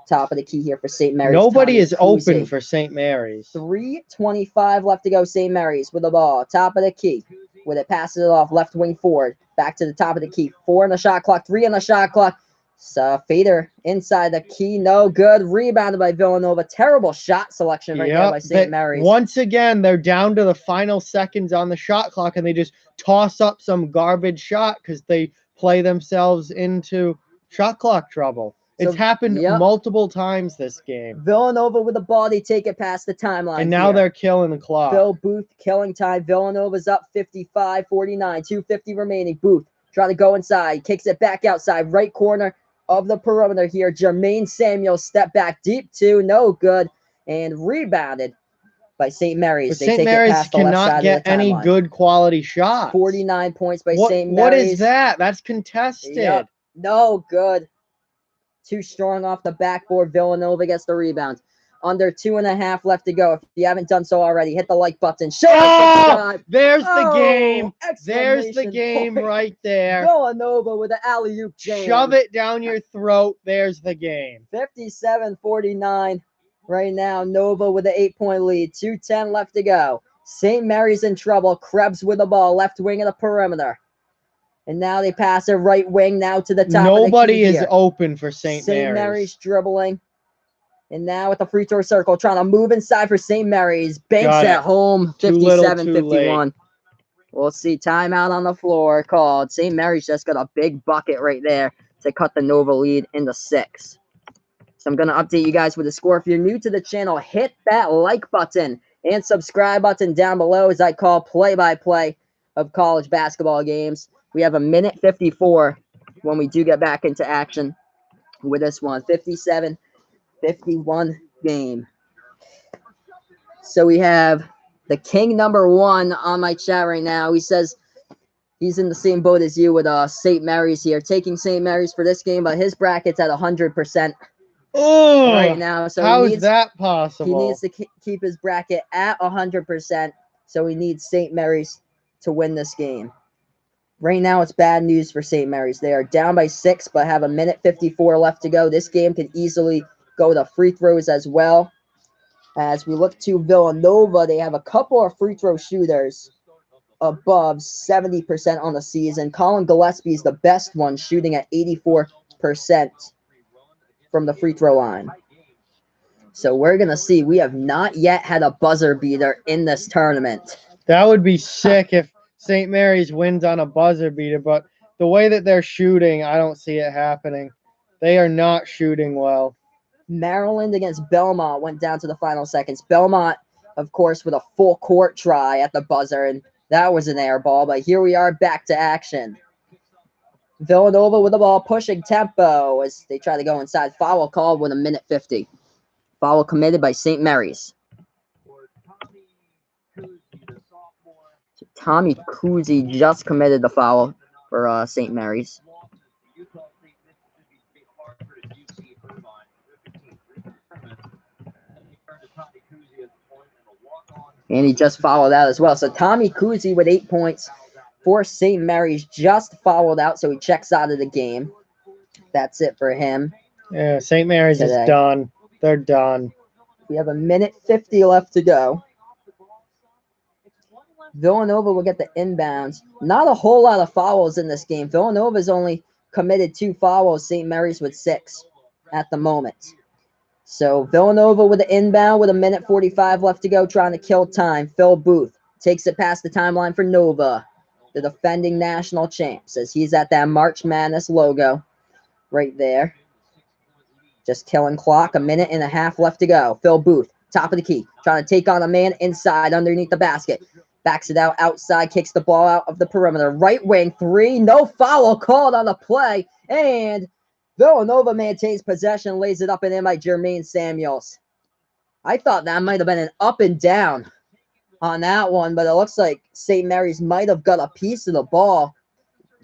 top of the key here for St. Mary's. Nobody is open for St. Mary's. 3:25 left to go. St. Mary's with the ball, top of the key. With it, passes it off left wing Ford. Back to the top of the key. 4 on the shot clock, 3 on the shot clock. So fader inside the key, no good. Rebounded by Villanova. Terrible shot selection right there by St. Mary's. Once again, they're down to the final seconds on the shot clock, and they just toss up some garbage shot because they play themselves into shot clock trouble. It's happened multiple times this game. Villanova with the ball. They take it past the timeline. And now they're killing the clock. Phil Booth killing time. Villanova's up 55-49. 2:50 remaining. Booth trying to go inside. Kicks it back outside. Right corner of the perimeter here. Jermaine Samuel step back deep two, no good, and rebounded by St. Mary's. But St. Mary's cannot get any good quality shots. 49 points by St. Mary's. What is that? That's contested. Yep. No good. Too strong off the backboard. Villanova gets the rebound. Under 2.5 left to go. If you haven't done so already, hit the like button. Subscribe. There's the game. There's the game right there. Villanova with an alley-oop jam. Shove it down your throat. There's the game. 57-49 right now. Nova with an 8-point lead. 2:10 left to go. St. Mary's in trouble. Krebs with the ball. Left wing of the perimeter. And now they pass it right wing now to the top. Nobody is open for St. Mary's. St. Mary's dribbling. And now at the free throw circle, trying to move inside for St. Mary's. Banks at home, 57-51. We'll see. Timeout on the floor called. St. Mary's just got a big bucket right there to cut the Nova lead into 6. So I'm going to update you guys with the score. If you're new to the channel, hit that like button and subscribe button down below as I call play-by-play of college basketball games. We have a minute 54 when we do get back into action with this one. 57-51 game. So we have the King #1 on my chat right now. He says he's in the same boat as you with St. Mary's here. Taking St. Mary's for this game, but his bracket's at 100% right now. So how is that possible? He needs to keep his bracket at 100%. So he needs St. Mary's to win this game. Right now, it's bad news for St. Mary's. They are down by 6, but have a minute 54 left to go. This game could easily go to free throws as well. As we look to Villanova, they have a couple of free throw shooters above 70% on the season. Colin Gillespie is the best one, shooting at 84% from the free throw line. So we're going to see. We have not yet had a buzzer beater in this tournament. That would be sick if St. Mary's wins on a buzzer beater, but the way that they're shooting, I don't see it happening. They are not shooting well. Maryland against Belmont went down to the final seconds. Belmont, of course, with a full court try at the buzzer, and that was an air ball, but here we are back to action. Villanova with the ball, pushing tempo as they try to go inside. Foul called with a minute 50. Foul committed by St. Mary's. So Tommy Kuzi just committed the foul for St. Mary's. And he just fouled out as well. So Tommy Kuzi with 8 points for St. Mary's just fouled out, so he checks out of the game. That's it for him. Yeah, St. Mary's is done. They're done. We have a minute 50 left to go. Villanova will get the inbounds. Not a whole lot of fouls in this game. Villanova's only committed 2 fouls. St. Mary's with 6 at the moment. So Villanova with the inbound with a minute 45 left to go, trying to kill time. Phil Booth takes it past the timeline for Nova, the defending national champs, as he's at that March Madness logo right there. Just killing clock. A minute and a half left to go. Phil Booth, top of the key, trying to take on a man inside underneath the basket. Backs it out outside, kicks the ball out of the perimeter. Right wing 3, no foul called on the play, and Villanova maintains possession, lays it up and in by Jermaine Samuels. I thought that might have been an up and down on that one, but it looks like St. Mary's might have got a piece of the ball.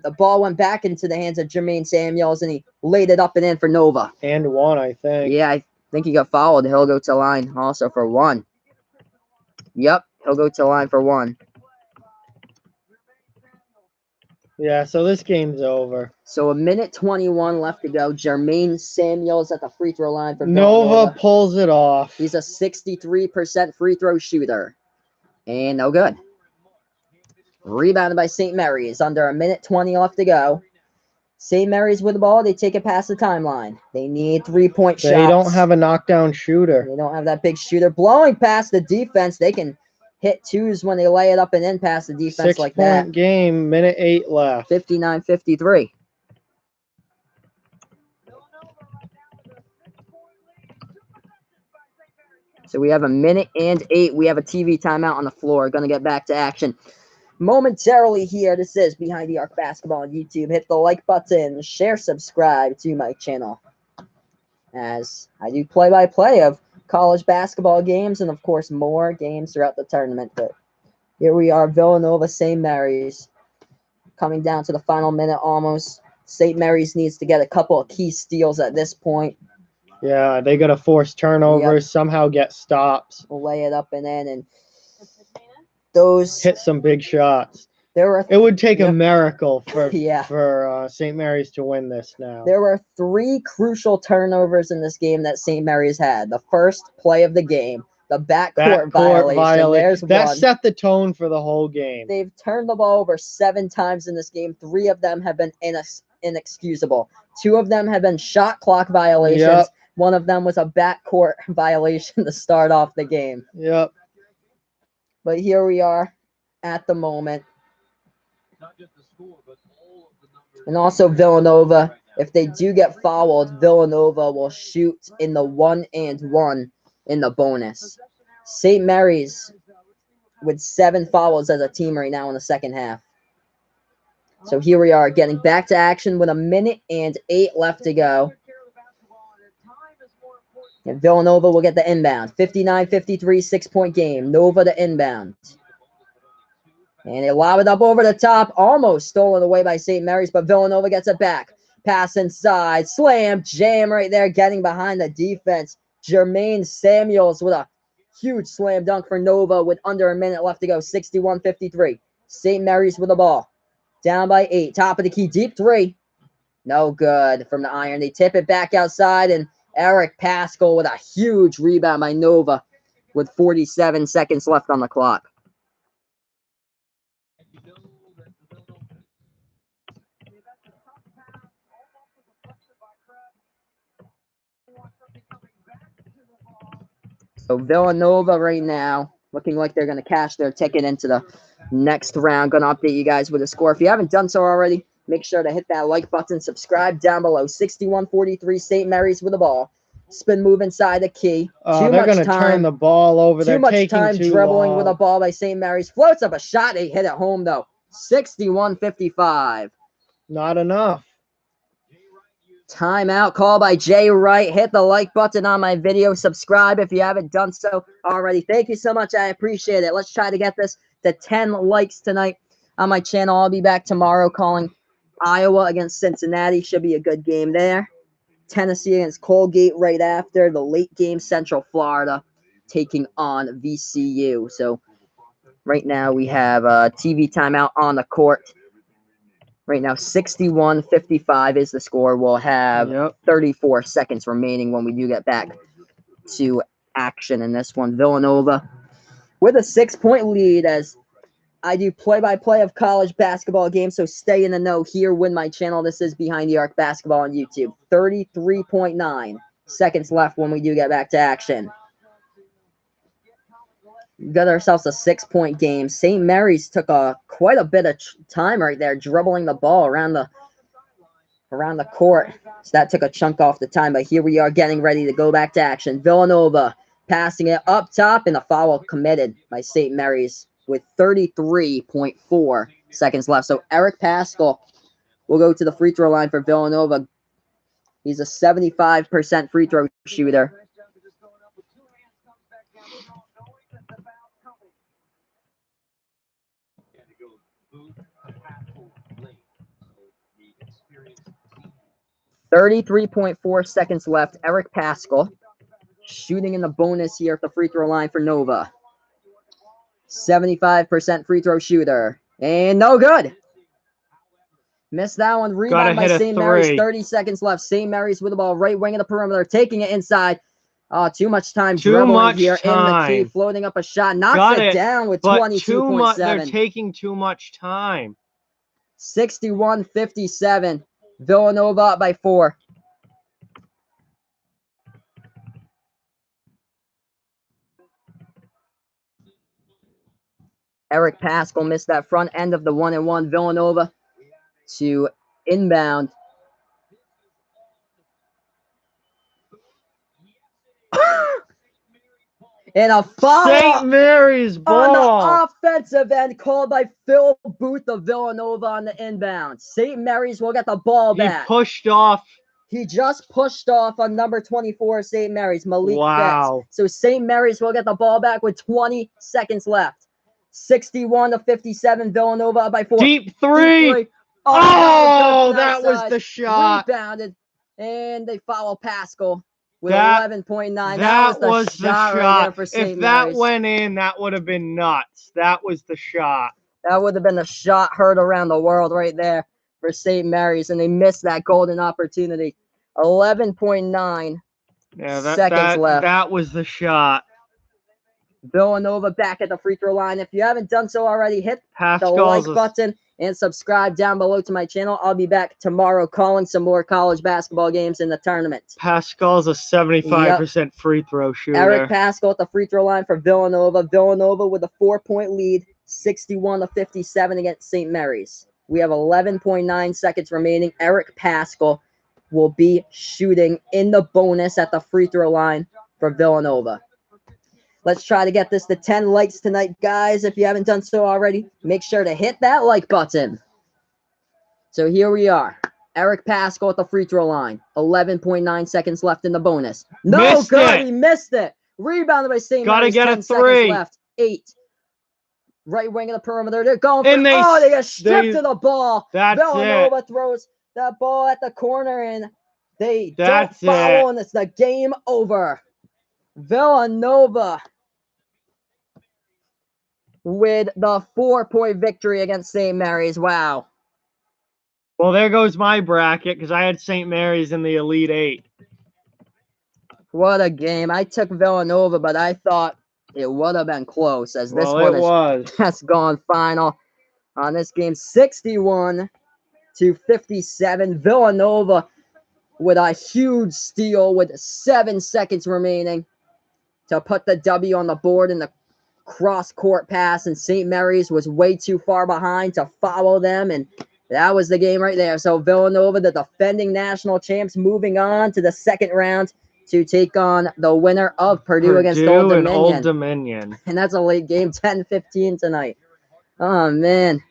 The ball went back into the hands of Jermaine Samuels, and he laid it up and in for Nova. And one, I think. Yeah, I think he got fouled. He'll go to the line also for 1. Yep, he'll go to the line for 1. Yeah, so this game's over. So a minute 21 left to go. Jermaine Samuels at the free throw line for Nova pulls it off. He's a 63% free throw shooter. And no good. Rebounded by St. Mary's. Under a minute 20 left to go. St. Mary's with the ball. They take it past the timeline. They need 3-point shots. They don't have a knockdown shooter. They don't have that big shooter. Blowing past the defense. They can hit 2s when they lay it up and in past the defense like that. 6-point game. Minute 8 left. 59-53. So we have a minute and 8. We have a TV timeout on the floor. Going to get back to action momentarily here. This is Behind the Arc Basketball on YouTube. Hit the like button, share, subscribe to my channel, as I do play-by-play of college basketball games and, of course, more games throughout the tournament. But here we are, Villanova, St. Mary's, coming down to the final minute almost. St. Mary's needs to get a couple of key steals at this point. Yeah, they got to force turnovers, somehow get stops. We'll lay it up and in, and those hit some big shots. It would take a miracle for for St. Mary's to win this now. There were 3 crucial turnovers in this game that St. Mary's had. The first play of the game, the backcourt violation. There's that one. Set the tone for the whole game. They've turned the ball over 7 times in this game. 3 of them have been inexcusable. 2 of them have been shot clock violations. Yep. One of them was a backcourt violation to start off the game. Yep. But here we are at the moment. And also Villanova, if they do get fouled, Villanova will shoot in the 1-and-1 in the bonus. St. Mary's with 7 fouls as a team right now in the second half. So here we are getting back to action with 1:08 left to go. And Villanova will get the inbound. 59-53, 6-point game. Nova the inbound. And they lob it up over the top. Almost stolen away by St. Mary's, but Villanova gets it back. Pass inside. Slam. Jam right there, getting behind the defense. Jermaine Samuels with a huge slam dunk for Nova with under a minute left to go. 61-53. St. Mary's with the ball. Down by 8. Top of the key. Deep three. No good from the iron. They tip it back outside, and Eric Pascal with a huge rebound by Nova with 47 seconds left on the clock. So Villanova right now looking like they're going to cash their ticket into the next round. Going to update you guys with the score. If you haven't done so already, make sure to hit that like button. Subscribe down below. 61-43, St. Mary's with the ball. Spin move inside the key. They're going to turn the ball over. Too much time dribbling with a ball by St. Mary's. Floats up a shot. They hit it home, though. 61-55. Not enough. Timeout call by Jay Wright. Hit the like button on my video. Subscribe if you haven't done so already. Thank you so much. I appreciate it. Let's try to get this to 10 likes tonight on my channel. I'll be back tomorrow calling Iowa against Cincinnati. Should be a good game there. Tennessee against Colgate right after. The late game, Central Florida taking on VCU. So right now we have a TV timeout on the court. Right now, 61-55 is the score. We'll have 34 seconds remaining when we do get back to action in this one. Villanova with a 6-point lead as I do play-by-play of college basketball games, so stay in the know here with my channel. This is Behind the Arc Basketball on YouTube. 33.9 seconds left when we do get back to action. We got ourselves a 6-point game. St. Mary's took quite a bit of time right there, dribbling the ball around the court. So that took a chunk off the time, but here we are getting ready to go back to action. Villanova passing it up top, and a foul committed by St. Mary's with 33.4 seconds left. So Eric Pascal will go to the free throw line for Villanova. He's a 75% free throw shooter. .4 seconds left. Eric Pascal shooting in the bonus here at the free throw line for Nova. 75% free throw shooter. And no good. Missed that one. Rebound by St. Mary's. 30 seconds left. St. Mary's with the ball. Right wing of the perimeter. Taking it inside. Too much time dribbling here in the key. Floating up a shot. Knocks it down with 22.7. They're taking too much time. 61-57. Villanova up by 4. Eric Pascal missed that front end of the 1-and-1. Villanova to inbound. And a foul St. Mary's ball on the offensive end called by Phil Booth of Villanova on the inbound. St. Mary's will get the ball back. He pushed off. He just pushed off on number 24, St. Mary's, Malik Betts. So St. Mary's will get the ball back with 20 seconds left. 61-57, Villanova up by 4. Deep three. Oh, that was the shot. Rebounded, and they follow Pascal with 11.9. That was the shot right there for St. Mary's. If that went in, that would have been nuts. That was the shot. That would have been a shot heard around the world right there for St. Mary's, and they missed that golden opportunity. 11.9 seconds left. That was the shot. Villanova back at the free throw line. If you haven't done so already, hit the like button and subscribe down below to my channel. I'll be back tomorrow calling some more college basketball games in the tournament. Pascal's a 75% free throw shooter. Eric Pascal at the free throw line for Villanova. Villanova with a 4-point lead, 61-57 against St. Mary's. We have 11.9 seconds remaining. Eric Pascal will be shooting in the bonus at the free throw line for Villanova. Let's try to get this to 10 likes tonight, guys. If you haven't done so already, make sure to hit that like button. So here we are. Eric Pascal at the free throw line. 11.9 seconds left in the bonus. No good. He missed it. Rebounded by St. Mary's. 10 seconds left. 8. Right wing of the perimeter. They're going for it. They get stripped of the ball. Villanova throws that ball at the corner, and they don't foul, and it's the game over. Villanova with the 4-point victory against St. Mary's. Wow. Well, there goes my bracket because I had St. Mary's in the Elite 8. What a game. I took Villanova, but I thought it would have been close, as this one has gone final on this game. 61-57. Villanova with a huge steal with 7 seconds remaining to put the W on the board in the cross-court pass, and St. Mary's was way too far behind to follow them, and that was the game right there. So Villanova, the defending national champs, moving on to the second round to take on the winner of Purdue against Old Dominion. And that's a late game, 10-15 tonight. Oh, man.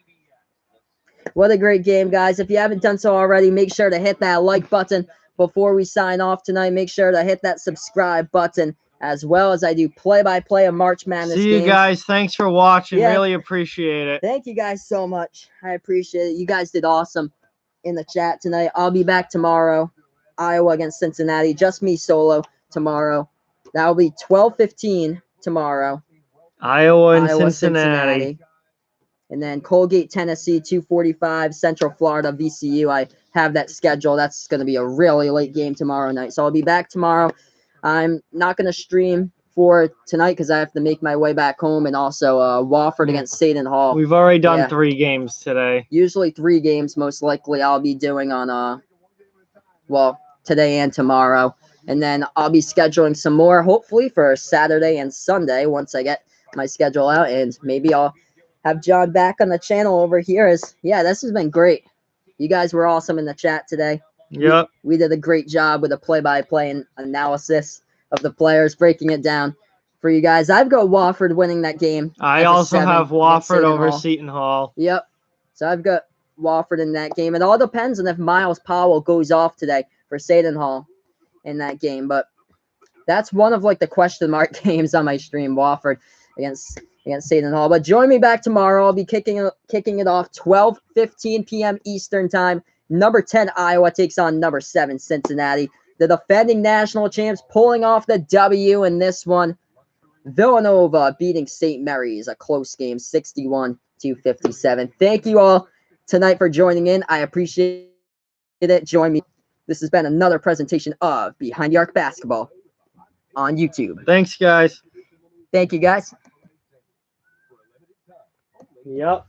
What a great game, guys. If you haven't done so already, make sure to hit that like button before we sign off tonight. Make sure to hit that subscribe button, as well as I do play-by-play of March Madness games. See you guys. Thanks for watching. Yeah. Really appreciate it. Thank you guys so much. I appreciate it. You guys did awesome in the chat tonight. I'll be back tomorrow. Iowa against Cincinnati. Just me solo tomorrow. That'll be 12:15 tomorrow. Iowa and Cincinnati. And then Colgate, Tennessee, 2:45. Central Florida, VCU. I have that schedule. That's going to be a really late game tomorrow night. So I'll be back tomorrow. I'm not going to stream for tonight because I have to make my way back home, and also Wofford against Seton Hall. We've already done 3 games today. Usually 3 games, most likely I'll be doing on today and tomorrow. And then I'll be scheduling some more, hopefully, for Saturday and Sunday once I get my schedule out. And maybe I'll have John back on the channel over here. This has been great. You guys were awesome in the chat today. Yep. We did a great job with a play-by-play and analysis of the players, breaking it down for you guys. I've got Wofford winning that game. I also have Wofford over Seton Hall. Yep. So I've got Wofford in that game. It all depends on if Miles Powell goes off today for Seton Hall in that game. But that's one of the question mark games on my stream, Wofford against Seton Hall. But join me back tomorrow. I'll be kicking it off 12:15 p.m. Eastern time. Number 10 Iowa takes on number 7 Cincinnati. The defending national champs pulling off the W in this one. Villanova beating St. Mary's, a close game, 61-57. Thank you all tonight for joining in. I appreciate it. Join me. This has been another presentation of Behind the Arc Basketball on YouTube. Thanks, guys. Thank you, guys. Yep.